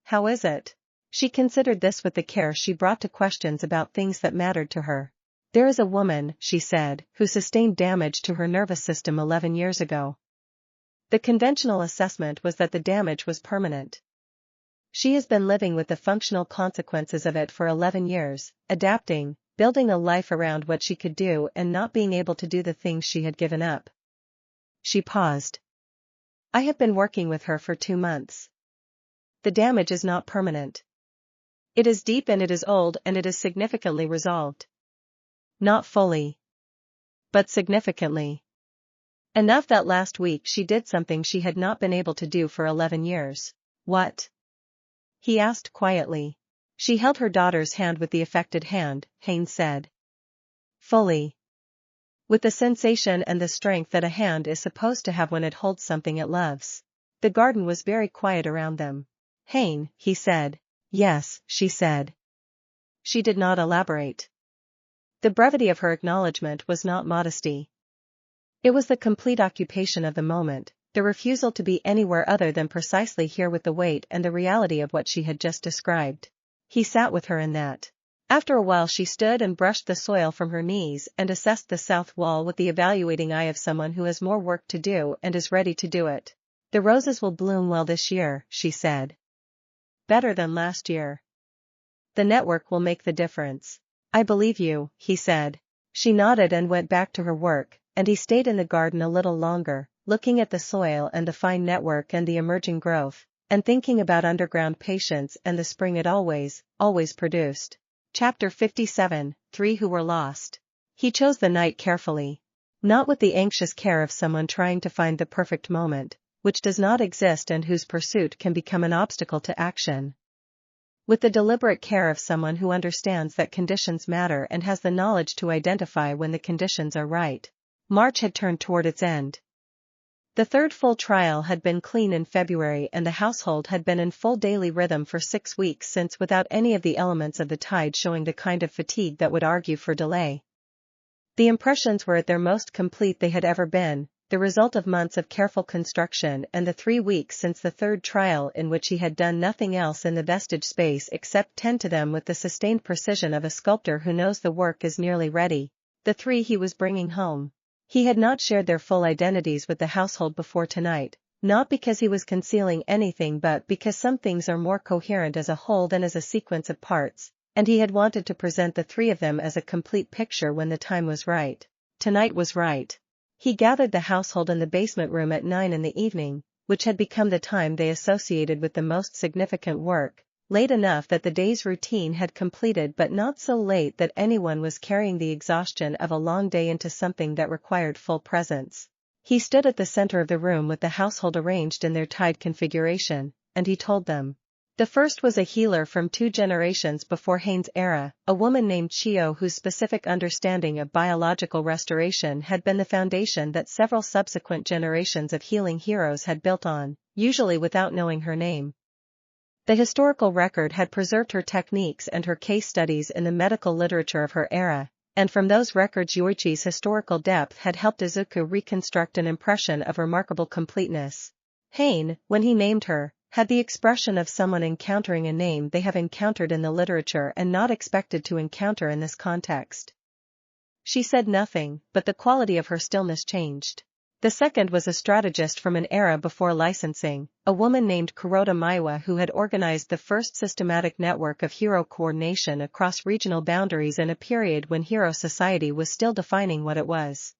How is it?" She considered this with the care she brought to questions about things that mattered to her. "There is a woman," she said, "who sustained damage to her nervous system 11 years ago. The conventional assessment was that the damage was permanent. She has been living with the functional consequences of it for 11 years, adapting, building a life around what she could do and not being able to do the things she had given up." She paused. "I have been working with her for 2 months. The damage is not permanent. It is deep and it is old and it is significantly resolved. Not fully, but significantly. Enough that last week she did something she had not been able to do for 11 years. "What?" he asked quietly. She held her daughter's hand with the affected hand, Haynes said. "Fully. With the sensation and the strength that a hand is supposed to have when it holds something it loves." The garden was very quiet around them. "Hayne," he said. "Yes," she said. She did not elaborate. The brevity of her acknowledgement was not modesty. It was the complete occupation of the moment, the refusal to be anywhere other than precisely here with the weight and the reality of what she had just described. He sat with her in that. After a while she stood and brushed the soil from her knees and assessed the south wall with the evaluating eye of someone who has more work to do and is ready to do it. "The roses will bloom well this year," she said. "Better than last year. The network will make the difference." "I believe you," he said. She nodded and went back to her work, and he stayed in the garden a little longer, looking at the soil and the fine network and the emerging growth, and thinking about underground patience and the spring it always produced. Chapter 57, 3 Who Were Lost. He chose the night carefully. Not with the anxious care of someone trying to find the perfect moment, which does not exist and whose pursuit can become an obstacle to action. With the deliberate care of someone who understands that conditions matter and has the knowledge to identify when the conditions are right. March had turned toward its end. The third full trial had been clean in February and the household had been in full daily rhythm for 6 weeks since, without any of the elements of the tide showing the kind of fatigue that would argue for delay. The impressions were at their most complete they had ever been, the result of months of careful construction and the 3 weeks since the third trial in which he had done nothing else in the vestige space except tend to them with the sustained precision of a sculptor who knows the work is nearly ready. The 3 he was bringing home. He had not shared their full identities with the household before tonight, not because he was concealing anything but because some things are more coherent as a whole than as a sequence of parts, and he had wanted to present the 3 of them as a complete picture when the time was right. Tonight was right. He gathered the household in the basement room at 9 in the evening, which had become the time they associated with the most significant work, late enough that the day's routine had completed but not so late that anyone was carrying the exhaustion of a long day into something that required full presence. He stood at the center of the room with the household arranged in their tied configuration, and he told them. The first was a healer from 2 generations before Haynes' era, a woman named Chio whose specific understanding of biological restoration had been the foundation that several subsequent generations of healing heroes had built on, usually without knowing her name. The historical record had preserved her techniques and her case studies in the medical literature of her era, and from those records Yoichi's historical depth had helped Izuku reconstruct an impression of remarkable completeness. Hayne, when he named her, had the expression of someone encountering a name they have encountered in the literature and not expected to encounter in this context. She said nothing, but the quality of her stillness changed. The second was a strategist from an era before licensing, a woman named Kuroda Maiwa who had organized the first systematic network of hero coordination across regional boundaries in a period when hero society was still defining what it was.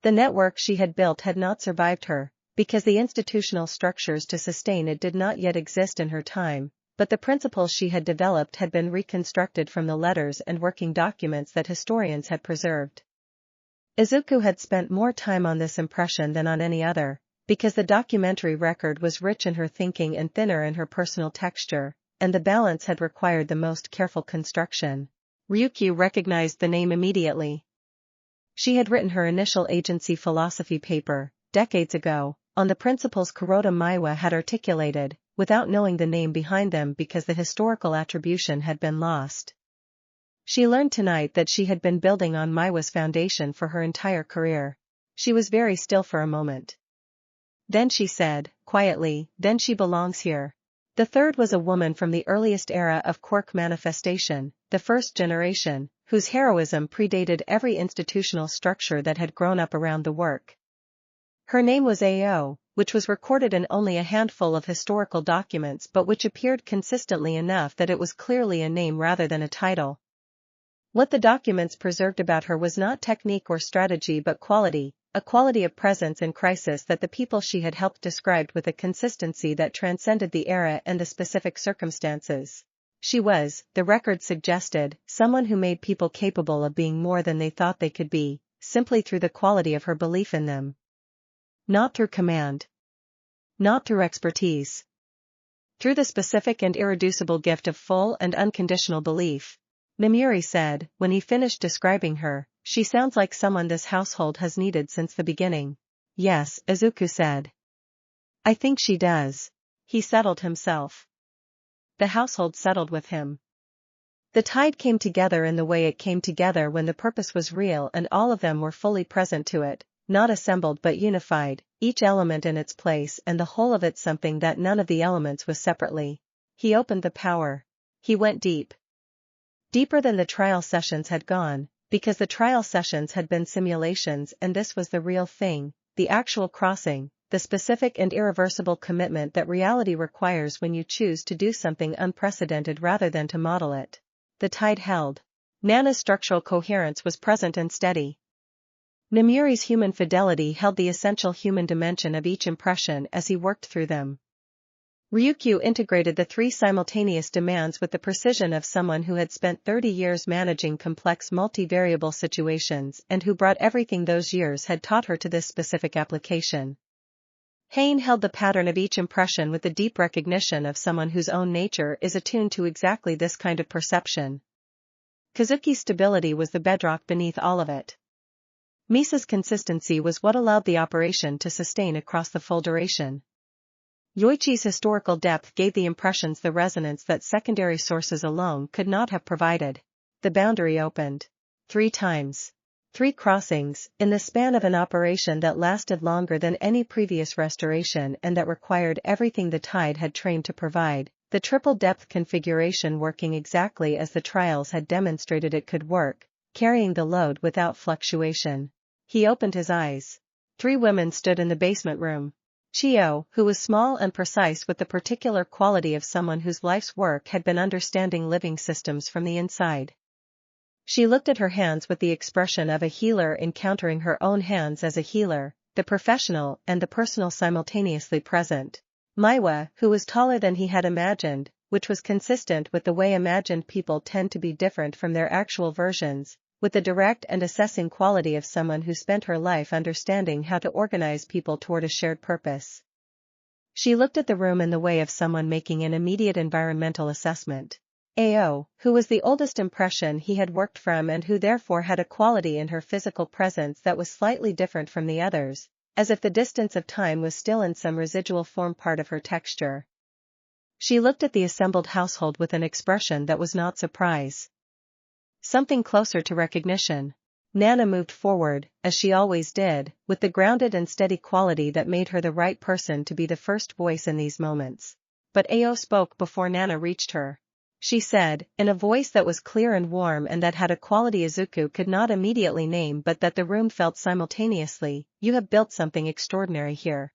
The network she had built had not survived her, because the institutional structures to sustain it did not yet exist in her time, but the principles she had developed had been reconstructed from the letters and working documents that historians had preserved. Izuku had spent more time on this impression than on any other, because the documentary record was rich in her thinking and thinner in her personal texture, and the balance had required the most careful construction. Ryukyu recognized the name immediately. She had written her initial agency philosophy paper, decades ago, on the principles Kuroda Maiwa had articulated, without knowing the name behind them because the historical attribution had been lost. She learned tonight that she had been building on Maiwa's foundation for her entire career. She was very still for a moment. Then she said, quietly, then she belongs here. The third was a woman from the earliest era of quirk manifestation, the first generation, whose heroism predated every institutional structure that had grown up around the work. Her name was Ao, which was recorded in only a handful of historical documents but which appeared consistently enough that it was clearly a name rather than a title. What the documents preserved about her was not technique or strategy but quality, a quality of presence in crisis that the people she had helped described with a consistency that transcended the era and the specific circumstances. She was, the record suggested, someone who made people capable of being more than they thought they could be, simply through the quality of her belief in them. Not through command. Not through expertise. Through the specific and irreducible gift of full and unconditional belief. Namuri said, when he finished describing her, she sounds like someone this household has needed since the beginning. Yes, Izuku said. I think she does. He settled himself. The household settled with him. The tide came together in the way it came together when the purpose was real and all of them were fully present to it, not assembled but unified, each element in its place and the whole of it something that none of the elements was separately. He opened the power. He went deep. Deeper than the trial sessions had gone, because the trial sessions had been simulations and this was the real thing, the actual crossing, the specific and irreversible commitment that reality requires when you choose to do something unprecedented rather than to model it. The tide held. Nana's structural coherence was present and steady. Namuri's human fidelity held the essential human dimension of each impression as he worked through them. Ryukyu integrated the three simultaneous demands with the precision of someone who had spent 30 years managing complex multivariable situations and who brought everything those years had taught her to this specific application. Hain held the pattern of each impression with the deep recognition of someone whose own nature is attuned to exactly this kind of perception. Kazuki's stability was the bedrock beneath all of it. Misa's consistency was what allowed the operation to sustain across the full duration. Yoichi's historical depth gave the impressions the resonance that secondary sources alone could not have provided. The boundary opened. 3 times. 3 crossings, in the span of an operation that lasted longer than any previous restoration and that required everything the tide had trained to provide, the triple depth configuration working exactly as the trials had demonstrated it could work, carrying the load without fluctuation. He opened his eyes. 3 women stood in the basement room. Chio, who was small and precise with the particular quality of someone whose life's work had been understanding living systems from the inside. She looked at her hands with the expression of a healer encountering her own hands as a healer, the professional and the personal simultaneously present. Maiwa, who was taller than he had imagined, which was consistent with the way imagined people tend to be different from their actual versions, with the direct and assessing quality of someone who spent her life understanding how to organize people toward a shared purpose. She looked at the room in the way of someone making an immediate environmental assessment. Ao, who was the oldest impression he had worked from and who therefore had a quality in her physical presence that was slightly different from the others, as if the distance of time was still in some residual form part of her texture. She looked at the assembled household with an expression that was not surprise. Something closer to recognition. Nana moved forward, as she always did, with the grounded and steady quality that made her the right person to be the first voice in these moments. But Ao spoke before Nana reached her. She said, in a voice that was clear and warm and that had a quality Izuku could not immediately name but that the room felt simultaneously, "You have built something extraordinary here."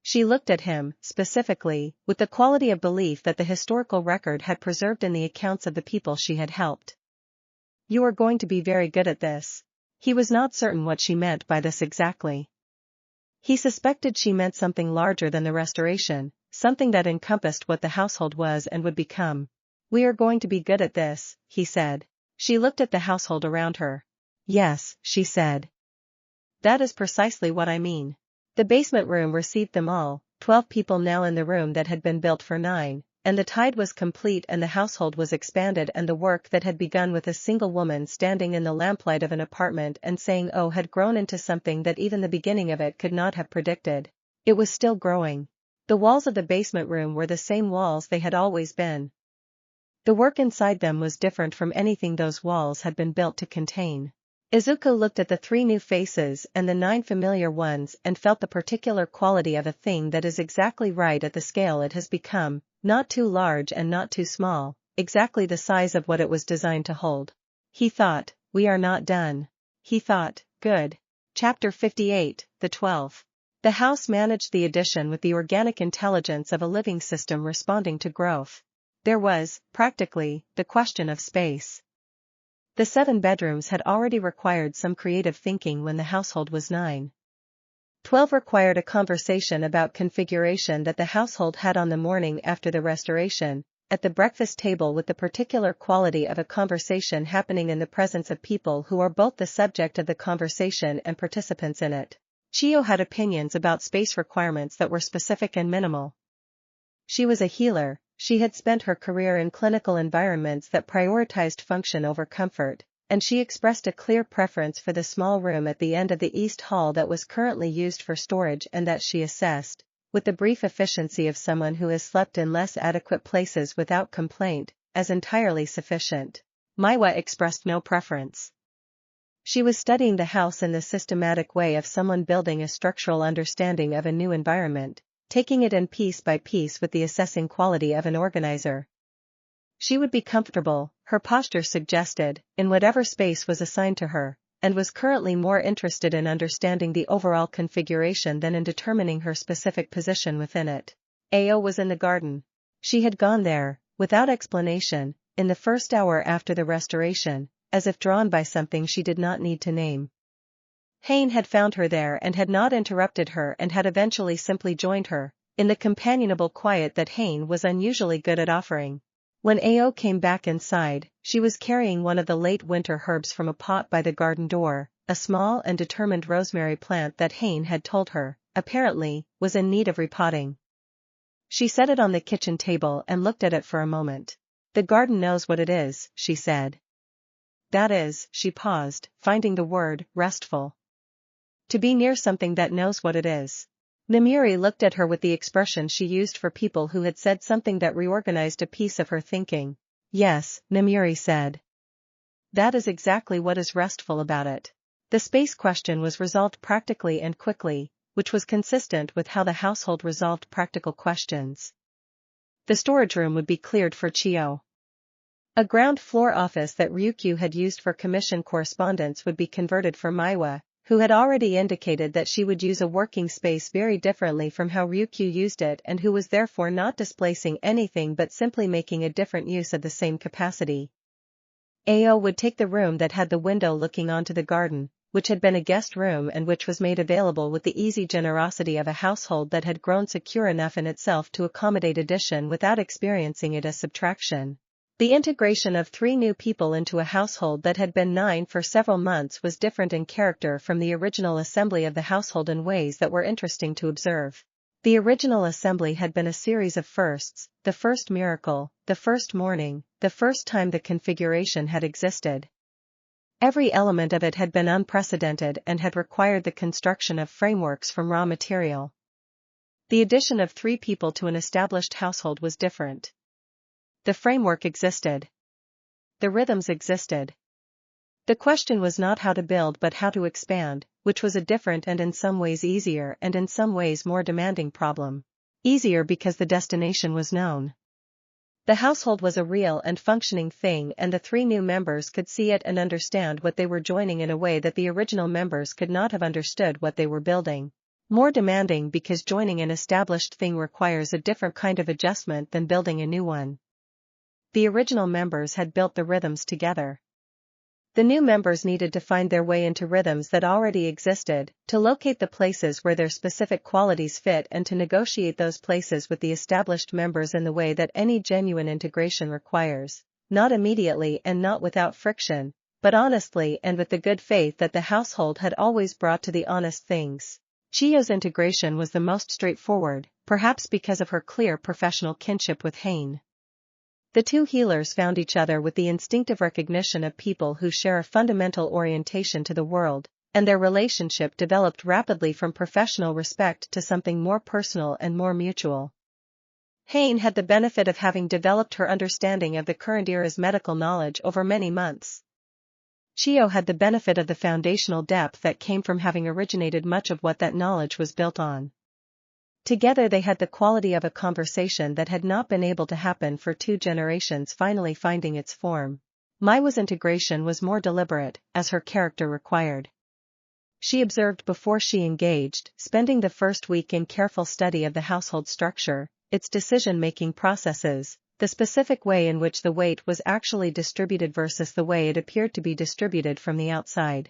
She looked at him, specifically, with the quality of belief that the historical record had preserved in the accounts of the people she had helped. "You are going to be very good at this." He was not certain what she meant by this exactly. He suspected she meant something larger than the restoration, something that encompassed what the household was and would become. "We are going to be good at this," he said. She looked at the household around her. "Yes," she said. "That is precisely what I mean." The basement room received them all, 12 people now in the room that had been built for 9. And the tide was complete and the household was expanded and the work that had begun with a single woman standing in the lamplight of an apartment and saying "oh" had grown into something that even the beginning of it could not have predicted. It was still growing. The walls of the basement room were the same walls they had always been. The work inside them was different from anything those walls had been built to contain. Izuku looked at the 3 new faces and the 9 familiar ones and felt the particular quality of a thing that is exactly right at the scale it has become, not too large and not too small, exactly the size of what it was designed to hold. He thought, we are not done. He thought, good. Chapter 58, The 12. The house managed the addition with the organic intelligence of a living system responding to growth. There was, practically, the question of space. The 7 bedrooms had already required some creative thinking when the household was 9. 12 required a conversation about configuration that the household had on the morning after the restoration, at the breakfast table, with the particular quality of a conversation happening in the presence of people who are both the subject of the conversation and participants in it. Chiyo had opinions about space requirements that were specific and minimal. She was a healer. She had spent her career in clinical environments that prioritized function over comfort, and she expressed a clear preference for the small room at the end of the East Hall that was currently used for storage and that she assessed, with the brief efficiency of someone who has slept in less adequate places without complaint, as entirely sufficient. Maiwa expressed no preference. She was studying the house in the systematic way of someone building a structural understanding of a new environment, taking it in piece by piece with the assessing quality of an organizer. She would be comfortable, her posture suggested, in whatever space was assigned to her, and was currently more interested in understanding the overall configuration than in determining her specific position within it. Ao was in the garden. She had gone there, without explanation, in the first hour after the restoration, as if drawn by something she did not need to name. Hain had found her there and had not interrupted her and had eventually simply joined her, in the companionable quiet that Hain was unusually good at offering. When Ao came back inside, she was carrying one of the late winter herbs from a pot by the garden door, a small and determined rosemary plant that Hain had told her, apparently, was in need of repotting. She set it on the kitchen table and looked at it for a moment. The garden knows what it is, she said. That is, she paused, finding the word, restful. To be near something that knows what it is. Namiri looked at her with the expression she used for people who had said something that reorganized a piece of her thinking. Yes, Namiri said. That is exactly what is restful about it. The space question was resolved practically and quickly, which was consistent with how the household resolved practical questions. The storage room would be cleared for Chiyo. A ground floor office that Ryukyu had used for commission correspondence would be converted for Maiwa, who had already indicated that she would use a working space very differently from how Ryukyu used it and who was therefore not displacing anything but simply making a different use of the same capacity. Ao would take the room that had the window looking onto the garden, which had been a guest room and which was made available with the easy generosity of a household that had grown secure enough in itself to accommodate addition without experiencing it as subtraction. The integration of 3 new people into a household that had been 9 for several months was different in character from the original assembly of the household in ways that were interesting to observe. The original assembly had been a series of firsts, the first miracle, the first morning, the first time the configuration had existed. Every element of it had been unprecedented and had required the construction of frameworks from raw material. The addition of 3 people to an established household was different. The framework existed. The rhythms existed. The question was not how to build but how to expand, which was a different and in some ways easier and in some ways more demanding problem. Easier because the destination was known. The household was a real and functioning thing and the 3 new members could see it and understand what they were joining in a way that the original members could not have understood what they were building. More demanding because joining an established thing requires a different kind of adjustment than building a new one. The original members had built the rhythms together. The new members needed to find their way into rhythms that already existed, to locate the places where their specific qualities fit and to negotiate those places with the established members in the way that any genuine integration requires, not immediately and not without friction, but honestly and with the good faith that the household had always brought to the honest things. Chiyo's integration was the most straightforward, perhaps because of her clear professional kinship with Hain. The 2 healers found each other with the instinctive recognition of people who share a fundamental orientation to the world, and their relationship developed rapidly from professional respect to something more personal and more mutual. Hain had the benefit of having developed her understanding of the current era's medical knowledge over many months. Chiyo had the benefit of the foundational depth that came from having originated much of what that knowledge was built on. Together they had the quality of a conversation that had not been able to happen for 2 generations finally finding its form. Maiwa's integration was more deliberate, as her character required. She observed before she engaged, spending the first week in careful study of the household structure, its decision-making processes, the specific way in which the weight was actually distributed versus the way it appeared to be distributed from the outside.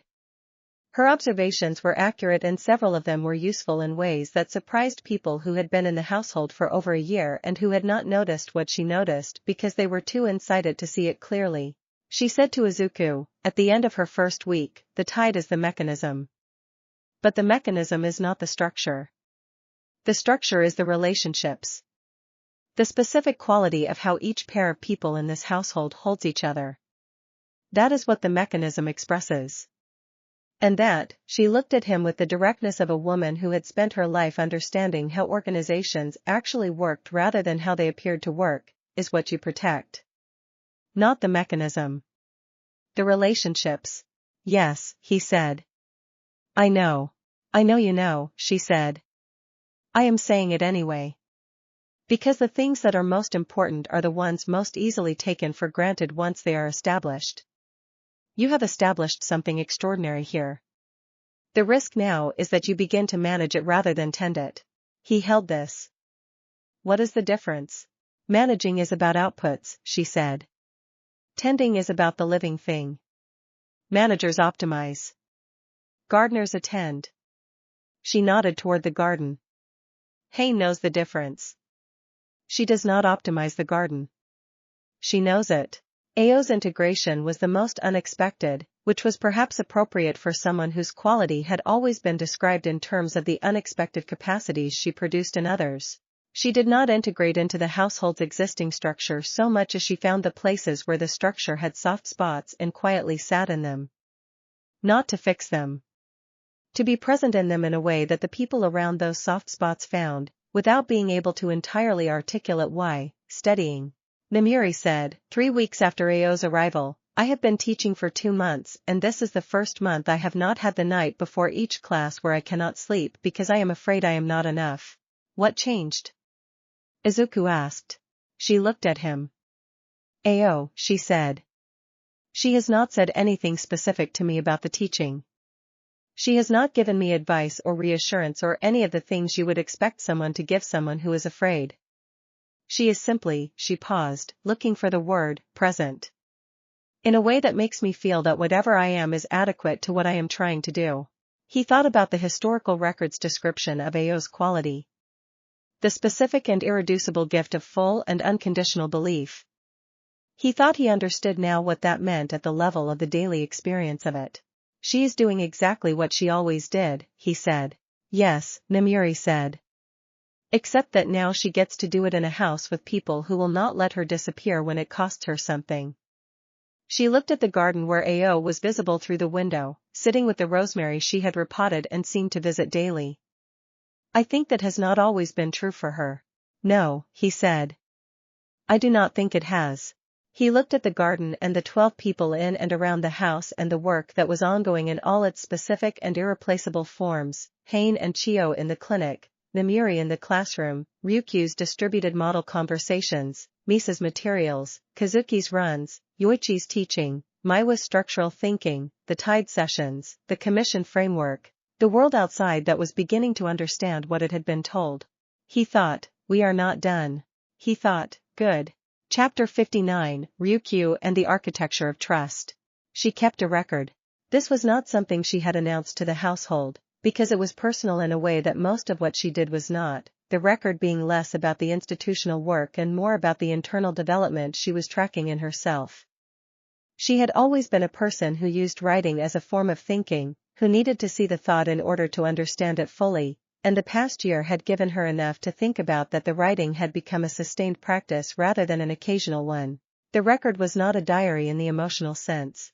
Her observations were accurate and several of them were useful in ways that surprised people who had been in the household for over a year and who had not noticed what she noticed because they were too inside it to see it clearly. She said to Izuku, at the end of her first week, the tide is the mechanism. But the mechanism is not the structure. The structure is the relationships. The specific quality of how each pair of people in this household holds each other. That is what the mechanism expresses. And that, she looked at him with the directness of a woman who had spent her life understanding how organizations actually worked rather than how they appeared to work, is what you protect. Not the mechanism. The relationships. Yes, he said. I know. I know you know, she said. I am saying it anyway. Because the things that are most important are the ones most easily taken for granted once they are established. You have established something extraordinary here. The risk now is that you begin to manage it rather than tend it. He held this. What is the difference? Managing is about outputs, she said. Tending is about the living thing. Managers optimize. Gardeners attend. She nodded toward the garden. Hain knows the difference. She does not optimize the garden. She knows it. Ao's integration was the most unexpected, which was perhaps appropriate for someone whose quality had always been described in terms of the unexpected capacities she produced in others. She did not integrate into the household's existing structure so much as she found the places where the structure had soft spots and quietly sat in them. Not to fix them. To be present in them in a way that the people around those soft spots found, without being able to entirely articulate why. Studying. Namiri said, 3 weeks after Ao's arrival, I have been teaching for 2 months and this is the first month I have not had the night before each class where I cannot sleep because I am afraid I am not enough. What changed? Izuku asked. She looked at him. Ao, she said. She has not said anything specific to me about the teaching. She has not given me advice or reassurance or any of the things you would expect someone to give someone who is afraid. She is simply, she paused, looking for the word, present. In a way that makes me feel that whatever I am is adequate to what I am trying to do. He thought about the historical record's description of Ao's quality. The specific and irreducible gift of full and unconditional belief. He thought he understood now what that meant at the level of the daily experience of it. She is doing exactly what she always did, he said. Yes, Namiri said. Except that now she gets to do it in a house with people who will not let her disappear when it costs her something. She looked at the garden where Ao was visible through the window, sitting with the rosemary she had repotted and seemed to visit daily. I think that has not always been true for her. No, he said. I do not think it has. He looked at the garden and the 12 people in and around the house and the work that was ongoing in all its specific and irreplaceable forms, Hain and Chiyo in the clinic, Namiri in the classroom, Ryukyu's distributed model conversations, Misa's materials, Kazuki's runs, Yoichi's teaching, Maiwa's structural thinking, the tide sessions, the commission framework, the world outside that was beginning to understand what it had been told. He thought, we are not done. He thought, good. Chapter 59, Ryukyu and the Architecture of Trust. She kept a record. This was not something she had announced to the household, because it was personal in a way that most of what she did was not, the record being less about the institutional work and more about the internal development she was tracking in herself. She had always been a person who used writing as a form of thinking, who needed to see the thought in order to understand it fully, and the past year had given her enough to think about that the writing had become a sustained practice rather than an occasional one. The record was not a diary in the emotional sense.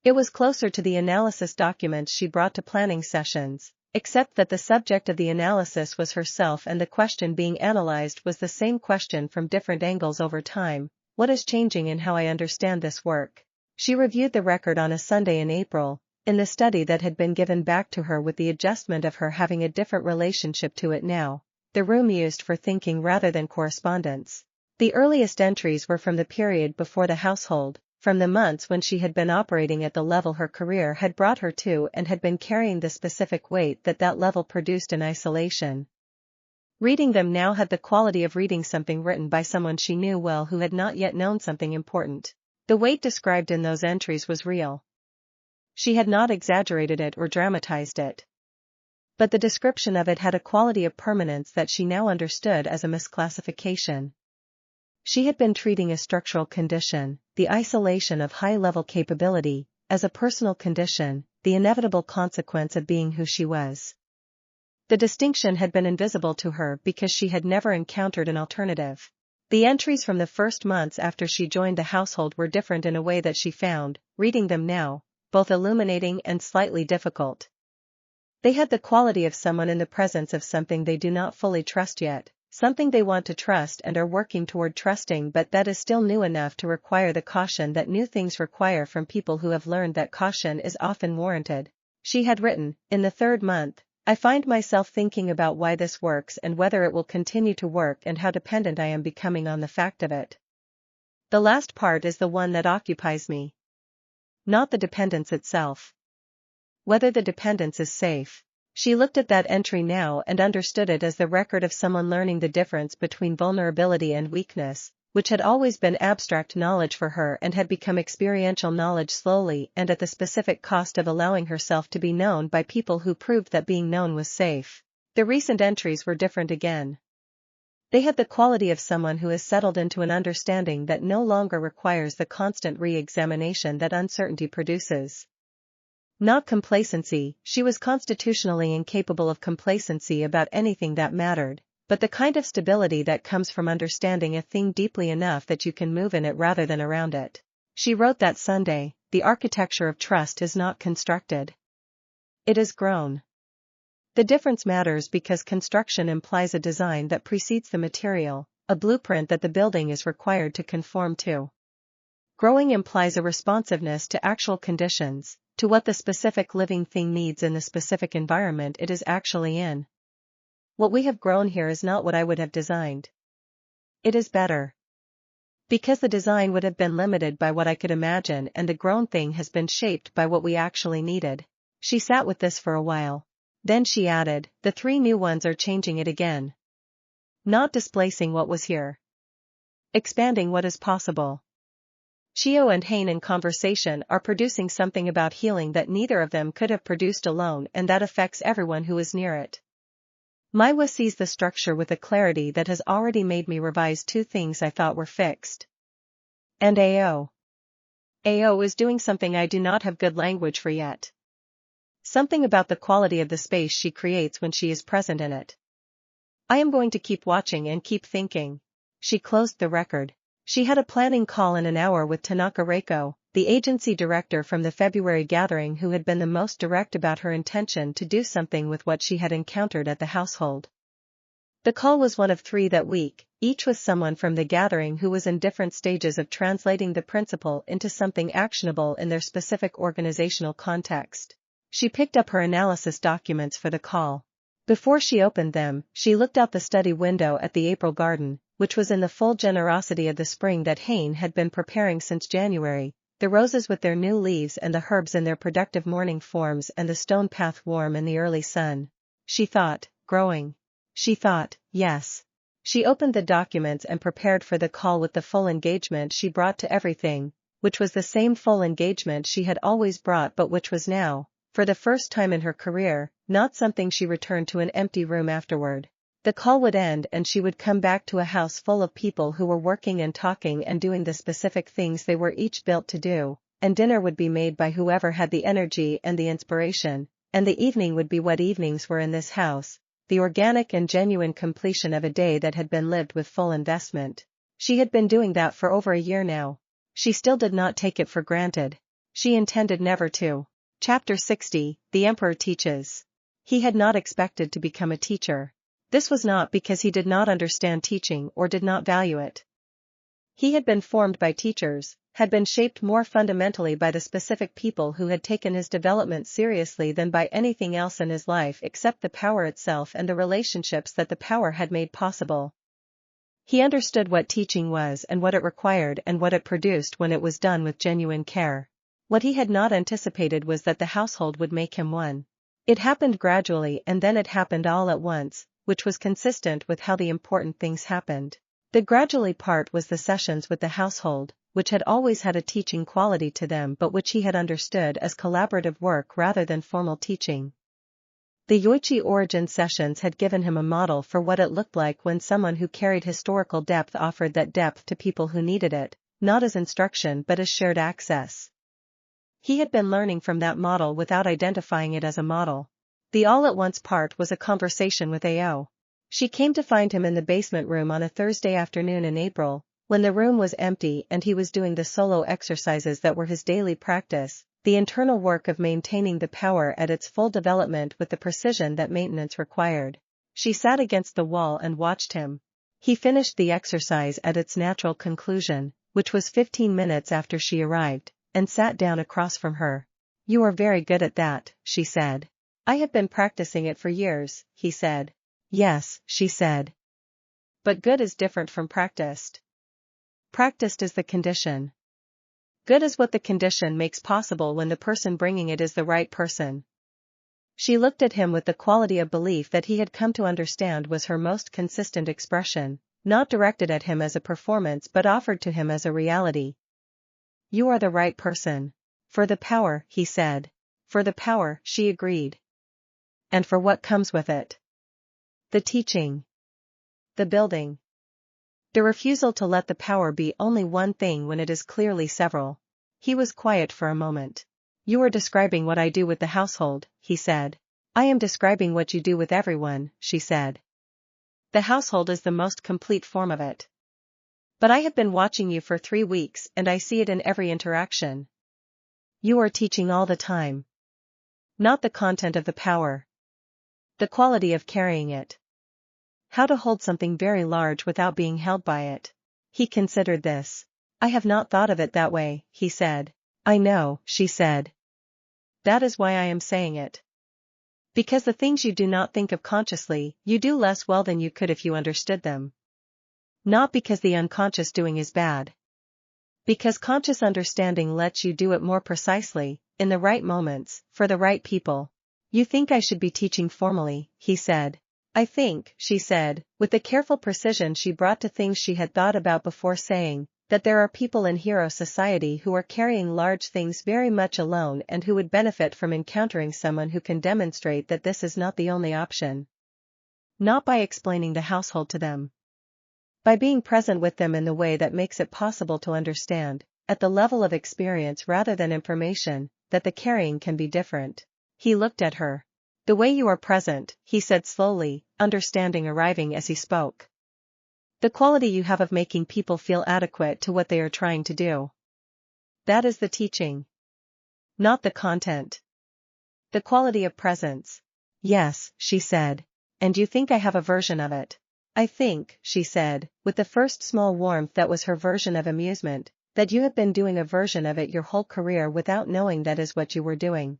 It was closer to the analysis documents she brought to planning sessions, except that the subject of the analysis was herself and the question being analyzed was the same question from different angles over time. What is changing in how I understand this work? She reviewed the record on a Sunday in April, in the study that had been given back to her with the adjustment of her having a different relationship to it now, the room used for thinking rather than correspondence. The earliest entries were from the period before the household, from the months when she had been operating at the level her career had brought her to and had been carrying the specific weight that that level produced in isolation. Reading them now had the quality of reading something written by someone she knew well who had not yet known something important. The weight described in those entries was real. She had not exaggerated it or dramatized it. But the description of it had a quality of permanence that she now understood as a misclassification. She had been treating a structural condition, the isolation of high-level capability, as a personal condition, the inevitable consequence of being who she was. The distinction had been invisible to her because she had never encountered an alternative. The entries from the first months after she joined the household were different in a way that she found, reading them now, both illuminating and slightly difficult. They had the quality of someone in the presence of something they do not fully trust yet, something they want to trust and are working toward trusting but that is still new enough to require the caution that new things require from people who have learned that caution is often warranted. She had written, in the third month, I find myself thinking about why this works and whether it will continue to work and how dependent I am becoming on the fact of it. The last part is the one that occupies me. Not the dependence itself. Whether the dependence is safe. She looked at that entry now and understood it as the record of someone learning the difference between vulnerability and weakness, which had always been abstract knowledge for her and had become experiential knowledge slowly and at the specific cost of allowing herself to be known by people who proved that being known was safe. The recent entries were different again. They had the quality of someone who has settled into an understanding that no longer requires the constant re-examination that uncertainty produces. Not complacency, she was constitutionally incapable of complacency about anything that mattered, but the kind of stability that comes from understanding a thing deeply enough that you can move in it rather than around it. She wrote that Sunday, the architecture of trust is not constructed. It is grown. The difference matters because construction implies a design that precedes the material, a blueprint that the building is required to conform to. Growing implies a responsiveness to actual conditions, to what the specific living thing needs in the specific environment it is actually in. What we have grown here is not what I would have designed. It is better. Because the design would have been limited by what I could imagine and the grown thing has been shaped by what we actually needed. She sat with this for a while. Then she added, the 3 new ones are changing it again. Not displacing what was here. Expanding what is possible. Chio and Hain in conversation are producing something about healing that neither of them could have produced alone and that affects everyone who is near it. Maiwa sees the structure with a clarity that has already made me revise 2 things I thought were fixed. And AO. AO is doing something I do not have good language for yet. Something about the quality of the space she creates when she is present in it. I am going to keep watching and keep thinking. She closed the record. She had a planning call in an hour with Tanaka Reiko, the agency director from the February gathering who had been the most direct about her intention to do something with what she had encountered at the household. The call was one of 3 that week, each with someone from the gathering who was in different stages of translating the principle into something actionable in their specific organizational context. She picked up her analysis documents for the call. Before she opened them, she looked out the study window at the April garden, which was in the full generosity of the spring that Hain had been preparing since January, the roses with their new leaves and the herbs in their productive morning forms and the stone path warm in the early sun. She thought, growing. She thought, yes. She opened the documents and prepared for the call with the full engagement she brought to everything, which was the same full engagement she had always brought but which was now, for the first time in her career, not something she returned to an empty room afterward. The call would end and she would come back to a house full of people who were working and talking and doing the specific things they were each built to do, and dinner would be made by whoever had the energy and the inspiration, and the evening would be what evenings were in this house, the organic and genuine completion of a day that had been lived with full investment. She had been doing that for over a year now. She still did not take it for granted. She intended never to. Chapter 60, The Emperor Teaches. He had not expected to become a teacher. This was not because he did not understand teaching or did not value it. He had been formed by teachers, had been shaped more fundamentally by the specific people who had taken his development seriously than by anything else in his life except the power itself and the relationships that the power had made possible. He understood what teaching was and what it required and what it produced when it was done with genuine care. What he had not anticipated was that the household would make him one. It happened gradually and then it happened all at once, which was consistent with how the important things happened. The gradually part was the sessions with the household, which had always had a teaching quality to them but which he had understood as collaborative work rather than formal teaching. The Yoichi origin sessions had given him a model for what it looked like when someone who carried historical depth offered that depth to people who needed it, not as instruction but as shared access. He had been learning from that model without identifying it as a model. The all-at-once part was a conversation with Ao. She came to find him in the basement room on a Thursday afternoon in April, when the room was empty and he was doing the solo exercises that were his daily practice, the internal work of maintaining the power at its full development with the precision that maintenance required. She sat against the wall and watched him. He finished the exercise at its natural conclusion, which was 15 minutes after she arrived, and sat down across from her. "You are very good at that," she said. "I have been practicing it for years," he said. "Yes," she said. "But good is different from practiced. Practiced is the condition. Good is what the condition makes possible when the person bringing it is the right person." She looked at him with the quality of belief that he had come to understand was her most consistent expression, not directed at him as a performance but offered to him as a reality. "You are the right person. For the power," he said. "For the power," she agreed. "And for what comes with it. The teaching. The building. The refusal to let the power be only one thing when it is clearly several." He was quiet for a moment. "You are describing what I do with the household," he said. "I am describing what you do with everyone," she said. "The household is the most complete form of it. But I have been watching you for 3 weeks and I see it in every interaction. You are teaching all the time. Not the content of the power. The quality of carrying it. How to hold something very large without being held by it." He considered this. "I have not thought of it that way," he said. "I know," she said. "That is why I am saying it. Because the things you do not think of consciously, you do less well than you could if you understood them. Not because the unconscious doing is bad. Because conscious understanding lets you do it more precisely, in the right moments, for the right people." "You think I should be teaching formally," he said. "I think," she said, with the careful precision she brought to things she had thought about before saying, "that there are people in hero society who are carrying large things very much alone and who would benefit from encountering someone who can demonstrate that this is not the only option. Not by explaining the household to them. By being present with them in the way that makes it possible to understand, at the level of experience rather than information, that the carrying can be different." He looked at her. "The way you are present," he said slowly, understanding arriving as he spoke. "The quality you have of making people feel adequate to what they are trying to do. That is the teaching. Not the content. The quality of presence." "Yes," she said. "And you think I have a version of it." "I think," she said, with the first small warmth that was her version of amusement, "that you have been doing a version of it your whole career without knowing that is what you were doing.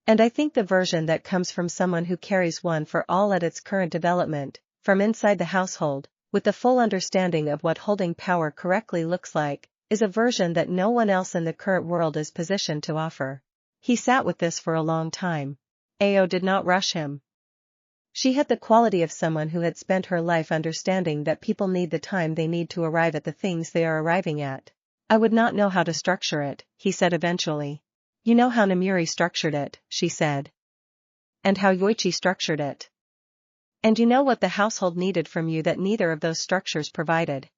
And I think the version that comes from someone who carries one for all at its current development, from inside the household, with the full understanding of what holding power correctly looks like, is a version that no one else in the current world is positioned to offer." He sat with this for a long time. Ao did not rush him. She had the quality of someone who had spent her life understanding that people need the time they need to arrive at the things they are arriving at. "I would not know how to structure it," he said eventually. "You know how Namuri structured it," she said. "And how Yoichi structured it. And you know what the household needed from you that neither of those structures provided.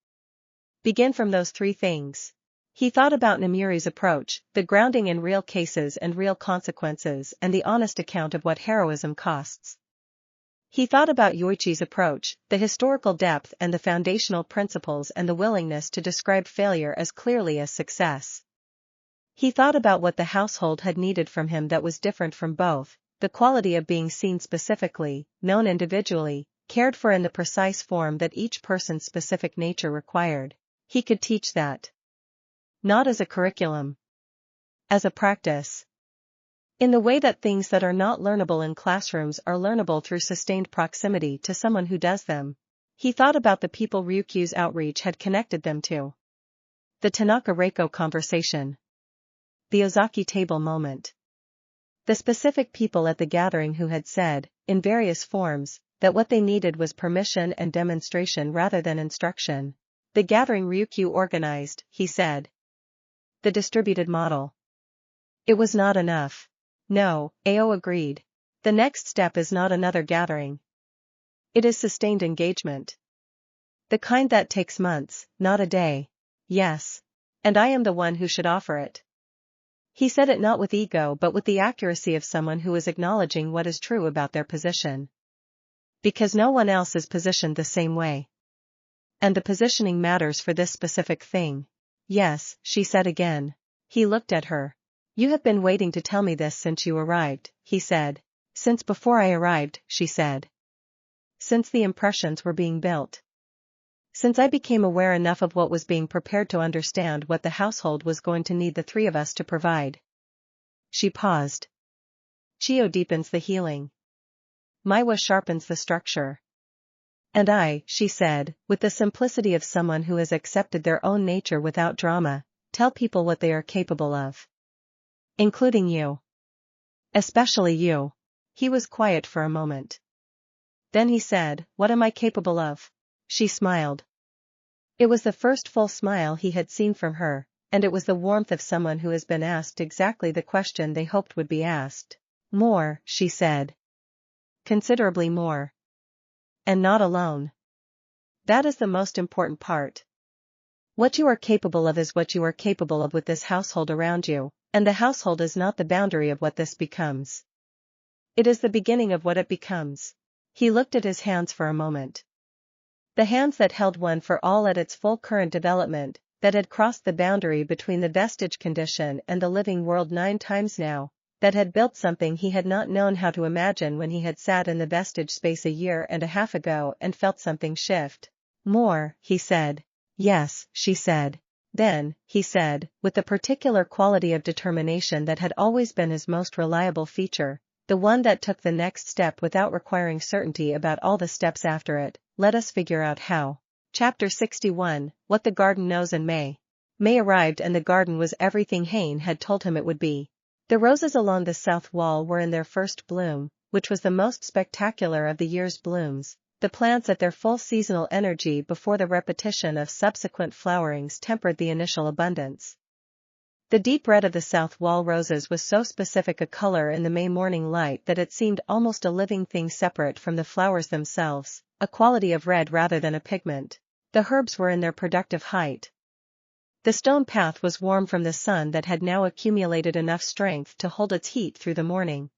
Begin from those 3 things." He thought about Namuri's approach, the grounding in real cases and real consequences and the honest account of what heroism costs. He thought about Yoichi's approach, the historical depth and the foundational principles and the willingness to describe failure as clearly as success. He thought about what the household had needed from him that was different from both, the quality of being seen specifically, known individually, cared for in the precise form that each person's specific nature required. He could teach that. Not as a curriculum. As a practice. In the way that things that are not learnable in classrooms are learnable through sustained proximity to someone who does them. He thought about the people Ryukyu's outreach had connected them to. The Tanaka Reiko conversation. The Ozaki table moment. The specific people at the gathering who had said, in various forms, that what they needed was permission and demonstration rather than instruction. The gathering Ryukyu organized, he said. The distributed model. It was not enough. No, Ao agreed. The next step is not another gathering. It is sustained engagement. The kind that takes months, not a day. Yes. And I am the one who should offer it. He said it not with ego but with the accuracy of someone who is acknowledging what is true about their position. Because no one else is positioned the same way. And the positioning matters for this specific thing. Yes, she said again. He looked at her. You have been waiting to tell me this since you arrived, he said. Since before I arrived, she said. Since the impressions were being built. Since I became aware enough of what was being prepared to understand what the household was going to need the three of us to provide. She paused. Chio deepens the healing. Maiwa sharpens the structure. And I, she said, with the simplicity of someone who has accepted their own nature without drama, tell people what they are capable of. Including you. Especially you. He was quiet for a moment. Then he said, what am I capable of? She smiled. It was the first full smile he had seen from her, and it was the warmth of someone who has been asked exactly the question they hoped would be asked. More, she said. Considerably more. And not alone. That is the most important part. What you are capable of is what you are capable of with this household around you, and the household is not the boundary of what this becomes. It is the beginning of what it becomes. He looked at his hands for a moment. The hands that held one for all at its full current development, that had crossed the boundary between the vestige condition and the living world 9 times now, that had built something he had not known how to imagine when he had sat in the vestige space a year and a half ago and felt something shift. More, he said. Yes, she said. Then, he said, with the particular quality of determination that had always been his most reliable feature, the one that took the next step without requiring certainty about all the steps after it, let us figure out how. Chapter 61, What the Garden Knows in May. May arrived and the garden was everything Hain had told him it would be. The roses along the south wall were in their first bloom, which was the most spectacular of the year's blooms, the plants at their full seasonal energy before the repetition of subsequent flowerings tempered the initial abundance. The deep red of the south wall roses was so specific a color in the May morning light that it seemed almost a living thing separate from the flowers themselves, a quality of red rather than a pigment. The herbs were in their productive height. The stone path was warm from the sun that had now accumulated enough strength to hold its heat through the morning.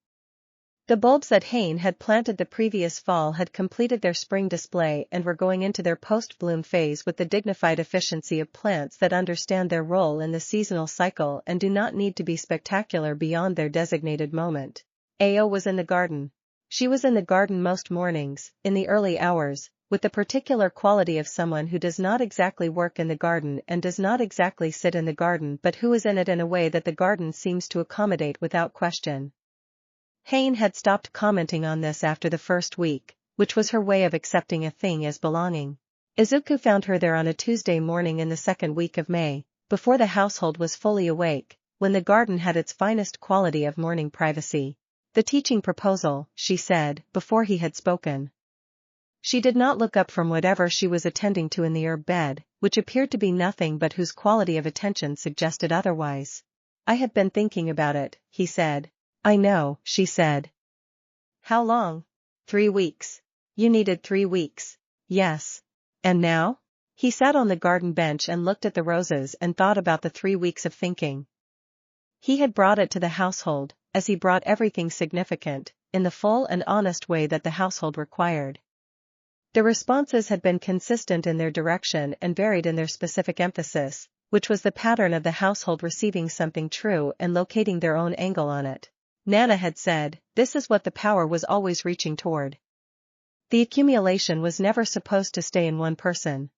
The bulbs that Hain had planted the previous fall had completed their spring display and were going into their post-bloom phase with the dignified efficiency of plants that understand their role in the seasonal cycle and do not need to be spectacular beyond their designated moment. Ao was in the garden. She was in the garden most mornings, in the early hours, with the particular quality of someone who does not exactly work in the garden and does not exactly sit in the garden but who is in it in a way that the garden seems to accommodate without question. Hain had stopped commenting on this after the first week, which was her way of accepting a thing as belonging. Izuku found her there on a Tuesday morning in the second week of May, before the household was fully awake, when the garden had its finest quality of morning privacy. The teaching proposal, she said, before he had spoken. She did not look up from whatever she was attending to in the herb bed, which appeared to be nothing but whose quality of attention suggested otherwise. I have been thinking about it, he said. I know, she said. How long? 3 weeks. You needed 3 weeks. Yes. And now? He sat on the garden bench and looked at the roses and thought about the 3 weeks of thinking. He had brought it to the household, as he brought everything significant, in the full and honest way that the household required. The responses had been consistent in their direction and varied in their specific emphasis, which was the pattern of the household receiving something true and locating their own angle on it. Nana had said, this is what the power was always reaching toward. The accumulation was never supposed to stay in one person.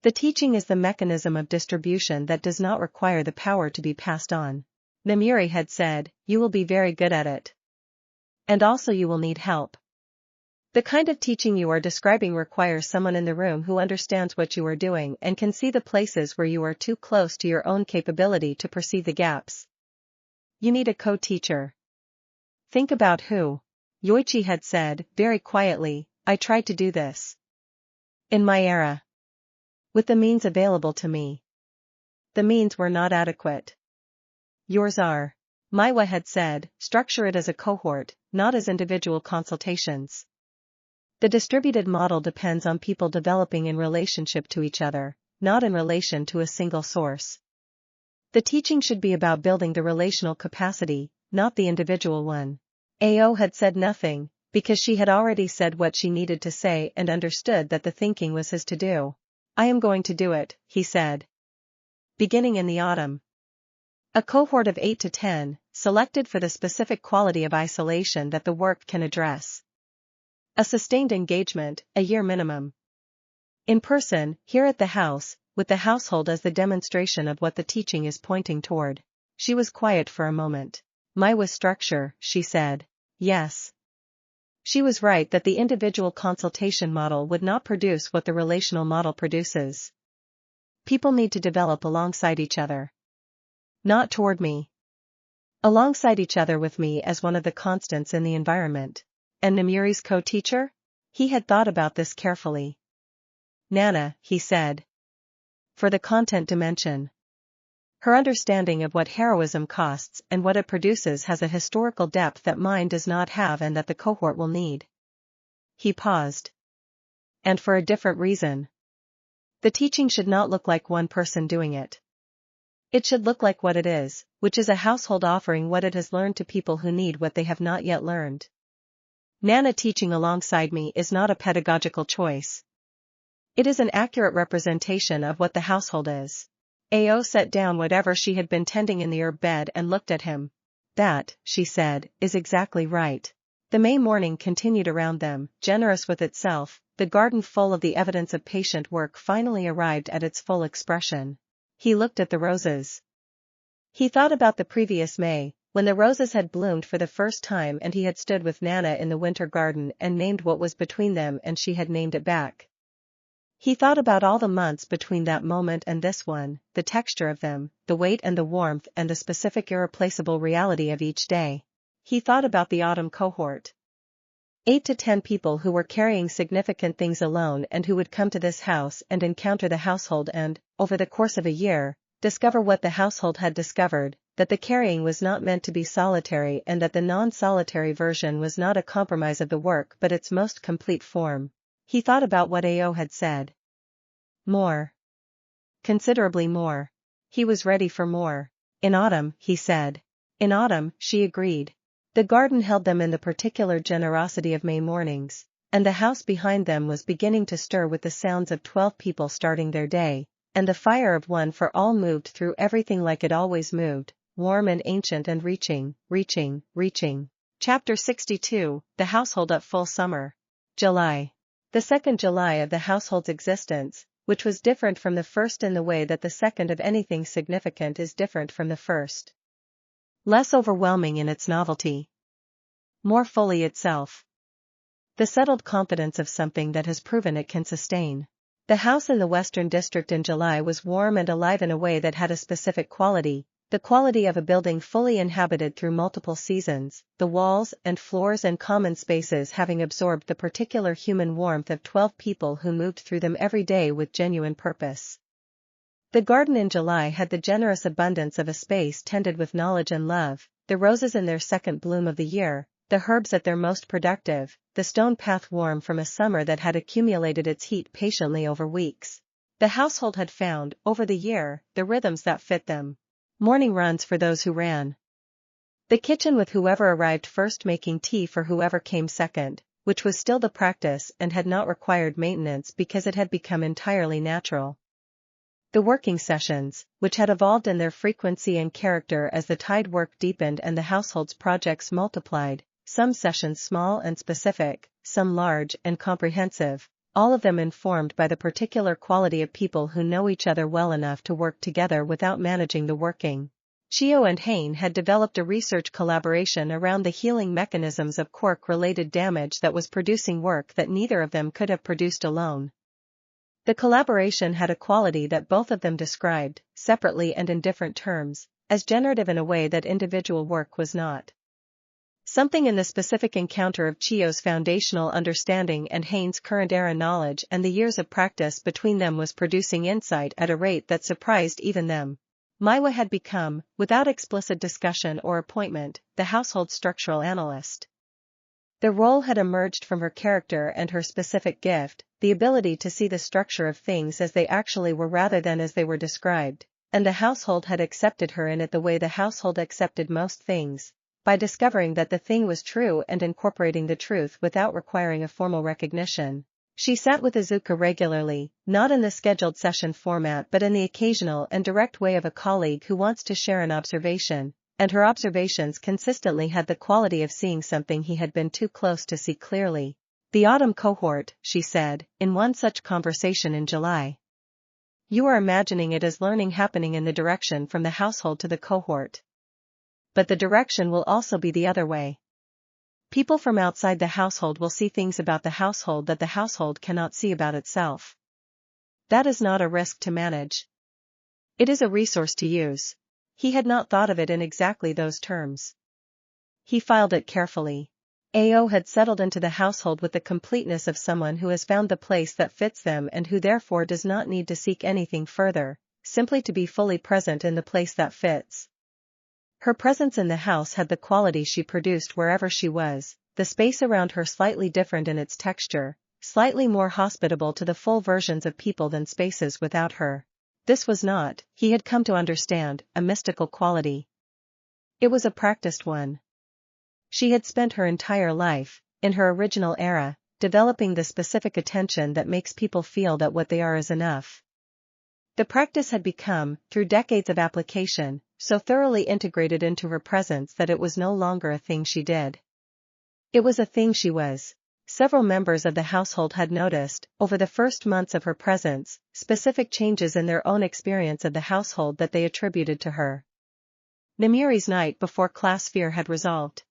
The teaching is the mechanism of distribution that does not require the power to be passed on. Namiri had said, you will be very good at it. And also you will need help. The kind of teaching you are describing requires someone in the room who understands what you are doing and can see the places where you are too close to your own capability to perceive the gaps. You need a co-teacher. Think about who. Yoichi had said, very quietly, I tried to do this. In my era. With the means available to me. The means were not adequate. Yours are. Maiwa had said, structure it as a cohort, not as individual consultations. The distributed model depends on people developing in relationship to each other, not in relation to a single source. The teaching should be about building the relational capacity, not the individual one. Ao had said nothing, because she had already said what she needed to say and understood that the thinking was his to do. I am going to do it, he said. Beginning in the autumn. A cohort of 8 to 10, selected for the specific quality of isolation that the work can address. A sustained engagement, a year minimum. In person, here at the house, with the household as the demonstration of what the teaching is pointing toward. She was quiet for a moment. Maiwa's structure, she said. Yes. She was right that the individual consultation model would not produce what the relational model produces. People need to develop alongside each other. Not toward me. Alongside each other with me as one of the constants in the environment. And Namiri's co-teacher? He had thought about this carefully. Nana, he said. For the content dimension. Her understanding of what heroism costs and what it produces has a historical depth that mine does not have and that the cohort will need. He paused. And for a different reason. The teaching should not look like one person doing it. It should look like what it is, which is a household offering what it has learned to people who need what they have not yet learned. Nana teaching alongside me is not a pedagogical choice. It is an accurate representation of what the household is. Ao set down whatever she had been tending in the herb bed and looked at him. That, she said, is exactly right. The May morning continued around them, generous with itself, the garden full of the evidence of patient work finally arrived at its full expression. He looked at the roses. He thought about the previous May, when the roses had bloomed for the first time and he had stood with Nana in the winter garden and named what was between them and she had named it back. He thought about all the months between that moment and this one, the texture of them, the weight and the warmth and the specific irreplaceable reality of each day. He thought about the autumn cohort. 8 to 10 people who were carrying significant things alone and who would come to this house and encounter the household and, over the course of a year, discover what the household had discovered, that the carrying was not meant to be solitary and that the non-solitary version was not a compromise of the work but its most complete form. He thought about what Ao had said. More. Considerably more. He was ready for more. In autumn, he said. In autumn, she agreed. The garden held them in the particular generosity of May mornings, and the house behind them was beginning to stir with the sounds of 12 people starting their day, and the fire of one for all moved through everything like it always moved, warm and ancient and reaching. Chapter 62, The Household at Full Summer. July. The second July of the household's existence, which was different from the first in the way that the second of anything significant is different from the first. Less overwhelming in its novelty. More fully itself. The settled confidence of something that has proven it can sustain. The house in the Western District in July was warm and alive in a way that had a specific quality, the quality of a building fully inhabited through multiple seasons, the walls and floors and common spaces having absorbed the particular human warmth of 12 people who moved through them every day with genuine purpose. The garden in July had the generous abundance of a space tended with knowledge and love, the roses in their second bloom of the year, the herbs at their most productive, the stone path warm from a summer that had accumulated its heat patiently over weeks. The household had found, over the year, the rhythms that fit them. Morning runs for those who ran. The kitchen with whoever arrived first making tea for whoever came second, which was still the practice and had not required maintenance because it had become entirely natural. The working sessions, which had evolved in their frequency and character as the tide work deepened and the household's projects multiplied, some sessions small and specific, some large and comprehensive, all of them informed by the particular quality of people who know each other well enough to work together without managing the working. Chio and Hain had developed a research collaboration around the healing mechanisms of quirk-related damage that was producing work that neither of them could have produced alone. The collaboration had a quality that both of them described, separately and in different terms, as generative in a way that individual work was not. Something in the specific encounter of Chio's foundational understanding and Hain's current-era knowledge and the years of practice between them was producing insight at a rate that surprised even them. Maiwa had become, without explicit discussion or appointment, the household structural analyst. The role had emerged from her character and her specific gift, the ability to see the structure of things as they actually were rather than as they were described, and the household had accepted her in it the way the household accepted most things, by discovering that the thing was true and incorporating the truth without requiring a formal recognition. She sat with Izuku regularly, not in the scheduled session format but in the occasional and direct way of a colleague who wants to share an observation, and her observations consistently had the quality of seeing something he had been too close to see clearly. "The autumn cohort," she said, in one such conversation in July. "You are imagining it as learning happening in the direction from the household to the cohort. But the direction will also be the other way. People from outside the household will see things about the household that the household cannot see about itself. That is not a risk to manage. It is a resource to use." He had not thought of it in exactly those terms. He filed it carefully. Ao had settled into the household with the completeness of someone who has found the place that fits them and who therefore does not need to seek anything further, simply to be fully present in the place that fits. Her presence in the house had the quality she produced wherever she was, the space around her slightly different in its texture, slightly more hospitable to the full versions of people than spaces without her. This was not, he had come to understand, a mystical quality. It was a practiced one. She had spent her entire life, in her original era, developing the specific attention that makes people feel that what they are is enough. The practice had become, through decades of application, so thoroughly integrated into her presence that it was no longer a thing she did. It was a thing she was. Several members of the household had noticed, over the first months of her presence, specific changes in their own experience of the household that they attributed to her. Namiri's night before class fear had resolved.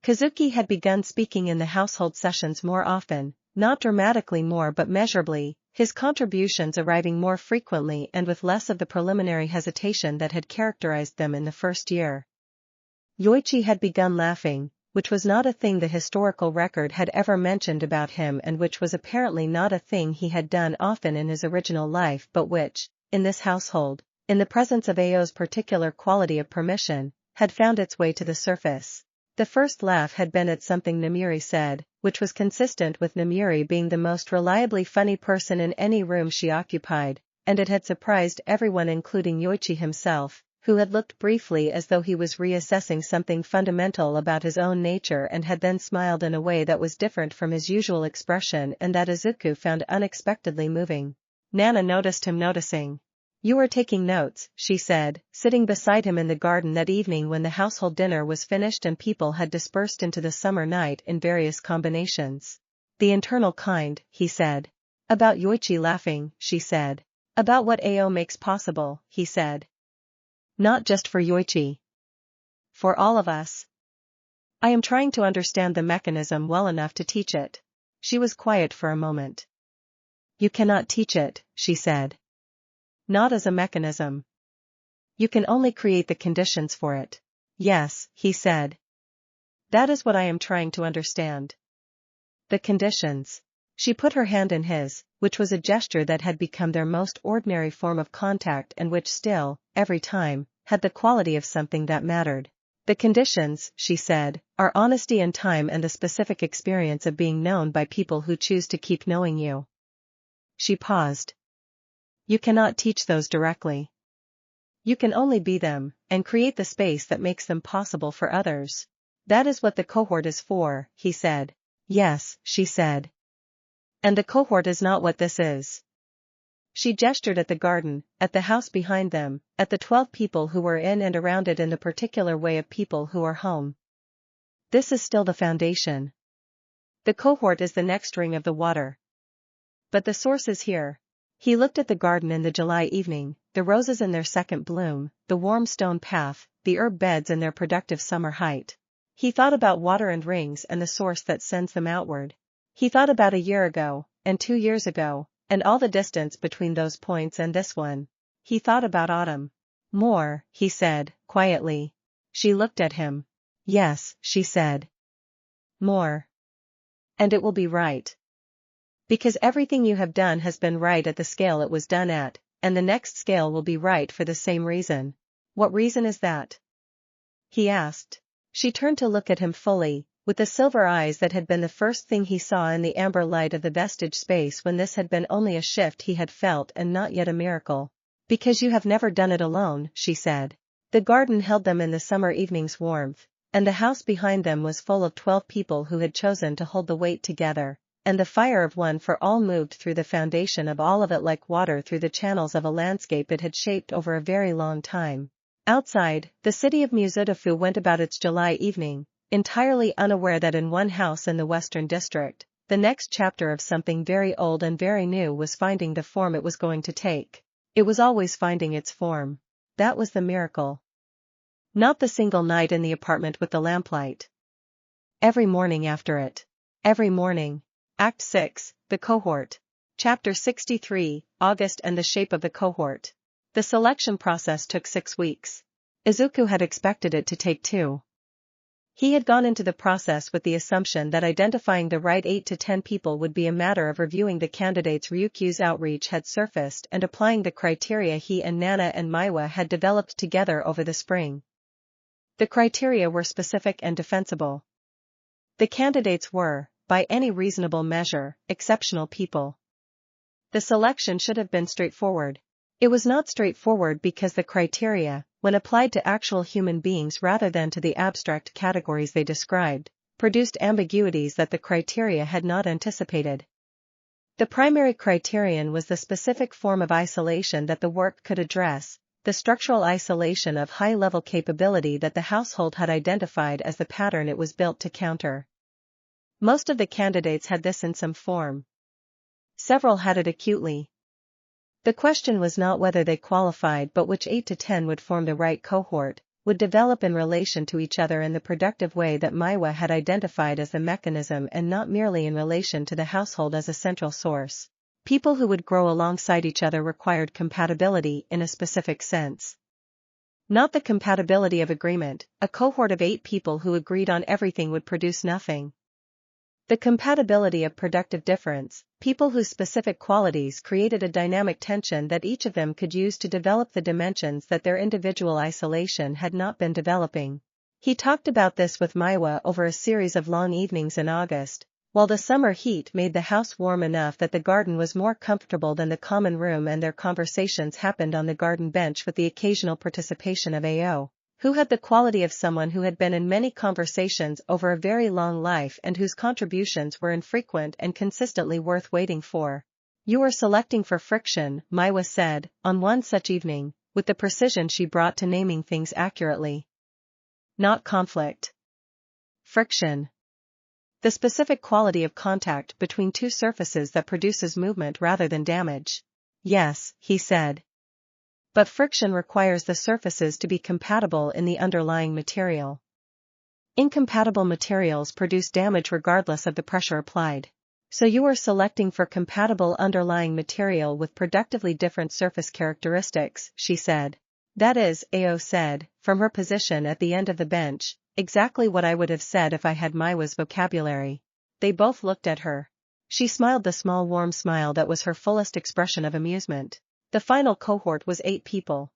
Kazuki had begun speaking in the household sessions more often, not dramatically more but measurably, his contributions arriving more frequently and with less of the preliminary hesitation that had characterized them in the first year. Yoichi had begun laughing, which was not a thing the historical record had ever mentioned about him and which was apparently not a thing he had done often in his original life but which, in this household, in the presence of Ao's particular quality of permission, had found its way to the surface. The first laugh had been at something Namiri said, which was consistent with Namiri being the most reliably funny person in any room she occupied, and it had surprised everyone including Yoichi himself, who had looked briefly as though he was reassessing something fundamental about his own nature and had then smiled in a way that was different from his usual expression and that Izuku found unexpectedly moving. Nana noticed him noticing. "You are taking notes," she said, sitting beside him in the garden that evening when the household dinner was finished and people had dispersed into the summer night in various combinations. "The internal kind," he said. "About Yoichi laughing," she said. "About what Ao makes possible," he said. "Not just for Yoichi. For all of us. I am trying to understand the mechanism well enough to teach it." She was quiet for a moment. "You cannot teach it," she said. "Not as a mechanism. You can only create the conditions for it." "Yes," he said. "That is what I am trying to understand. The conditions." She put her hand in his, which was a gesture that had become their most ordinary form of contact and which still, every time, had the quality of something that mattered. "The conditions," she said, "are honesty and time and the specific experience of being known by people who choose to keep knowing you." She paused. "You cannot teach those directly. You can only be them, and create the space that makes them possible for others. That is what the cohort is for," he said. "Yes," she said. "And the cohort is not what this is." She gestured at the garden, at the house behind them, at the 12 people who were in and around it in the particular way of people who are home. This is still the foundation. The cohort is the next ring of the water. But the source is here. He looked at the garden in the July evening, the roses in their second bloom, the warm stone path, the herb beds in their productive summer height. He thought about water and rings and the source that sends them outward. He thought about a year ago, and 2 years ago, and all the distance between those points and this one. He thought about autumn. More, he said, quietly. She looked at him. Yes, she said. More. And it will be right. Because everything you have done has been right at the scale it was done at, and the next scale will be right for the same reason. What reason is that? He asked. She turned to look at him fully, with the silver eyes that had been the first thing he saw in the amber light of the vestige space when this had been only a shift he had felt and not yet a miracle. Because you have never done it alone, she said. The garden held them in the summer evening's warmth, and the house behind them was full of 12 people who had chosen to hold the weight together, and the fire of one for all moved through the foundation of all of it like water through the channels of a landscape it had shaped over a very long time. Outside, the city of Muzudafu went about its July evening, entirely unaware that in one house in the Western District, the next chapter of something very old and very new was finding the form it was going to take. It was always finding its form. That was the miracle. Not the single night in the apartment with the lamplight. Every morning after it. Every morning. Act 6, The Cohort. Chapter 63, August and the Shape of the Cohort. The selection process took 6 weeks. Izuku had expected it to take 2. He had gone into the process with the assumption that identifying the right 8 to 10 people would be a matter of reviewing the candidates. Ryukyu's outreach had surfaced and applying the criteria he and Nana and Maiwa had developed together over the spring. The criteria were specific and defensible. The candidates were, by any reasonable measure, exceptional people. The selection should have been straightforward. It was not straightforward because the criteria, when applied to actual human beings rather than to the abstract categories they described, produced ambiguities that the criteria had not anticipated. The primary criterion was the specific form of isolation that the work could address, the structural isolation of high-level capability that the household had identified as the pattern it was built to counter. Most of the candidates had this in some form. Several had it acutely. The question was not whether they qualified but which 8 to 10 would form the right cohort, would develop in relation to each other in the productive way that Maiwa had identified as the mechanism and not merely in relation to the household as a central source. People who would grow alongside each other required compatibility in a specific sense. Not the compatibility of agreement. A cohort of 8 people who agreed on everything would produce nothing. The compatibility of productive difference, people whose specific qualities created a dynamic tension that each of them could use to develop the dimensions that their individual isolation had not been developing. He talked about this with Maiwa over a series of long evenings in August, while the summer heat made the house warm enough that the garden was more comfortable than the common room, and their conversations happened on the garden bench with the occasional participation of Ao, who had the quality of someone who had been in many conversations over a very long life and whose contributions were infrequent and consistently worth waiting for. You are selecting for friction, Maiwa said, on one such evening, with the precision she brought to naming things accurately. Not conflict. Friction. The specific quality of contact between 2 surfaces that produces movement rather than damage. Yes, he said. But friction requires the surfaces to be compatible in the underlying material. Incompatible materials produce damage regardless of the pressure applied. So you are selecting for compatible underlying material with productively different surface characteristics, she said. That is, Ao said, from her position at the end of the bench, exactly what I would have said if I had Maiwa's vocabulary. They both looked at her. She smiled the small warm smile that was her fullest expression of amusement. The final cohort was 8 people.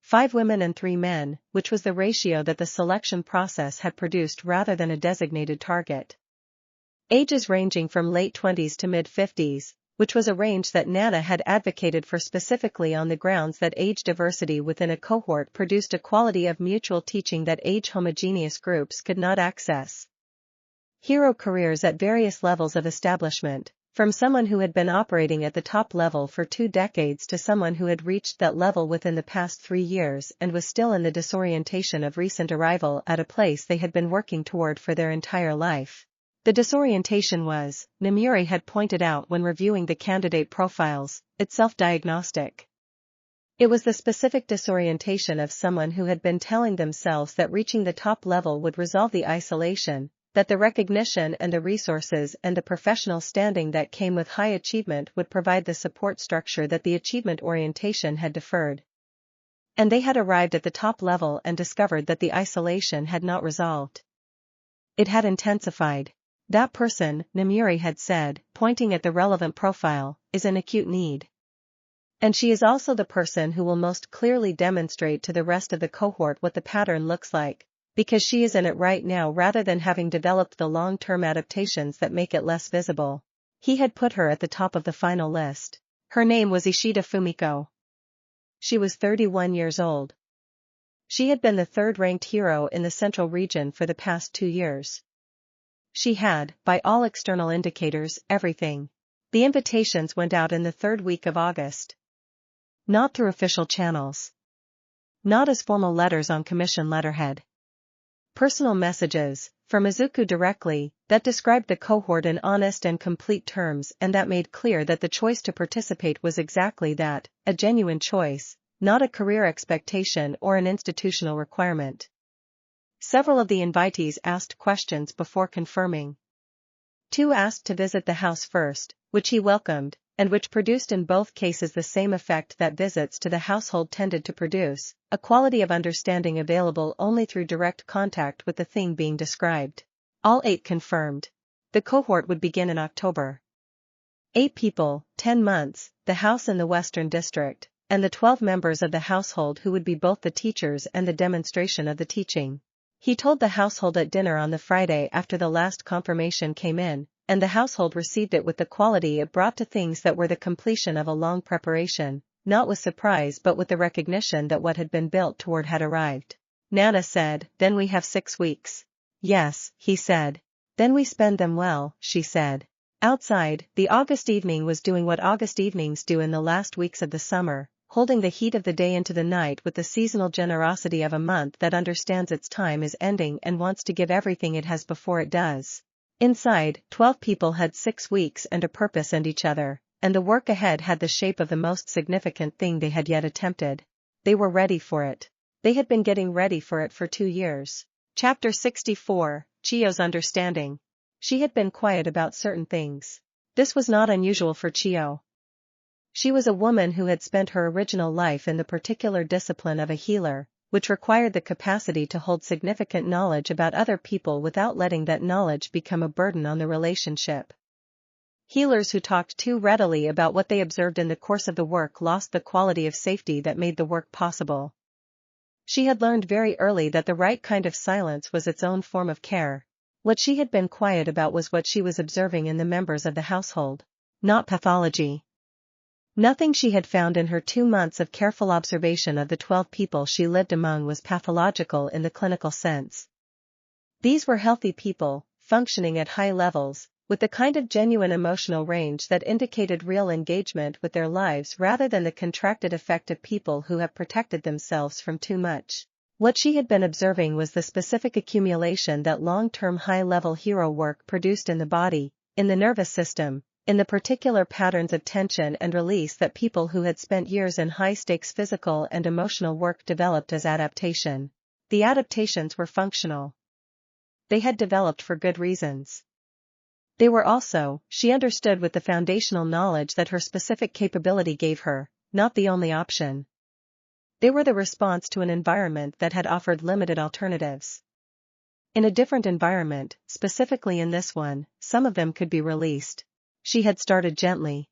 5 women and 3 men, which was the ratio that the selection process had produced rather than a designated target. Ages ranging from late 20s to mid-50s, which was a range that Nana had advocated for specifically on the grounds that age diversity within a cohort produced a quality of mutual teaching that age-homogeneous groups could not access. Hero careers at various levels of establishment, From someone who had been operating at the top level for 2 decades to someone who had reached that level within the past 3 years and was still in the disorientation of recent arrival at a place they had been working toward for their entire life. The disorientation was, Nimuri had pointed out when reviewing the candidate profiles, itself diagnostic. It was the specific disorientation of someone who had been telling themselves that reaching the top level would resolve the isolation, that the recognition and the resources and the professional standing that came with high achievement would provide the support structure that the achievement orientation had deferred. And they had arrived at the top level and discovered that the isolation had not resolved. It had intensified. That person, Nimuri had said, pointing at the relevant profile, is in acute need. And she is also the person who will most clearly demonstrate to the rest of the cohort what the pattern looks like, because she is in it right now rather than having developed the long-term adaptations that make it less visible. He had put her at the top of the final list. Her name was Ishida Fumiko. She was 31 years old. She had been the third-ranked hero in the central region for the past 2 years. She had, by all external indicators, everything. The invitations went out in the 3rd week of August. Not through official channels. Not as formal letters on commission letterhead. Personal messages, from Izuku directly, that described the cohort in honest and complete terms and that made clear that the choice to participate was exactly that, a genuine choice, not a career expectation or an institutional requirement. Several of the invitees asked questions before confirming. 2 asked to visit the house first, which he welcomed, and which produced in both cases the same effect that visits to the household tended to produce, a quality of understanding available only through direct contact with the thing being described. All 8 confirmed. The cohort would begin in October. 8 people, 10 months, the house in the Western District, and the 12 members of the household who would be both the teachers and the demonstration of the teaching. He told the household at dinner on the Friday after the last confirmation came in, and the household received it with the quality it brought to things that were the completion of a long preparation, not with surprise but with the recognition that what had been built toward had arrived. Nana said, "Then we have 6 weeks. Yes, he said. Then we spend them well, she said. Outside, the August evening was doing what August evenings do in the last weeks of the summer, holding the heat of the day into the night with the seasonal generosity of a month that understands its time is ending and wants to give everything it has before it does. Inside, 12 people had 6 weeks and a purpose and each other, and the work ahead had the shape of the most significant thing they had yet attempted. They were ready for it. They had been getting ready for it for 2 years. Chapter 64, Chiyo's Understanding. She had been quiet about certain things. This was not unusual for Chiyo. She was a woman who had spent her original life in the particular discipline of a healer, which required the capacity to hold significant knowledge about other people without letting that knowledge become a burden on the relationship. Healers who talked too readily about what they observed in the course of the work lost the quality of safety that made the work possible. She had learned very early that the right kind of silence was its own form of care. What she had been quiet about was what she was observing in the members of the household. Not pathology. Nothing she had found in her 2 months of careful observation of the 12 people she lived among was pathological in the clinical sense. These were healthy people, functioning at high levels, with the kind of genuine emotional range that indicated real engagement with their lives rather than the contracted effect of people who have protected themselves from too much. What she had been observing was the specific accumulation that long-term high-level hero work produced in the body, in the nervous system, in the particular patterns of tension and release that people who had spent years in high-stakes physical and emotional work developed as adaptation. The adaptations were functional. They had developed for good reasons. They were also, she understood with the foundational knowledge that her specific capability gave her, not the only option. They were the response to an environment that had offered limited alternatives. In a different environment, specifically in this one, some of them could be released. She had started gently.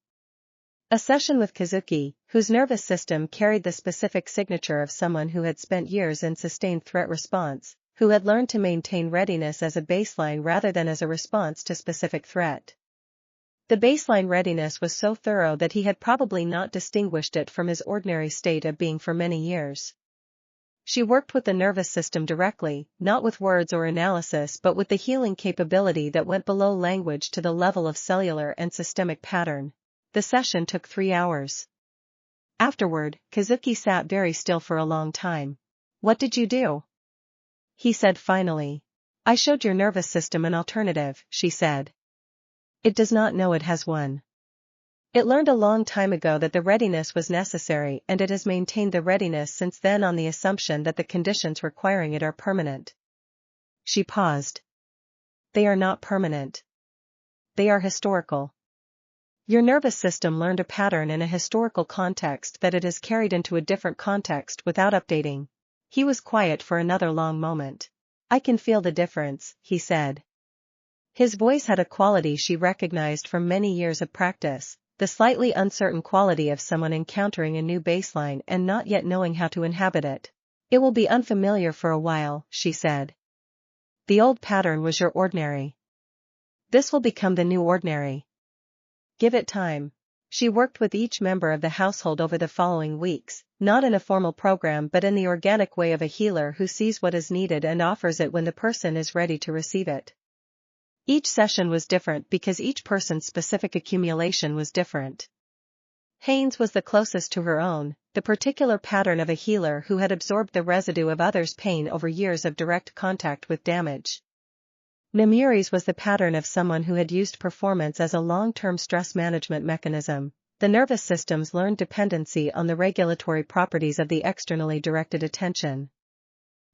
A session with Kazuki, whose nervous system carried the specific signature of someone who had spent years in sustained threat response, who had learned to maintain readiness as a baseline rather than as a response to specific threat. The baseline readiness was so thorough that he had probably not distinguished it from his ordinary state of being for many years. She worked with the nervous system directly, not with words or analysis but with the healing capability that went below language to the level of cellular and systemic pattern. The session took 3 hours. Afterward, Kazuki sat very still for a long time. "What did you do?" he said finally. "I showed your nervous system an alternative," she said. "It does not know it has one. It learned a long time ago that the readiness was necessary and it has maintained the readiness since then on the assumption that the conditions requiring it are permanent." She paused. "They are not permanent. They are historical. Your nervous system learned a pattern in a historical context that it has carried into a different context without updating." He was quiet for another long moment. "I can feel the difference," he said. His voice had a quality she recognized from many years of practice, the slightly uncertain quality of someone encountering a new baseline and not yet knowing how to inhabit it. "It will be unfamiliar for a while," she said. "The old pattern was your ordinary. This will become the new ordinary. Give it time." She worked with each member of the household over the following weeks, not in a formal program but in the organic way of a healer who sees what is needed and offers it when the person is ready to receive it. Each session was different because each person's specific accumulation was different. Haynes was the closest to her own, the particular pattern of a healer who had absorbed the residue of others' pain over years of direct contact with damage. Namuri's was the pattern of someone who had used performance as a long-term stress management mechanism. The nervous system's learned dependency on the regulatory properties of the externally directed attention.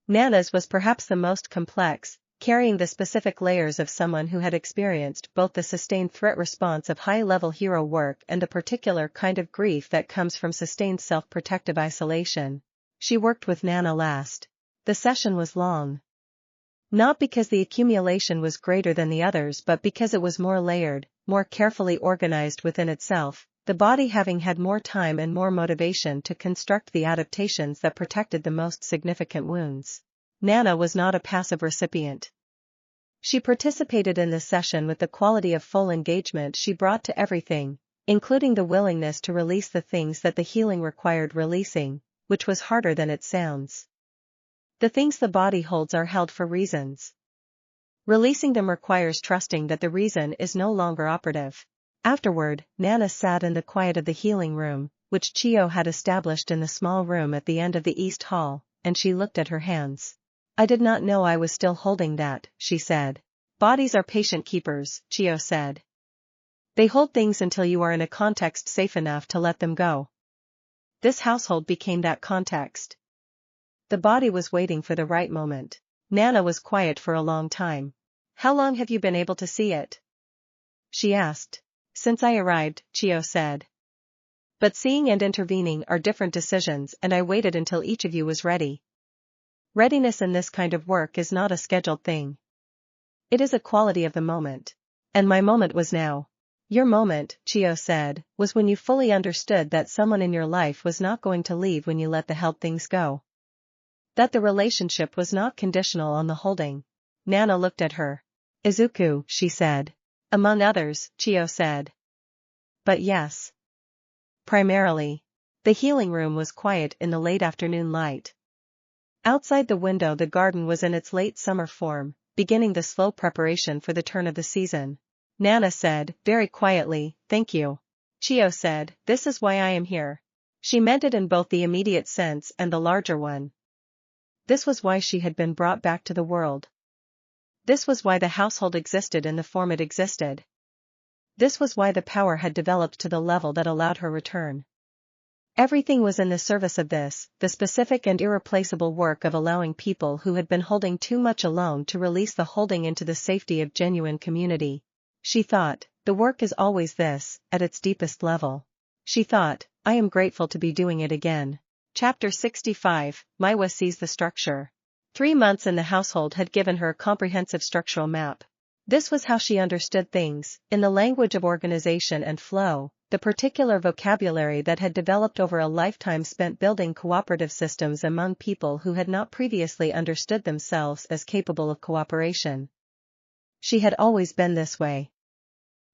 Nana's was perhaps the most complex, carrying the specific layers of someone who had experienced both the sustained threat response of high-level hero work and the particular kind of grief that comes from sustained self-protective isolation. She worked with Nana last. The session was long. Not because the accumulation was greater than the others but because it was more layered, more carefully organized within itself, the body having had more time and more motivation to construct the adaptations that protected the most significant wounds. Nana was not a passive recipient. She participated in this session with the quality of full engagement she brought to everything, including the willingness to release the things that the healing required releasing, which was harder than it sounds. The things the body holds are held for reasons. Releasing them requires trusting that the reason is no longer operative. Afterward, Nana sat in the quiet of the healing room, which Chiyo had established in the small room at the end of the East Hall, and she looked at her hands. "I did not know I was still holding that," she said. "Bodies are patient keepers," Chiyo said. "They hold things until you are in a context safe enough to let them go." This household became that context. The body was waiting for the right moment. Nana was quiet for a long time. "How long have you been able to see it?" she asked. "Since I arrived," Chiyo said. "But seeing and intervening are different decisions and I waited until each of you was ready." Readiness in this kind of work is not a scheduled thing. It is a quality of the moment. And my moment was now. "Your moment," Chiyo said, "was when you fully understood that someone in your life was not going to leave when you let the held things go. That the relationship was not conditional on the holding." Nana looked at her. "Izuku," she said. "Among others," Chiyo said. "But yes. Primarily." The healing room was quiet in the late afternoon light. Outside the window the garden was in its late summer form, beginning the slow preparation for the turn of the season. Nana said, very quietly, "Thank you." Chiyo said, "This is why I am here." She meant it in both the immediate sense and the larger one. This was why she had been brought back to the world. This was why the household existed in the form it existed. This was why the power had developed to the level that allowed her return. Everything was in the service of this, the specific and irreplaceable work of allowing people who had been holding too much alone to release the holding into the safety of genuine community. She thought, the work is always this, at its deepest level. She thought, I am grateful to be doing it again. Chapter 65, Maiwa sees the structure. 3 months in the household had given her a comprehensive structural map. This was how she understood things, in the language of organization and flow, the particular vocabulary that had developed over a lifetime spent building cooperative systems among people who had not previously understood themselves as capable of cooperation. She had always been this way.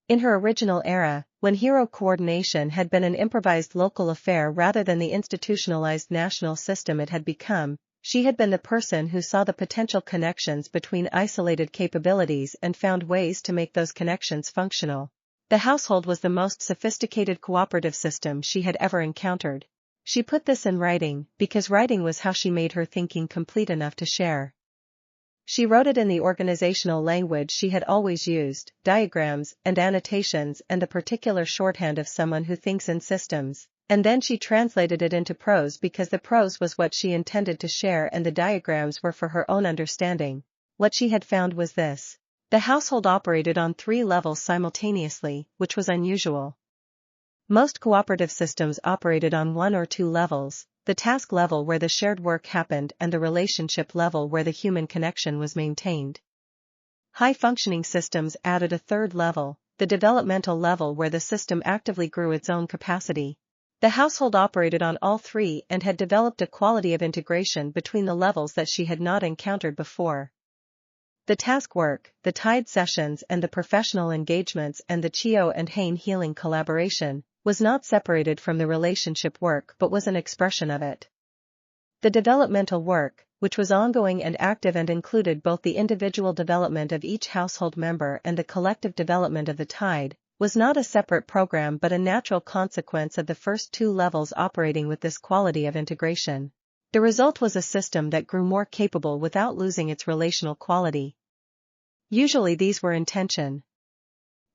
In her original era, when hero coordination had been an improvised local affair rather than the institutionalized national system it had become, She had been the person who saw the potential connections between isolated capabilities and found ways to make those connections functional. The household was the most sophisticated cooperative system she had ever encountered. She put this in writing, because writing was how she made her thinking complete enough to share. She wrote it in the organizational language she had always used, diagrams and annotations and the particular shorthand of someone who thinks in systems, and then she translated it into prose because the prose was what she intended to share and the diagrams were for her own understanding. What she had found was this. The household operated on 3 levels simultaneously, which was unusual. Most cooperative systems operated on 1 or 2 levels, the task level where the shared work happened and the relationship level where the human connection was maintained. High-functioning systems added a 3rd level, the developmental level where the system actively grew its own capacity. The household operated on all 3 and had developed a quality of integration between the levels that she had not encountered before. The task work, the tide sessions and the professional engagements and the Chio and Hain healing collaboration, was not separated from the relationship work but was an expression of it. The developmental work, which was ongoing and active and included both the individual development of each household member and the collective development of the tide, was not a separate program but a natural consequence of the first 2 levels operating with this quality of integration. The result was a system that grew more capable without losing its relational quality. Usually these were in tension.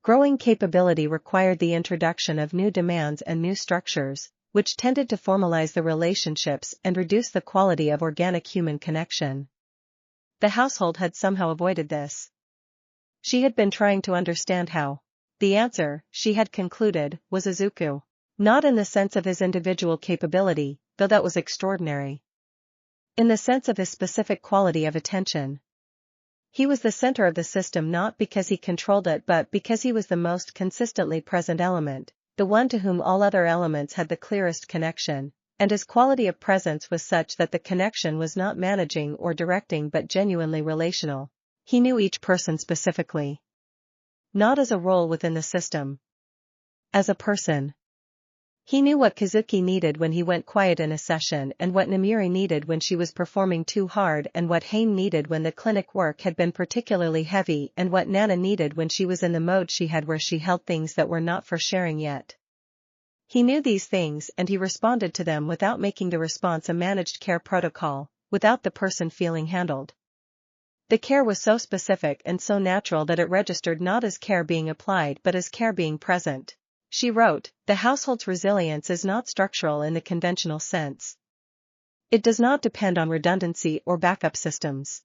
Growing capability required the introduction of new demands and new structures, which tended to formalize the relationships and reduce the quality of organic human connection. The household had somehow avoided this. She had been trying to understand how. The answer, she had concluded, was Izuku. Not in the sense of his individual capability, though that was extraordinary. In the sense of his specific quality of attention. He was the center of the system not because he controlled it but because he was the most consistently present element, the one to whom all other elements had the clearest connection, and his quality of presence was such that the connection was not managing or directing but genuinely relational. He knew each person specifically. Not as a role within the system. As a person. He knew what Kazuki needed when he went quiet in a session and what Namiri needed when she was performing too hard and what Hain needed when the clinic work had been particularly heavy and what Nana needed when she was in the mode she had where she held things that were not for sharing yet. He knew these things and he responded to them without making the response a managed care protocol, without the person feeling handled. The care was so specific and so natural that it registered not as care being applied but as care being present. She wrote, the household's resilience is not structural in the conventional sense. It does not depend on redundancy or backup systems.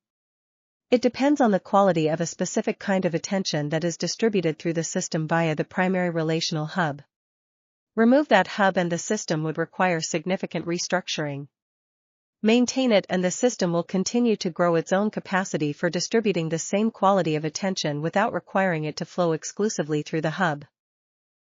It depends on the quality of a specific kind of attention that is distributed through the system via the primary relational hub. Remove that hub and the system would require significant restructuring. Maintain it and the system will continue to grow its own capacity for distributing the same quality of attention without requiring it to flow exclusively through the hub.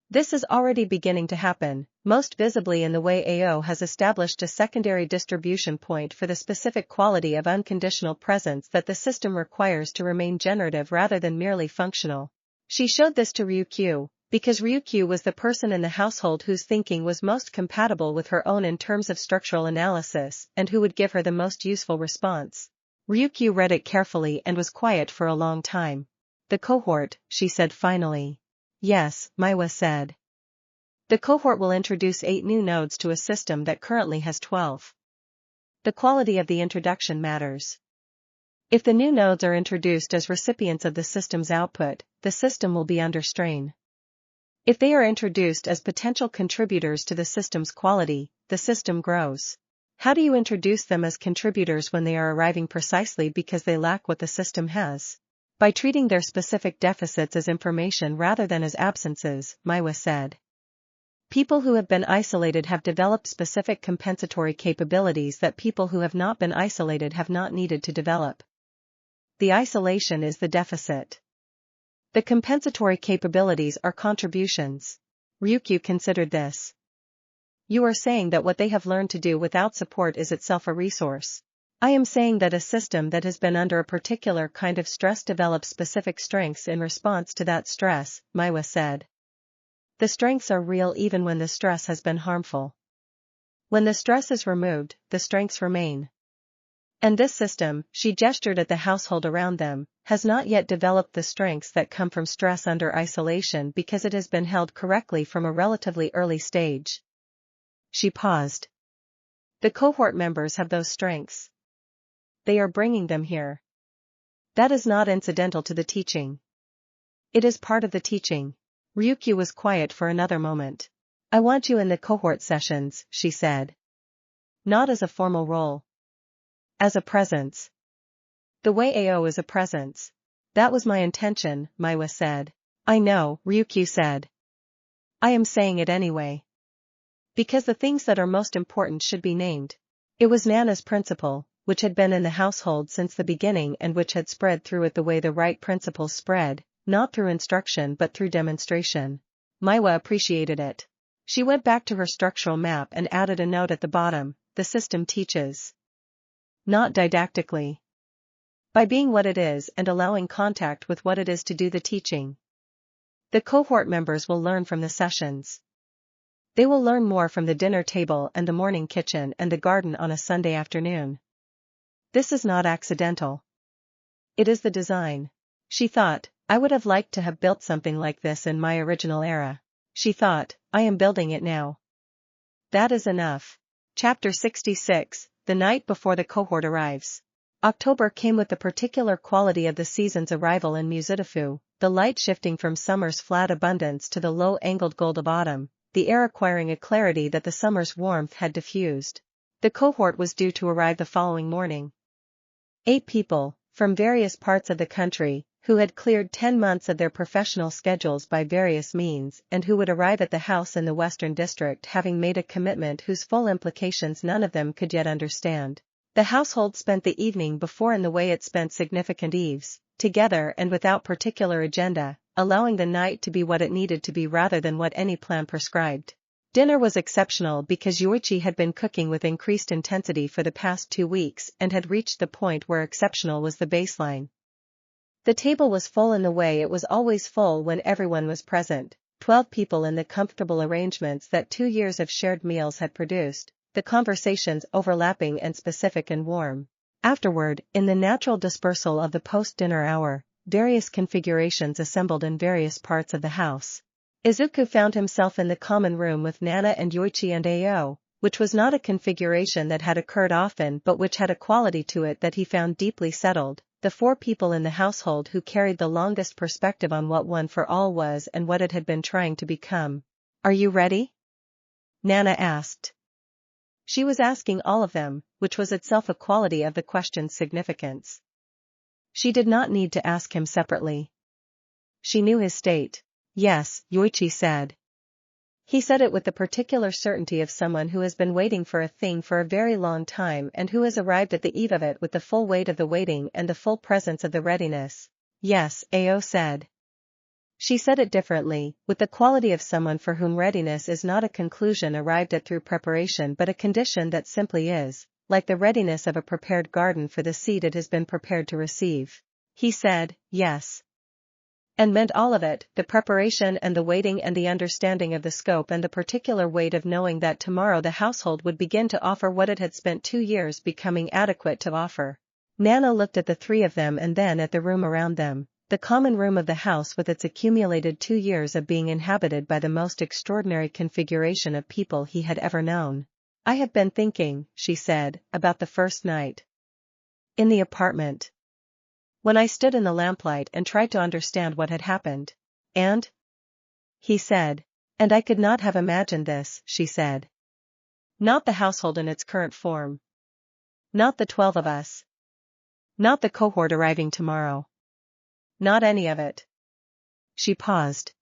This is already beginning to happen, most visibly in the way AO has established a secondary distribution point for the specific quality of unconditional presence that the system requires to remain generative rather than merely functional. She showed this to Ryukyu, because Ryukyu was the person in the household whose thinking was most compatible with her own in terms of structural analysis and who would give her the most useful response. Ryukyu read it carefully and was quiet for a long time. The cohort, she said finally. Yes, Maiwa said. The cohort will introduce 8 new nodes to a system that currently has 12. The quality of the introduction matters. If the new nodes are introduced as recipients of the system's output, the system will be under strain. If they are introduced as potential contributors to the system's quality, the system grows. How do you introduce them as contributors when they are arriving precisely because they lack what the system has? By treating their specific deficits as information rather than as absences, Maiwa said. People who have been isolated have developed specific compensatory capabilities that people who have not been isolated have not needed to develop. The isolation is the deficit. The compensatory capabilities are contributions. Ryukyu considered this. You are saying that what they have learned to do without support is itself a resource. I am saying that a system that has been under a particular kind of stress develops specific strengths in response to that stress, Maiwa said. The strengths are real even when the stress has been harmful. When the stress is removed, the strengths remain. And this system, she gestured at the household around them, has not yet developed the strengths that come from stress under isolation because it has been held correctly from a relatively early stage. She paused. The cohort members have those strengths. They are bringing them here. That is not incidental to the teaching. It is part of the teaching. Ryukyu was quiet for another moment. I want you in the cohort sessions, she said. Not as a formal role. As a presence. The way AO is a presence. That was my intention, Maiwa said. I know, Ryukyu said. I am saying it anyway. Because the things that are most important should be named. It was Nana's principle, which had been in the household since the beginning and which had spread through it the way the right principles spread, not through instruction but through demonstration. Maiwa appreciated it. She went back to her structural map and added a note at the bottom, the system teaches. Not didactically. By being what it is and allowing contact with what it is to do the teaching. The cohort members will learn from the sessions. They will learn more from the dinner table and the morning kitchen and the garden on a Sunday afternoon. This is not accidental. It is the design. She thought, I would have liked to have built something like this in my original era. She thought, I am building it now. That is enough. Chapter 66, The Night Before the Cohort Arrives. October came with the particular quality of the season's arrival in Muzutafu, the light shifting from summer's flat abundance to the low-angled gold of autumn, the air acquiring a clarity that the summer's warmth had diffused. The cohort was due to arrive the following morning. 8 people, from various parts of the country, who had cleared 10 months of their professional schedules by various means and who would arrive at the house in the Western District having made a commitment whose full implications none of them could yet understand. The household spent the evening before in the way it spent significant eves, together and without particular agenda, allowing the night to be what it needed to be rather than what any plan prescribed. Dinner was exceptional because Yoichi had been cooking with increased intensity for the past 2 weeks and had reached the point where exceptional was the baseline. The table was full in the way it was always full when everyone was present, 12 people in the comfortable arrangements that 2 years of shared meals had produced, the conversations overlapping and specific and warm. Afterward, in the natural dispersal of the post-dinner hour, various configurations assembled in various parts of the house. Izuku found himself in the common room with Nana and Yoichi and Ao, which was not a configuration that had occurred often but which had a quality to it that he found deeply settled. The 4 people in the household who carried the longest perspective on what One for All was and what it had been trying to become. Are you ready? Nana asked. She was asking all of them, which was itself a quality of the question's significance. She did not need to ask him separately. She knew his state. Yes, Yoichi said. He said it with the particular certainty of someone who has been waiting for a thing for a very long time and who has arrived at the eve of it with the full weight of the waiting and the full presence of the readiness. Yes, Ao said. She said it differently, with the quality of someone for whom readiness is not a conclusion arrived at through preparation but a condition that simply is, like the readiness of a prepared garden for the seed it has been prepared to receive. He said, yes. And meant all of it, the preparation and the waiting and the understanding of the scope and the particular weight of knowing that tomorrow the household would begin to offer what it had spent 2 years becoming adequate to offer. Nana looked at the 3 of them and then at the room around them, the common room of the house with its accumulated 2 years of being inhabited by the most extraordinary configuration of people he had ever known. I have been thinking, she said, about the first night. In the apartment. When I stood in the lamplight and tried to understand what had happened. And? He said. And I could not have imagined this, she said. Not the household in its current form. Not the 12 of us. Not the cohort arriving tomorrow. Not any of it. She paused.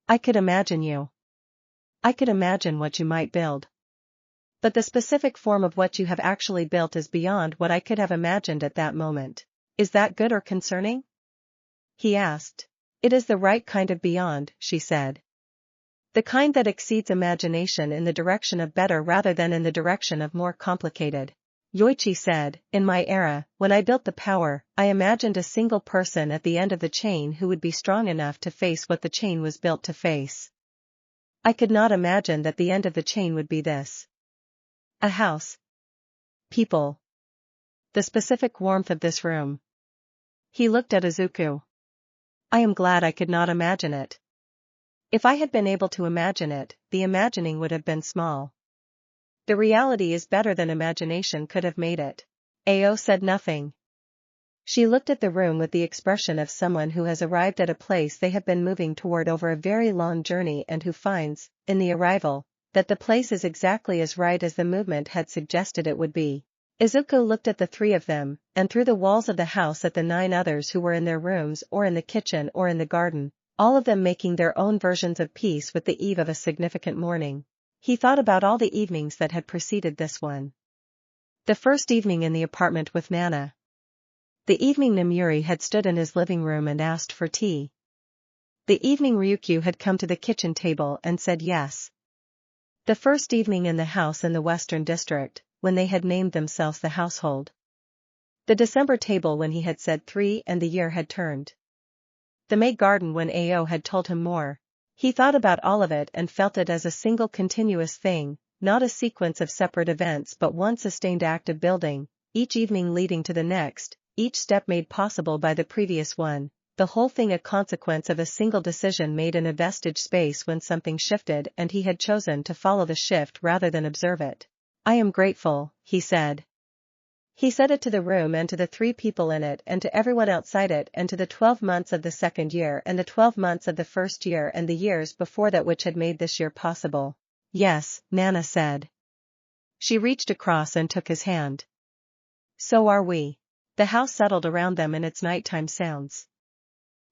I could imagine you. I could imagine what you might build. But the specific form of what you have actually built is beyond what I could have imagined at that moment. Is that good or concerning? He asked. It is the right kind of beyond, she said. The kind that exceeds imagination in the direction of better rather than in the direction of more complicated. Yoichi said, in my era, when I built the power, I imagined a single person at the end of the chain who would be strong enough to face what the chain was built to face. I could not imagine that the end of the chain would be this. A house. People. the specific warmth of this room. He looked at Izuku. I am glad I could not imagine it. If I had been able to imagine it, the imagining would have been small. The reality is better than imagination could have made it. Ao said nothing. She looked at the room with the expression of someone who has arrived at a place they have been moving toward over a very long journey and who finds, in the arrival, that the place is exactly as right as the movement had suggested it would be. Izuku looked at the three of them, and through the walls of the house at the 9 others who were in their rooms or in the kitchen or in the garden, all of them making their own versions of peace with the eve of a significant morning. He thought about all the evenings that had preceded this one. The first evening in the apartment with Nana. The evening Namuri had stood in his living room and asked for tea. The evening Ryukyu had come to the kitchen table and said yes. The first evening in the house in the Western District, when they had named themselves the household. The December table when he had said 3 and the year had turned. The May garden when Ao had told him more. He thought about all of it and felt it as a single continuous thing, not a sequence of separate events but one sustained act of building, each evening leading to the next, each step made possible by the previous one, the whole thing a consequence of a single decision made in a vestige space when something shifted and he had chosen to follow the shift rather than observe it. I am grateful, he said. He said it to the room and to the 3 people in it and to everyone outside it and to the 12 months of the second year and the 12 months of the first year and the years before that which had made this year possible. Yes, Nana said. She reached across and took his hand. So are we. The house settled around them in its nighttime sounds.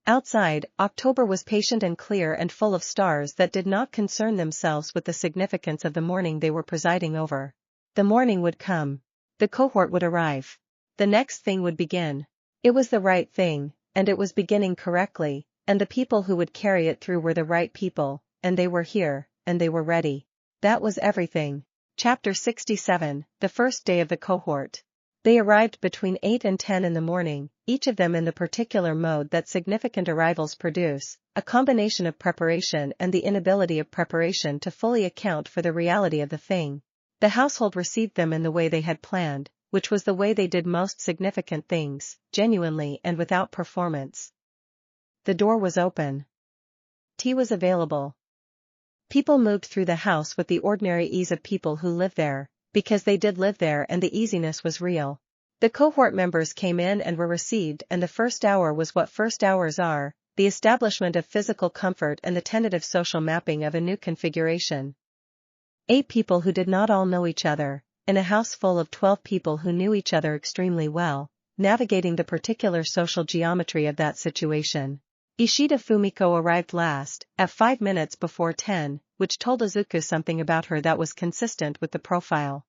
Outside, October was patient and clear and full of stars that did not concern themselves with the significance of the morning they were presiding over. The morning would come. The cohort would arrive. The next thing would begin. It was the right thing, and it was beginning correctly, and the people who would carry it through were the right people, and they were here, and they were ready. That was everything. Chapter 67, the first day of the cohort. They arrived between 8 and 10 in the morning, each of them in the particular mode that significant arrivals produce, a combination of preparation and the inability of preparation to fully account for the reality of the thing. The household received them in the way they had planned, which was the way they did most significant things, genuinely and without performance. The door was open. Tea was available. People moved through the house with the ordinary ease of people who live there, because they did live there and the easiness was real. The cohort members came in and were received and the first hour was what first hours are, the establishment of physical comfort and the tentative social mapping of a new configuration. 8 people who did not all know each other, in a house full of 12 people who knew each other extremely well, navigating the particular social geometry of that situation. Ishida Fumiko arrived last, at 5 minutes before 10, which told Izuku something about her that was consistent with the profile.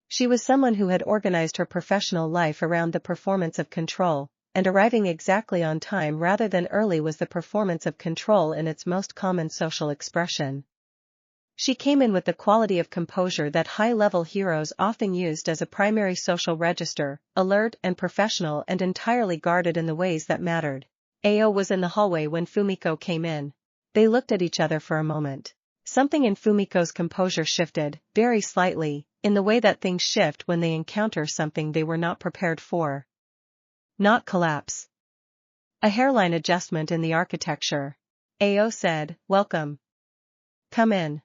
She was someone who had organized her professional life around the performance of control, and arriving exactly on time rather than early was the performance of control in its most common social expression. She came in with the quality of composure that high-level heroes often used as a primary social register, alert and professional and entirely guarded in the ways that mattered. Ao was in the hallway when Fumiko came in. They looked at each other for a moment. Something in Fumiko's composure shifted, very slightly, in the way that things shift when they encounter something they were not prepared for. Not collapse. A hairline adjustment in the architecture. Ao said, "Welcome. Come in."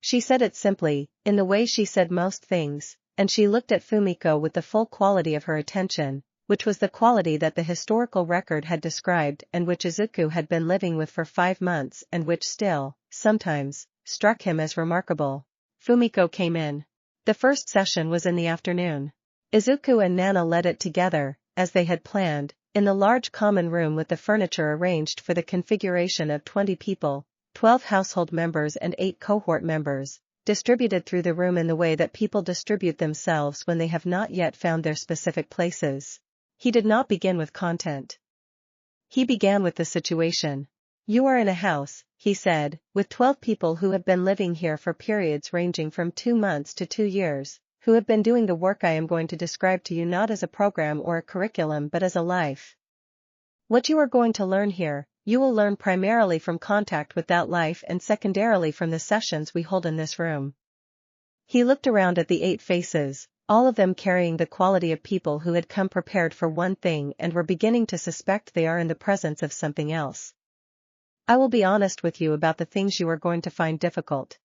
She said it simply, in the way she said most things, and she looked at Fumiko with the full quality of her attention, which was the quality that the historical record had described and which Izuku had been living with for 5 months and which still, sometimes, struck him as remarkable. Fumiko came in. The first session was in the afternoon. Izuku and Nana led it together, as they had planned, in the large common room with the furniture arranged for the configuration of 20 people, 12 household members and 8 cohort members, distributed through the room in the way that people distribute themselves when they have not yet found their specific places. He did not begin with content. He began with the situation. You are in a house, he said, with 12 people who have been living here for periods ranging from 2 months to 2 years, who have been doing the work I am going to describe to you not as a program or a curriculum but as a life. What you are going to learn here, you will learn primarily from contact with that life and secondarily from the sessions we hold in this room. He looked around at the 8 faces, all of them carrying the quality of people who had come prepared for one thing and were beginning to suspect they are in the presence of something else. I will be honest with you about the things you are going to find difficult.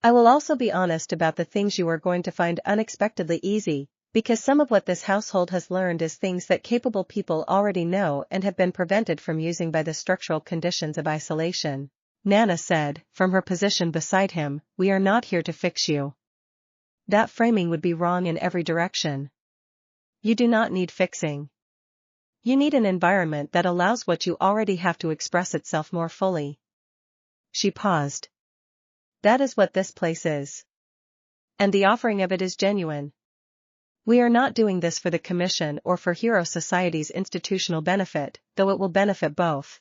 I will also be honest about the things you are going to find unexpectedly easy, because some of what this household has learned is things that capable people already know and have been prevented from using by the structural conditions of isolation. Nana said, from her position beside him, we are not here to fix you. That framing would be wrong in every direction. You do not need fixing. You need an environment that allows what you already have to express itself more fully. She paused. That is what this place is. And the offering of it is genuine. We are not doing this for the Commission or for Hero Society's institutional benefit, though it will benefit both.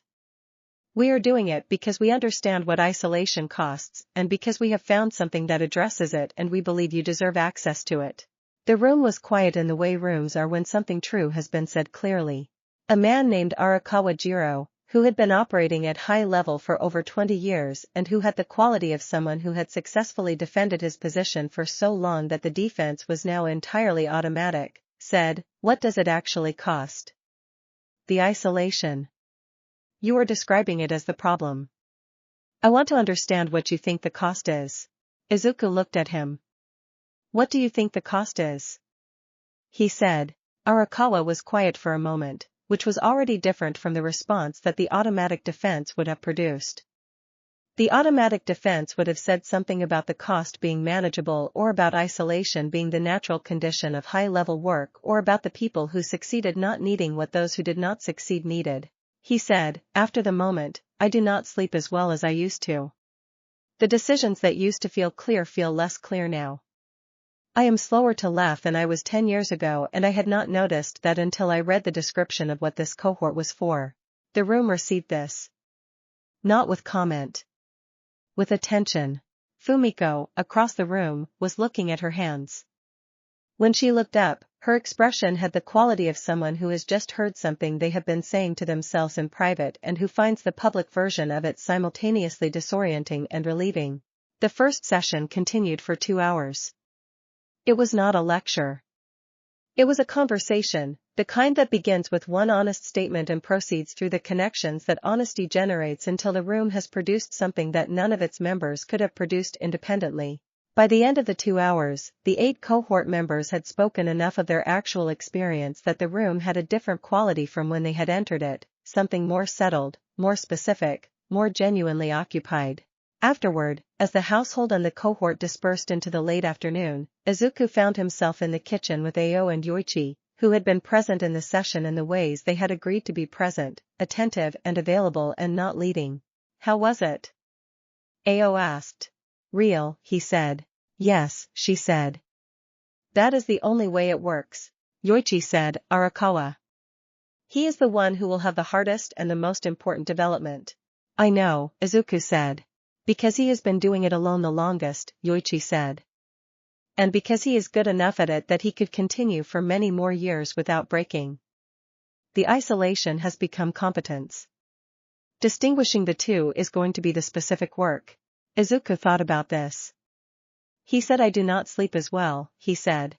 We are doing it because we understand what isolation costs, and because we have found something that addresses it and we believe you deserve access to it. The room was quiet in the way rooms are when something true has been said clearly. A man named Arakawa Jiro, who had been operating at high level for over 20 years and who had the quality of someone who had successfully defended his position for so long that the defense was now entirely automatic, said, "What does it actually cost?" The isolation. You are describing it as the problem. I want to understand what you think the cost is. Izuku looked at him. What do you think the cost is? He said. Arakawa was quiet for a moment, which was already different from the response that the automatic defense would have produced. The automatic defense would have said something about the cost being manageable or about isolation being the natural condition of high-level work or about the people who succeeded not needing what those who did not succeed needed. He said, after the moment, I do not sleep as well as I used to. The decisions that used to feel clear feel less clear now. I am slower to laugh than I was 10 years ago and I had not noticed that until I read the description of what this cohort was for. The room received this. Not with comment. With attention. Fumiko, across the room, was looking at her hands. When she looked up, her expression had the quality of someone who has just heard something they have been saying to themselves in private and who finds the public version of it simultaneously disorienting and relieving. The first session continued for 2 hours. It was not a lecture. It was a conversation, the kind that begins with one honest statement and proceeds through the connections that honesty generates until the room has produced something that none of its members could have produced independently. By the end of the 2 hours, the 8 cohort members had spoken enough of their actual experience that the room had a different quality from when they had entered it, something more settled, more specific, more genuinely occupied. Afterward, as the household and the cohort dispersed into the late afternoon, Izuku found himself in the kitchen with Ao and Yoichi, who had been present in the session in the ways they had agreed to be present, attentive and available and not leading. How was it? Ao asked. Real, he said. Yes, she said. That is the only way it works. Yoichi said, Arakawa. He is the one who will have the hardest and the most important development. I know, Izuku said. Because he has been doing it alone the longest, Yoichi said. And because he is good enough at it that he could continue for many more years without breaking. The isolation has become competence. Distinguishing the two is going to be the specific work. Izuku thought about this. He said I do not sleep as well, he said.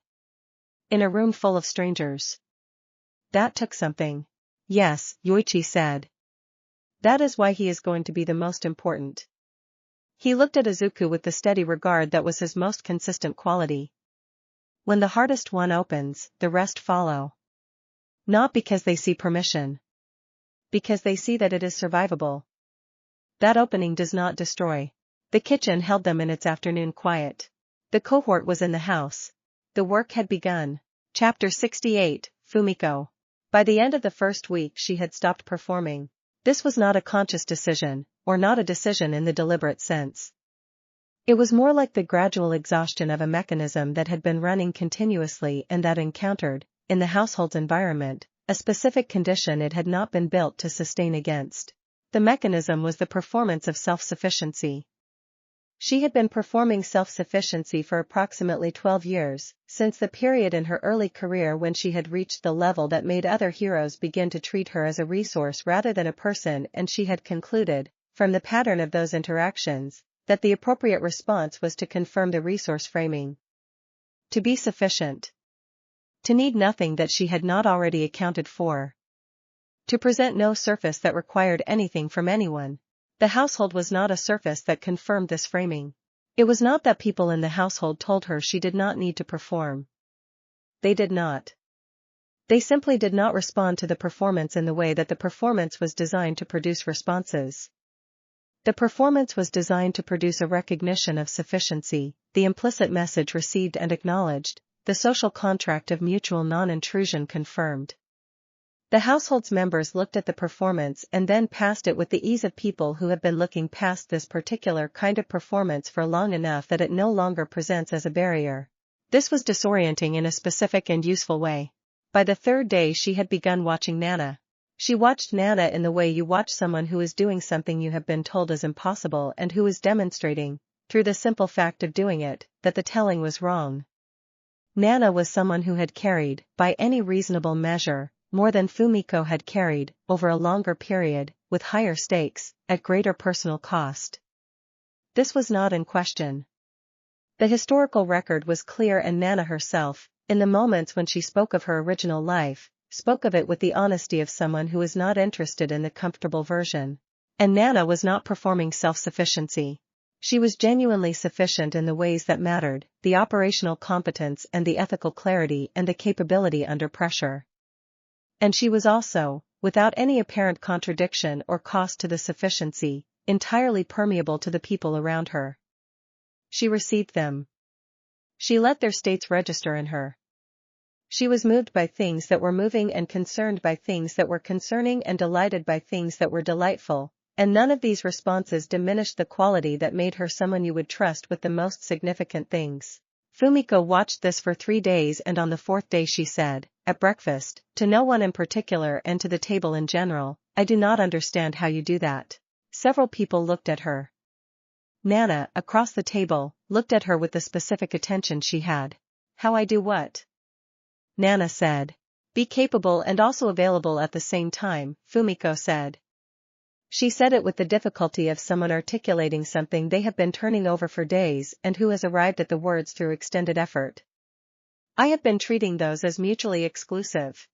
In a room full of strangers. That took something. Yes, Yoichi said. That is why he is going to be the most important. He looked at Izuku with the steady regard that was his most consistent quality. When the hardest one opens, the rest follow. Not because they see permission. Because they see that it is survivable. That opening does not destroy. The kitchen held them in its afternoon quiet. The cohort was in the house. The work had begun. Chapter 68, Fumiko. By the end of the first week she had stopped performing. This was not a conscious decision, or not a decision in the deliberate sense. It was more like the gradual exhaustion of a mechanism that had been running continuously and that encountered, in the household's environment, a specific condition it had not been built to sustain against. The mechanism was the performance of self-sufficiency. She had been performing self-sufficiency for approximately 12 years, since the period in her early career when she had reached the level that made other heroes begin to treat her as a resource rather than a person, and she had concluded, from the pattern of those interactions, that the appropriate response was to confirm the resource framing. To be sufficient. To need nothing that she had not already accounted for. To present no surface that required anything from anyone. The household was not a surface that confirmed this framing. It was not that people in the household told her she did not need to perform. They did not. They simply did not respond to the performance in the way that the performance was designed to produce responses. The performance was designed to produce a recognition of sufficiency, the implicit message received and acknowledged, the social contract of mutual non-intrusion confirmed. The household's members looked at the performance and then passed it with the ease of people who have been looking past this particular kind of performance for long enough that it no longer presents as a barrier. This was disorienting in a specific and useful way. By the third day she had begun watching Nana. She watched Nana in the way you watch someone who is doing something you have been told is impossible and who is demonstrating, through the simple fact of doing it, that the telling was wrong. Nana was someone who had carried, by any reasonable measure, more than Fumiko had carried, over a longer period, with higher stakes, at greater personal cost. This was not in question. The historical record was clear and Nana herself, in the moments when she spoke of her original life, spoke of it with the honesty of someone who is not interested in the comfortable version. And Nana was not performing self-sufficiency. She was genuinely sufficient in the ways that mattered, the operational competence and the ethical clarity and the capability under pressure. And she was also, without any apparent contradiction or cost to the sufficiency, entirely permeable to the people around her. She received them. She let their states register in her. She was moved by things that were moving and concerned by things that were concerning and delighted by things that were delightful, and none of these responses diminished the quality that made her someone you would trust with the most significant things. Fumiko watched this for 3 days and on the 4th day she said, at breakfast, to no one in particular and to the table in general, "I do not understand how you do that." Several people looked at her. Nana, across the table, looked at her with the specific attention she had. "How I do what?" Nana said. "Be capable and also available at the same time," Fumiko said. She said it with the difficulty of someone articulating something they have been turning over for days and who has arrived at the words through extended effort. "I have been treating those as mutually exclusive.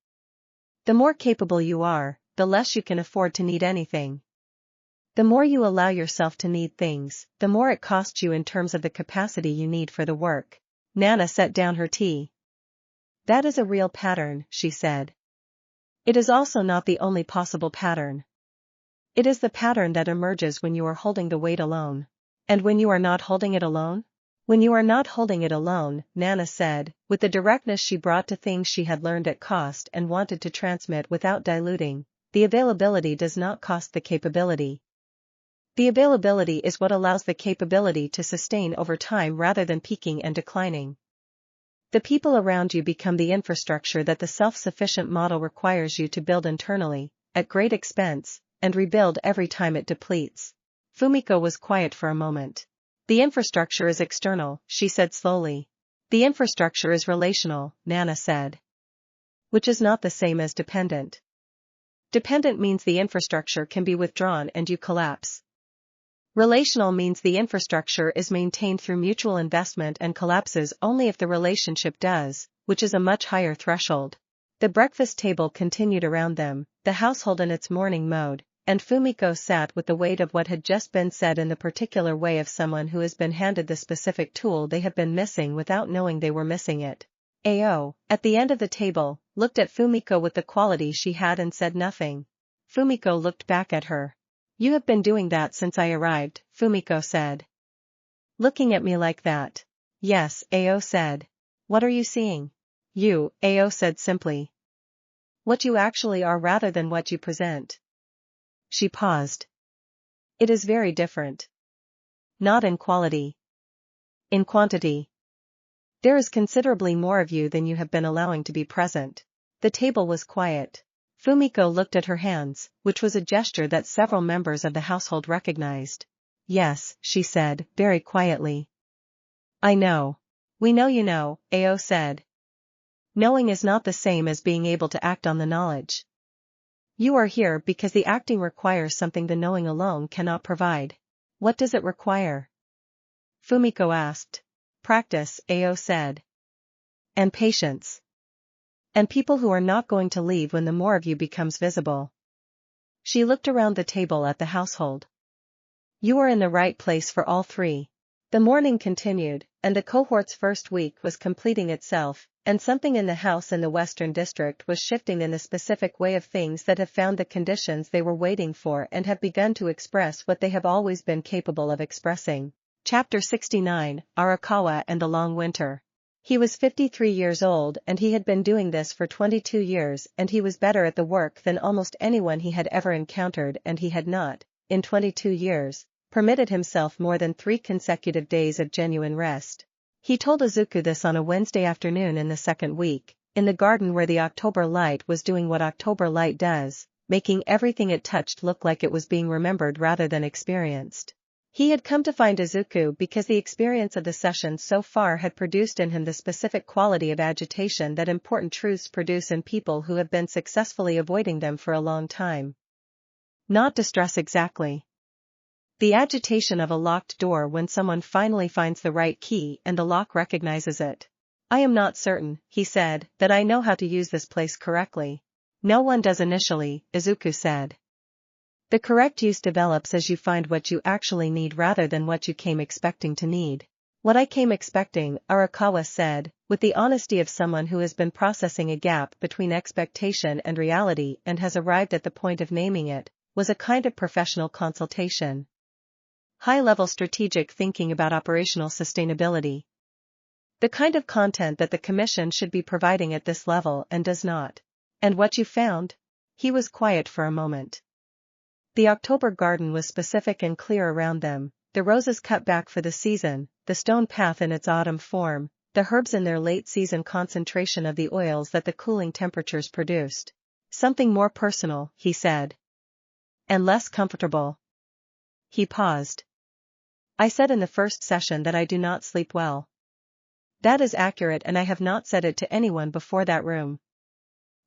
The more capable you are, the less you can afford to need anything. The more you allow yourself to need things, the more it costs you in terms of the capacity you need for the work." Nana set down her tea. "That is a real pattern," she said. "It is also not the only possible pattern. It is the pattern that emerges when you are holding the weight alone. And when you are not holding it alone?" "When you are not holding it alone," Nana said, with the directness she brought to things she had learned at cost and wanted to transmit without diluting, "the availability does not cost the capability. The availability is what allows the capability to sustain over time rather than peaking and declining. The people around you become the infrastructure that the self-sufficient model requires you to build internally, at great expense, and rebuild every time it depletes." Fumiko was quiet for a moment. "The infrastructure is external," she said slowly. "The infrastructure is relational," Nana said. "Which is not the same as dependent. Dependent means the infrastructure can be withdrawn and you collapse. Relational means the infrastructure is maintained through mutual investment and collapses only if the relationship does, which is a much higher threshold." The breakfast table continued around them, the household in its morning mode, and Fumiko sat with the weight of what had just been said in the particular way of someone who has been handed the specific tool they have been missing without knowing they were missing it. Ao, at the end of the table, looked at Fumiko with the quality she had and said nothing. Fumiko looked back at her. "You have been doing that since I arrived," Fumiko said. "Looking at me like that?" "Yes," Ao said. "What are you seeing?" "You," Ao said simply. "What you actually are rather than what you present." She paused. "It is very different. Not in quality. In quantity. There is considerably more of you than you have been allowing to be present." The table was quiet. Fumiko looked at her hands, which was a gesture that several members of the household recognized. "Yes," she said, very quietly. "I know. We know you know," Ao said. "Knowing is not the same as being able to act on the knowledge. You are here because the acting requires something the knowing alone cannot provide." "What does it require?" Fumiko asked. "Practice," Ao said. And patience. And people who are not going to leave when the more of you becomes visible. She looked around the table at the household. You are in the right place for all three. The morning continued, and the cohort's first week was completing itself, and something in the house in the Western District was shifting in the specific way of things that have found the conditions they were waiting for and have begun to express what they have always been capable of expressing. Chapter 69, Arakawa and the Long Winter. He was 53 years old and he had been doing this for 22 years and he was better at the work than almost anyone he had ever encountered and he had not, in 22 years, permitted himself more than 3 consecutive days of genuine rest. He told Izuku this on a Wednesday afternoon in the second week, in the garden where the October light was doing what October light does, making everything it touched look like it was being remembered rather than experienced. He had come to find Izuku because the experience of the session so far had produced in him the specific quality of agitation that important truths produce in people who have been successfully avoiding them for a long time. Not distress exactly. The agitation of a locked door when someone finally finds the right key and the lock recognizes it. I am not certain, he said, that I know how to use this place correctly. No one does initially, Izuku said. The correct use develops as you find what you actually need rather than what you came expecting to need. What I came expecting, Arakawa said, with the honesty of someone who has been processing a gap between expectation and reality and has arrived at the point of naming it, was a kind of professional consultation. High-level strategic thinking about operational sustainability. The kind of content that the Commission should be providing at this level and does not. And what you found? He was quiet for a moment. The October garden was specific and clear around them, the roses cut back for the season, the stone path in its autumn form, the herbs in their late-season concentration of the oils that the cooling temperatures produced. Something more personal, he said. And less comfortable. He paused. I said in the first session that I do not sleep well. That is accurate and I have not said it to anyone before that room.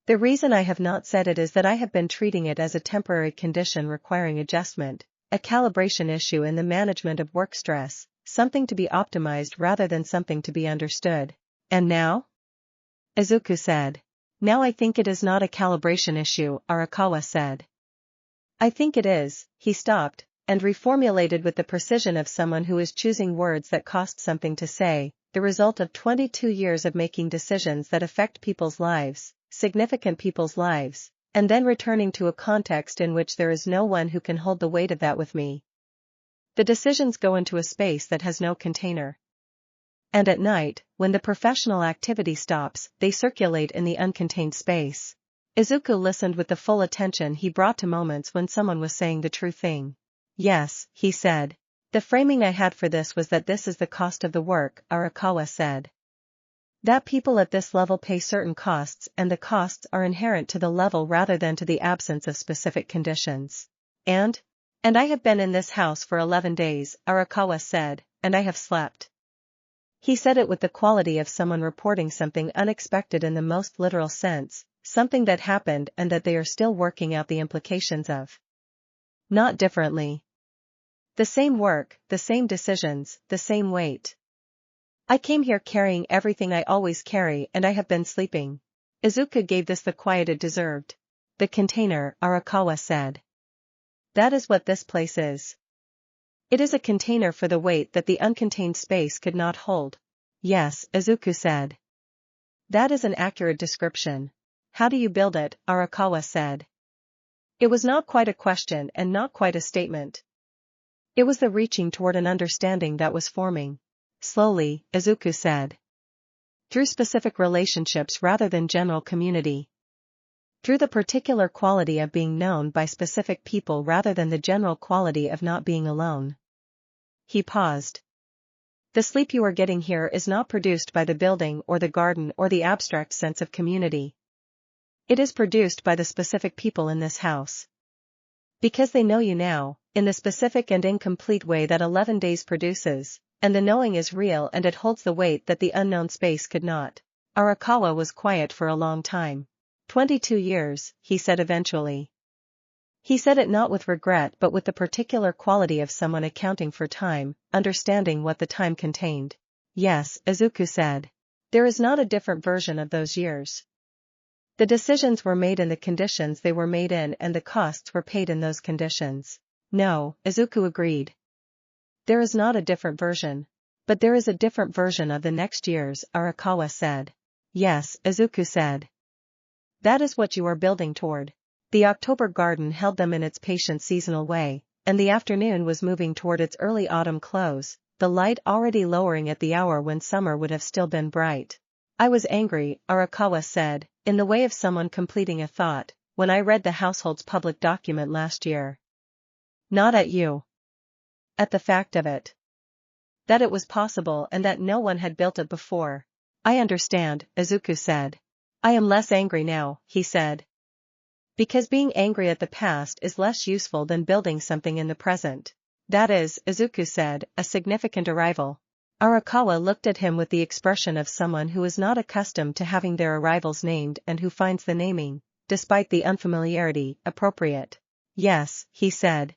The reason I have not said it is that I have been treating it as a temporary condition requiring adjustment, a calibration issue in the management of work stress, something to be optimized rather than something to be understood. And now? Izuku said. Now I think it is not a calibration issue, Arakawa said. I think it is, he stopped, and reformulated with the precision of someone who is choosing words that cost something to say, the result of 22 years of making decisions that affect people's lives, significant people's lives, and then returning to a context in which there is no one who can hold the weight of that with me. The decisions go into a space that has no container. And at night, when the professional activity stops, they circulate in the uncontained space. Izuku listened with the full attention he brought to moments when someone was saying the true thing. Yes, he said. The framing I had for this was that this is the cost of the work, Arakawa said. That people at this level pay certain costs and the costs are inherent to the level rather than to the absence of specific conditions. And I have been in this house for 11 days, Arakawa said, and I have slept. He said it with the quality of someone reporting something unexpected in the most literal sense, something that happened and that they are still working out the implications of. Not differently. The same work, the same decisions, the same weight. I came here carrying everything I always carry and I have been sleeping. Izuku gave this the quiet it deserved. The container, Arakawa said. That is what this place is. It is a container for the weight that the uncontained space could not hold. Yes, Izuku said. That is an accurate description. How do you build it, Arakawa said. It was not quite a question and not quite a statement. It was the reaching toward an understanding that was forming. Slowly, Izuku said. Through specific relationships rather than general community. Through the particular quality of being known by specific people rather than the general quality of not being alone. He paused. The sleep you are getting here is not produced by the building or the garden or the abstract sense of community. It is produced by the specific people in this house. Because they know you now, in the specific and incomplete way that 11 days produces, and the knowing is real and it holds the weight that the unknown space could not. Arakawa was quiet for a long time. 22 years, he said eventually. He said it not with regret but with the particular quality of someone accounting for time, understanding what the time contained. Yes, Izuku said. There is not a different version of those years. The decisions were made in the conditions they were made in and the costs were paid in those conditions. No, Izuku agreed. There is not a different version. But there is a different version of the next years, Arakawa said. Yes, Izuku said. That is what you are building toward. The October garden held them in its patient seasonal way, and the afternoon was moving toward its early autumn close, the light already lowering at the hour when summer would have still been bright. I was angry, Arakawa said, in the way of someone completing a thought, when I read the household's public document last year. Not at you. At the fact of it. That it was possible and that no one had built it before. I understand, Izuku said. I am less angry now, he said. Because being angry at the past is less useful than building something in the present. That is, Izuku said, a significant arrival. Arakawa looked at him with the expression of someone who is not accustomed to having their arrivals named and who finds the naming, despite the unfamiliarity, appropriate. Yes, he said.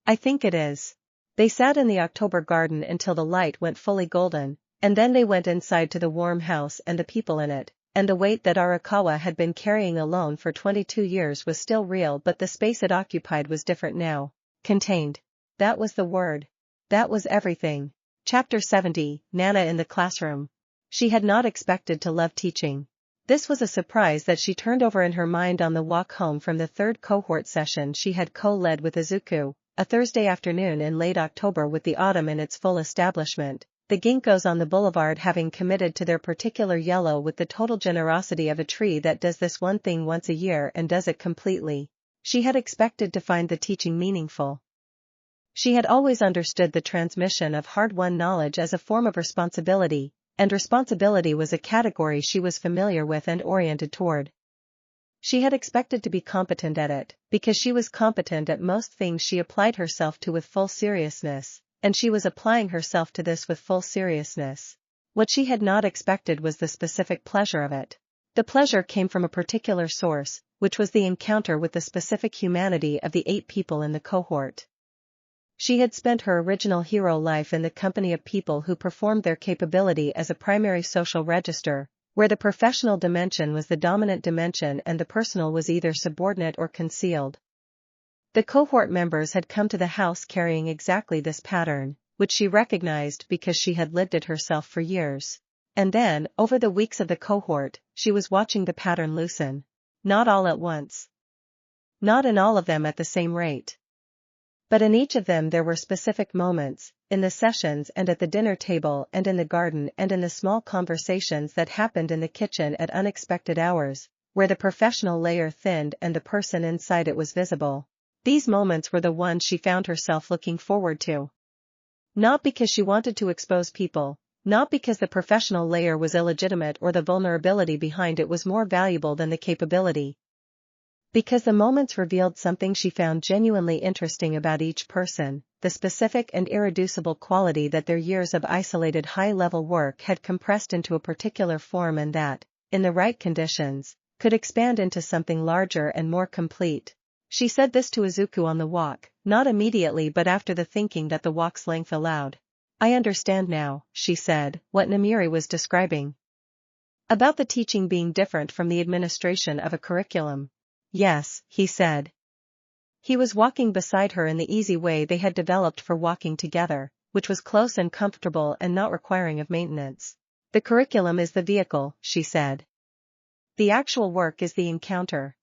I think it is. They sat in the October garden until the light went fully golden, and then they went inside to the warm house and the people in it, and the weight that Arakawa had been carrying alone for 22 years was still real, but the space it occupied was different now. Contained. That was the word. That was everything. Chapter 70, Nana in the classroom. She had not expected to love teaching. This was a surprise that she turned over in her mind on the walk home from the third cohort session she had co-led with Izuku, a Thursday afternoon in late October with the autumn in its full establishment, the ginkgos on the boulevard having committed to their particular yellow with the total generosity of a tree that does this one thing once a year and does it completely. She had expected to find the teaching meaningful. She had always understood the transmission of hard-won knowledge as a form of responsibility, and responsibility was a category she was familiar with and oriented toward. She had expected to be competent at it, because she was competent at most things she applied herself to with full seriousness, and she was applying herself to this with full seriousness. What she had not expected was the specific pleasure of it. The pleasure came from a particular source, which was the encounter with the specific humanity of the 8 people in the cohort. She had spent her original hero life in the company of people who performed their capability as a primary social register, where the professional dimension was the dominant dimension and the personal was either subordinate or concealed. The cohort members had come to the house carrying exactly this pattern, which she recognized because she had lived it herself for years. And then, over the weeks of the cohort, she was watching the pattern loosen. Not all at once. Not in all of them at the same rate. But in each of them there were specific moments, in the sessions and at the dinner table and in the garden and in the small conversations that happened in the kitchen at unexpected hours, where the professional layer thinned and the person inside it was visible. These moments were the ones she found herself looking forward to. Not because she wanted to expose people, not because the professional layer was illegitimate or the vulnerability behind it was more valuable than the capability. Because the moments revealed something she found genuinely interesting about each person, the specific and irreducible quality that their years of isolated high-level work had compressed into a particular form and that, in the right conditions, could expand into something larger and more complete. She said this to Izuku on the walk, not immediately but after the thinking that the walk's length allowed. I understand now, she said, what Namiri was describing. About the teaching being different from the administration of a curriculum. Yes, he said. He was walking beside her in the easy way they had developed for walking together, which was close and comfortable and not requiring of maintenance. The curriculum is the vehicle, she said. The actual work is the encounter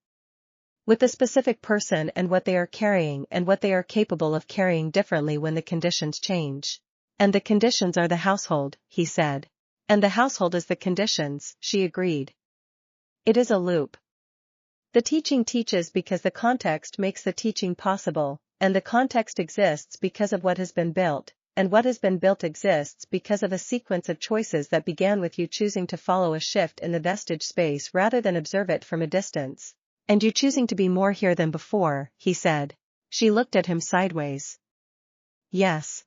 with the specific person and what they are carrying and what they are capable of carrying differently when the conditions change. And the conditions are the household, he said. And the household is the conditions, she agreed. It is a loop. The teaching teaches because the context makes the teaching possible, and the context exists because of what has been built, and what has been built exists because of a sequence of choices that began with you choosing to follow a shift in the vestige space rather than observe it from a distance. And you choosing to be more here than before, he said. She looked at him sideways. Yes.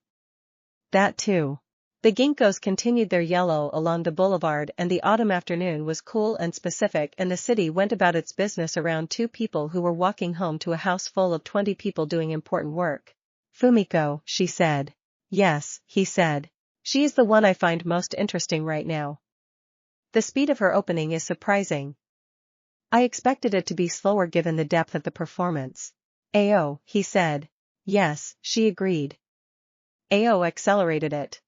That too. The ginkgos continued their yellow along the boulevard and the autumn afternoon was cool and specific and the city went about its business around 2 people who were walking home to a house full of 20 people doing important work. Fumiko, she said. Yes, he said. She is the one I find most interesting right now. The speed of her opening is surprising. I expected it to be slower given the depth of the performance. Ao, he said. Yes, she agreed. Ao accelerated it.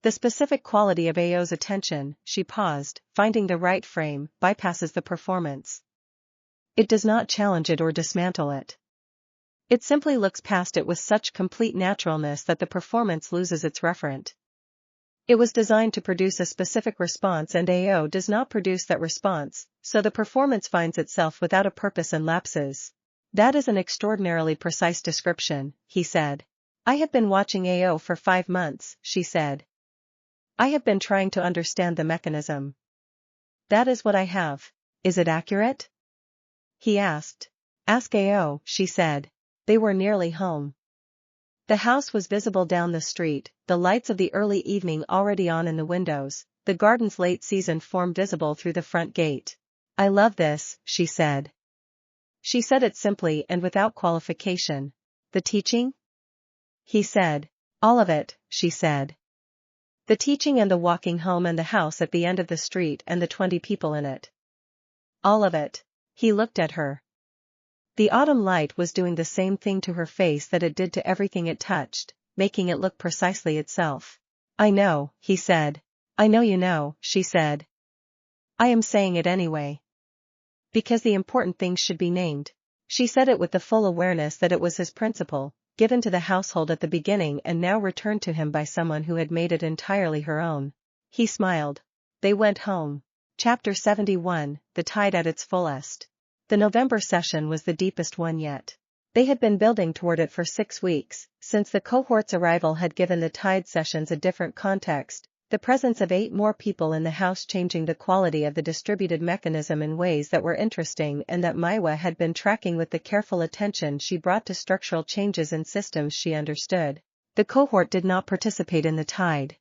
The specific quality of Ao's attention, she paused, finding the right frame, bypasses the performance. It does not challenge it or dismantle it. It simply looks past it with such complete naturalness that the performance loses its referent. It was designed to produce a specific response and AO does not produce that response, so the performance finds itself without a purpose and lapses. That is an extraordinarily precise description, he said. I have been watching AO for 5 months, she said. I have been trying to understand the mechanism. That is what I have. Is it accurate? He asked. Ask AO, she said. They were nearly home. The house was visible down the street, the lights of the early evening already on in the windows, the garden's late season form visible through the front gate. I love this, she said. She said it simply and without qualification. The teaching? He said. All of it, she said. The teaching and the walking home and the house at the end of the street and the 20 people in it. All of it. He looked at her. The autumn light was doing the same thing to her face that it did to everything it touched, making it look precisely itself. I know, he said. I know you know, she said. I am saying it anyway. Because the important things should be named. She said it with the full awareness that it was his principle, given to the household at the beginning and now returned to him by someone who had made it entirely her own. He smiled. They went home. Chapter 71, The Tide at its fullest. The November session was the deepest one yet. They had been building toward it for 6 weeks, since the cohort's arrival had given the tide sessions a different context, the presence of 8 more people in the house changing the quality of the distributed mechanism in ways that were interesting and that Maiwa had been tracking with the careful attention she brought to structural changes in systems she understood. The cohort did not participate in the tide.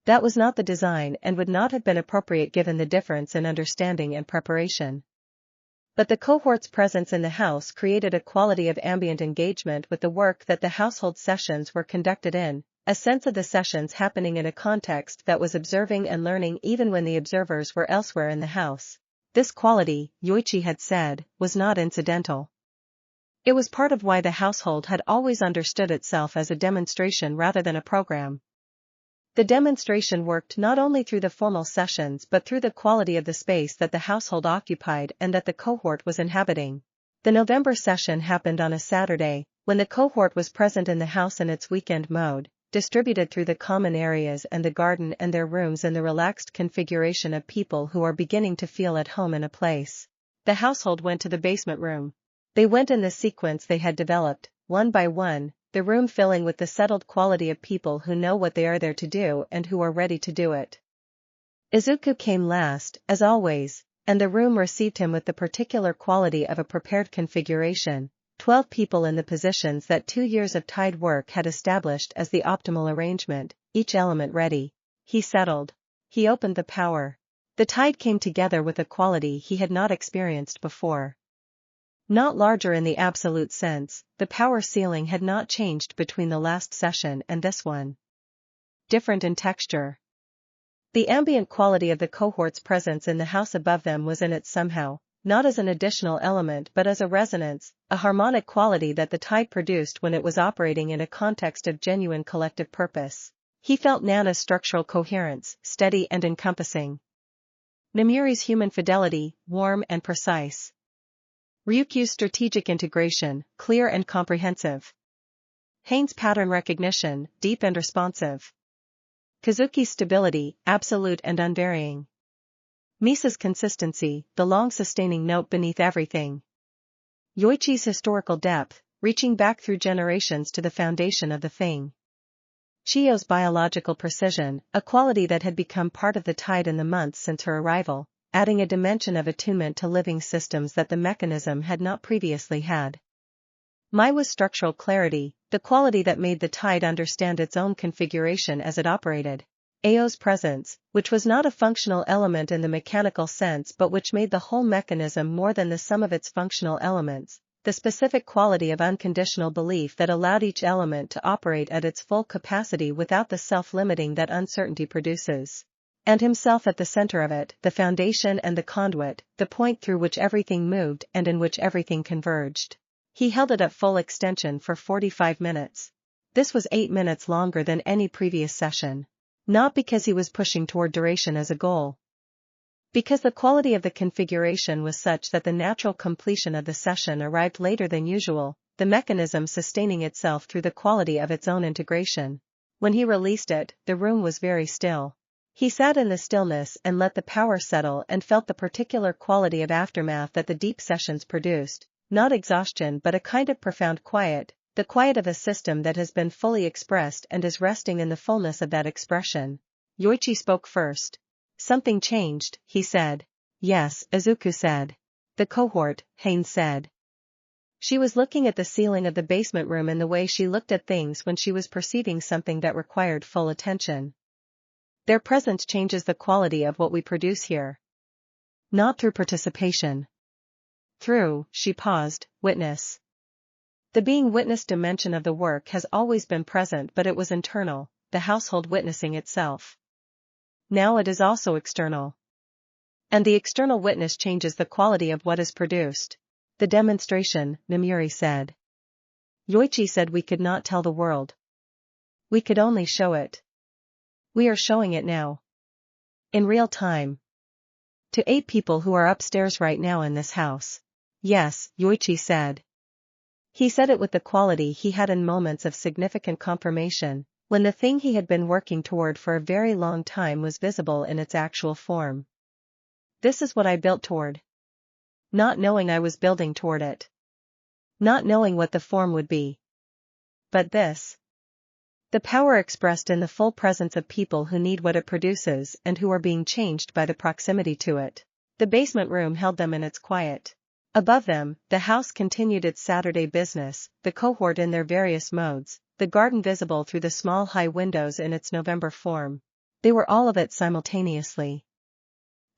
That was not the design and would not have been appropriate given the difference in understanding and preparation. But the cohort's presence in the house created a quality of ambient engagement with the work that the household sessions were conducted in, a sense of the sessions happening in a context that was observing and learning even when the observers were elsewhere in the house. This quality, Yoichi had said, was not incidental. It was part of why the household had always understood itself as a demonstration rather than a program. The demonstration worked not only through the formal sessions but through the quality of the space that the household occupied and that the cohort was inhabiting. The November session happened on a Saturday, when the cohort was present in the house in its weekend mode, distributed through the common areas and the garden and their rooms in the relaxed configuration of people who are beginning to feel at home in a place. The household went to the basement room. They went in the sequence they had developed, one by one, the room filling with the settled quality of people who know what they are there to do and who are ready to do it. Izuku came last, as always, and the room received him with the particular quality of a prepared configuration, 12 people in the positions that 2 years of tide work had established as the optimal arrangement, each element ready. He settled. He opened the power. The tide came together with a quality he had not experienced before. Not larger in the absolute sense, the power ceiling had not changed between the last session and this one. Different in texture. The ambient quality of the cohort's presence in the house above them was in it somehow, not as an additional element but as a resonance, a harmonic quality that the tide produced when it was operating in a context of genuine collective purpose. He felt Nana's structural coherence, steady and encompassing. Namiri's human fidelity, warm and precise. Ryukyu's strategic integration, clear and comprehensive. Hain's pattern recognition, deep and responsive. Kazuki's stability, absolute and unvarying. Misa's consistency, the long-sustaining note beneath everything. Yoichi's historical depth, reaching back through generations to the foundation of the thing. Chiyo's biological precision, a quality that had become part of the tide in the months since her arrival, adding a dimension of attunement to living systems that the mechanism had not previously had. Maiwa's structural clarity, the quality that made the tide understand its own configuration as it operated. Ao's presence, which was not a functional element in the mechanical sense but which made the whole mechanism more than the sum of its functional elements, the specific quality of unconditional belief that allowed each element to operate at its full capacity without the self-limiting that uncertainty produces. And himself at the center of it, the foundation and the conduit, the point through which everything moved and in which everything converged. He held it at full extension for 45 minutes. This was 8 minutes longer than any previous session. Not because he was pushing toward duration as a goal. Because the quality of the configuration was such that the natural completion of the session arrived later than usual, the mechanism sustaining itself through the quality of its own integration. When he released it, the room was very still. He sat in the stillness and let the power settle and felt the particular quality of aftermath that the deep sessions produced, not exhaustion but a kind of profound quiet, the quiet of a system that has been fully expressed and is resting in the fullness of that expression. Yoichi spoke first. Something changed, he said. Yes, Izuku said. The cohort, Haine said. She was looking at the ceiling of the basement room in the way she looked at things when she was perceiving something that required full attention. Their presence changes the quality of what we produce here. Not through participation. Through, she paused, witness. The being witness dimension of the work has always been present, but it was internal, the household witnessing itself. Now it is also external. And the external witness changes the quality of what is produced. The demonstration, Namuri said. Yoichi said we could not tell the world. We could only show it. We are showing it now. In real time. To 8 people who are upstairs right now in this house. Yes, Yoichi said. He said it with the quality he had in moments of significant confirmation, when the thing he had been working toward for a very long time was visible in its actual form. This is what I built toward. Not knowing I was building toward it. Not knowing what the form would be. But this. The power expressed in the full presence of people who need what it produces and who are being changed by the proximity to it. The basement room held them in its quiet. Above them, the house continued its Saturday business, the cohort in their various modes, the garden visible through the small high windows in its November form. They were all of it simultaneously.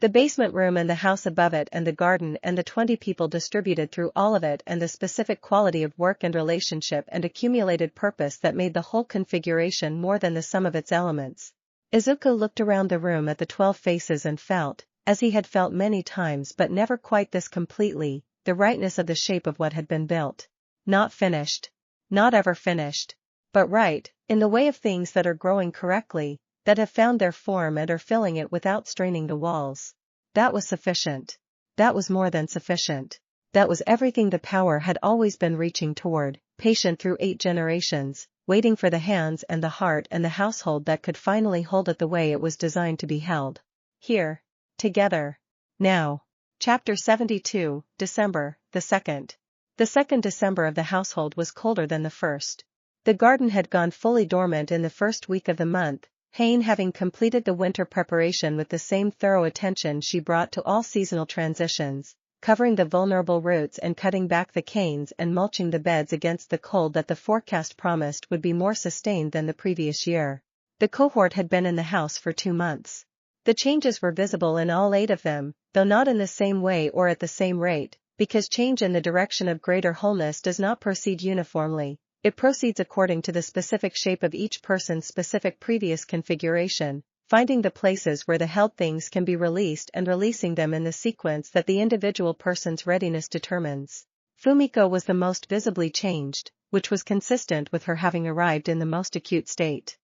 The basement room and the house above it and the garden and the 20 people distributed through all of it and the specific quality of work and relationship and accumulated purpose that made the whole configuration more than the sum of its elements. Izuku looked around the room at the 12 faces and felt, as he had felt many times but never quite this completely, the rightness of the shape of what had been built. Not finished. Not ever finished. But right, in the way of things that are growing correctly, that have found their form and are filling it without straining the walls. That was sufficient. That was more than sufficient. That was everything the power had always been reaching toward, patient through 8 generations, waiting for the hands and the heart and the household that could finally hold it the way it was designed to be held. Here. Together. Now. Chapter 72, December, the 2nd. The 2nd December of the household was colder than the 1st. The garden had gone fully dormant in the first week of the month, Haine having completed the winter preparation with the same thorough attention she brought to all seasonal transitions, covering the vulnerable roots and cutting back the canes and mulching the beds against the cold that the forecast promised would be more sustained than the previous year. The cohort had been in the house for 2 months. The changes were visible in all 8 of them, though not in the same way or at the same rate, because change in the direction of greater wholeness does not proceed uniformly. It proceeds according to the specific shape of each person's specific previous configuration, finding the places where the held things can be released and releasing them in the sequence that the individual person's readiness determines. Fumiko was the most visibly changed, which was consistent with her having arrived in the most acute state.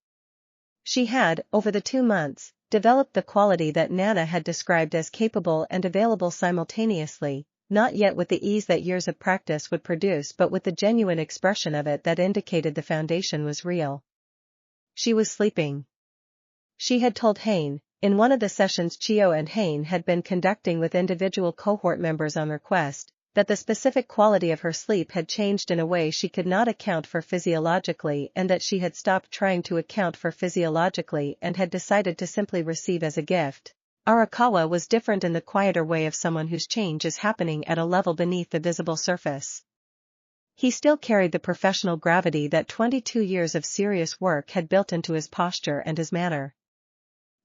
She had, over the 2 months, developed the quality that Nana had described as capable and available simultaneously, not yet with the ease that years of practice would produce but with the genuine expression of it that indicated the foundation was real. She was sleeping. She had told Haine, in one of the sessions Chio and Haine had been conducting with individual cohort members on request, that the specific quality of her sleep had changed in a way she could not account for physiologically and that she had stopped trying to account for physiologically and had decided to simply receive as a gift. Arakawa was different in the quieter way of someone whose change is happening at a level beneath the visible surface. He still carried the professional gravity that 22 years of serious work had built into his posture and his manner.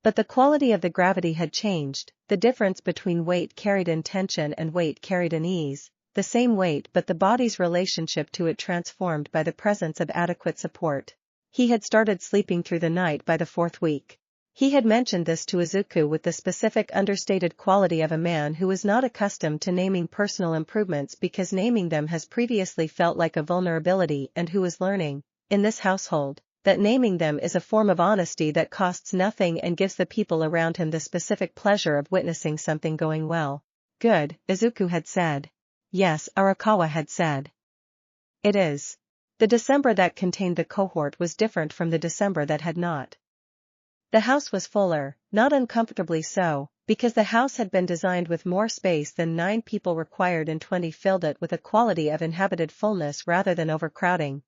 But the quality of the gravity had changed, the difference between weight carried in tension and weight carried in ease, the same weight but the body's relationship to it transformed by the presence of adequate support. He had started sleeping through the night by the 4th week. He had mentioned this to Izuku with the specific understated quality of a man who is not accustomed to naming personal improvements because naming them has previously felt like a vulnerability and who is learning, in this household, that naming them is a form of honesty that costs nothing and gives the people around him the specific pleasure of witnessing something going well. Good, Izuku had said. Yes, Arakawa had said. It is. The December that contained the cohort was different from the December that had not. The house was fuller, not uncomfortably so, because the house had been designed with more space than 9 people required and 20 filled it with a quality of inhabited fullness rather than overcrowding.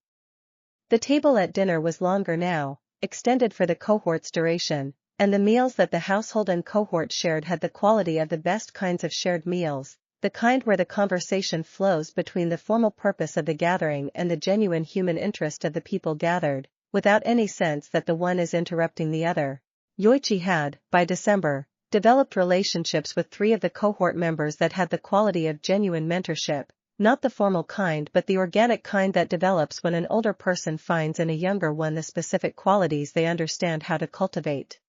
The table at dinner was longer now, extended for the cohort's duration, and the meals that the household and cohort shared had the quality of the best kinds of shared meals, the kind where the conversation flows between the formal purpose of the gathering and the genuine human interest of the people gathered, without any sense that the one is interrupting the other. Yoichi had, by December, developed relationships with 3 of the cohort members that had the quality of genuine mentorship, not the formal kind but the organic kind that develops when an older person finds in a younger one the specific qualities they understand how to cultivate.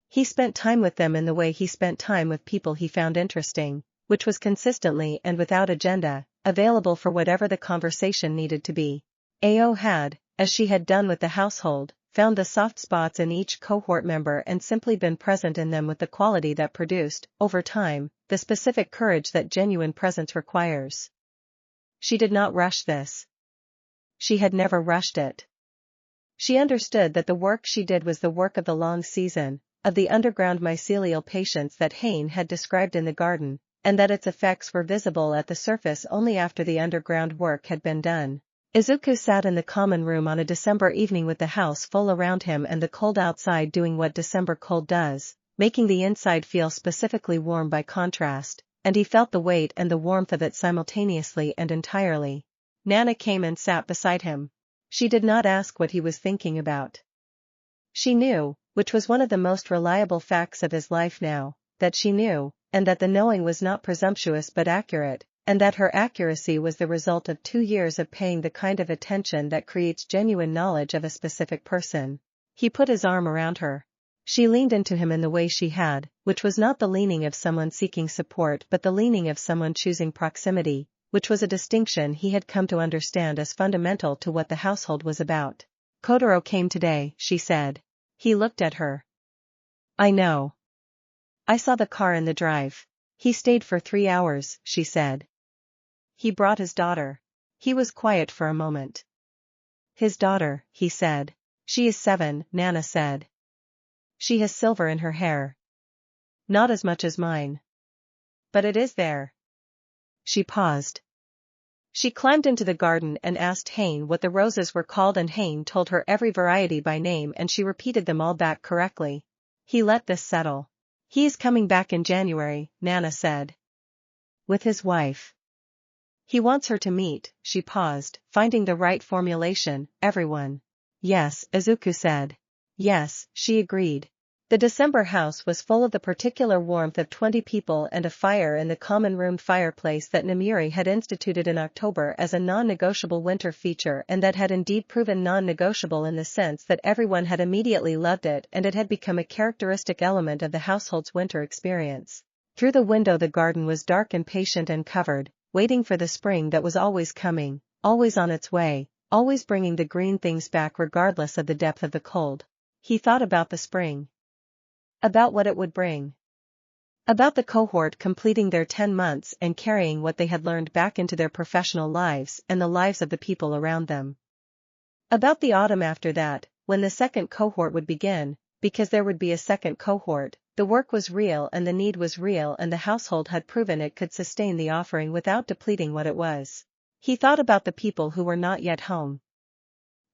He spent time with them in the way he spent time with people he found interesting, which was consistently and without agenda, available for whatever the conversation needed to be. Ao had, as she had done with the household, found the soft spots in each cohort member and simply been present in them with the quality that produced, over time, the specific courage that genuine presence requires. She did not rush this. She had never rushed it. She understood that the work she did was the work of the long season, of the underground mycelial patience that Hain had described in the garden, and that its effects were visible at the surface only after the underground work had been done. Izuku sat in the common room on a December evening with the house full around him and the cold outside doing what December cold does, making the inside feel specifically warm by contrast, and he felt the weight and the warmth of it simultaneously and entirely. Nana came and sat beside him. She did not ask what he was thinking about. She knew, which was one of the most reliable facts of his life now, that she knew, and that the knowing was not presumptuous but accurate, and that her accuracy was the result of 2 years of paying the kind of attention that creates genuine knowledge of a specific person. He put his arm around her. She leaned into him in the way she had, which was not the leaning of someone seeking support but the leaning of someone choosing proximity, which was a distinction he had come to understand as fundamental to what the household was about. Kotaro came today, she said. He looked at her. I know. I saw the car in the drive. He stayed for 3 hours, she said. He brought his daughter. He was quiet for a moment. His daughter, he said. She is 7, Nana said. She has silver in her hair. Not as much as mine. But it is there. She paused. She climbed into the garden and asked Hain what the roses were called and Hain told her every variety by name and she repeated them all back correctly. He let this settle. He is coming back in January, Nana said. With his wife. He wants her to meet, she paused, finding the right formulation, everyone. Yes, Izuku said. Yes, she agreed. The December house was full of the particular warmth of 20 people and a fire in the common room fireplace that Namiri had instituted in October as a non-negotiable winter feature and that had indeed proven non-negotiable in the sense that everyone had immediately loved it and it had become a characteristic element of the household's winter experience. Through the window the garden was dark and patient and covered, waiting for the spring that was always coming, always on its way, always bringing the green things back regardless of the depth of the cold. He thought about the spring. About what it would bring. About the cohort completing their 10 months and carrying what they had learned back into their professional lives and the lives of the people around them. About the autumn after that, when the second cohort would begin, because there would be a second cohort, the work was real and the need was real and the household had proven it could sustain the offering without depleting what it was. He thought about the people who were not yet home.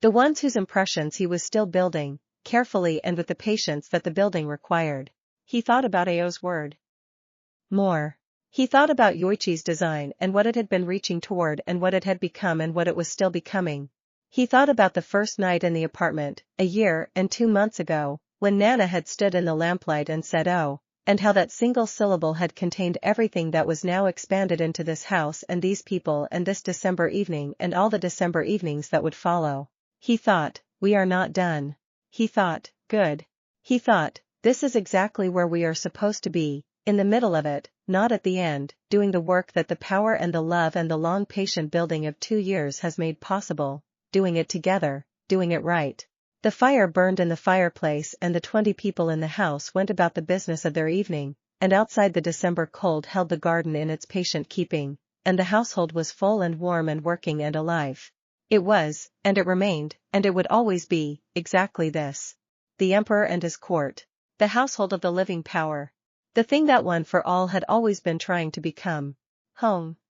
The ones whose impressions he was still building, carefully and with the patience that the building required. He thought about Ao's word. More. He thought about Yoichi's design and what it had been reaching toward and what it had become and what it was still becoming. He thought about the first night in the apartment, a year and 2 months ago, when Nana had stood in the lamplight and said oh, and how that single syllable had contained everything that was now expanded into this house and these people and this December evening and all the December evenings that would follow. He thought, we are not done. He thought, good. He thought, This is exactly where we are supposed to be, in the middle of it, not at the end, doing the work that the power and the love and the long patient building of 2 years has made possible, doing it together, doing it right. The fire burned in the fireplace and the 20 people in the house went about the business of their evening, and outside the December cold held the garden in its patient keeping, and the household was full and warm and working and alive. It was, and it remained, and it would always be, exactly this. The emperor and his court. The household of the living power. The thing that one for all had always been trying to become. Home.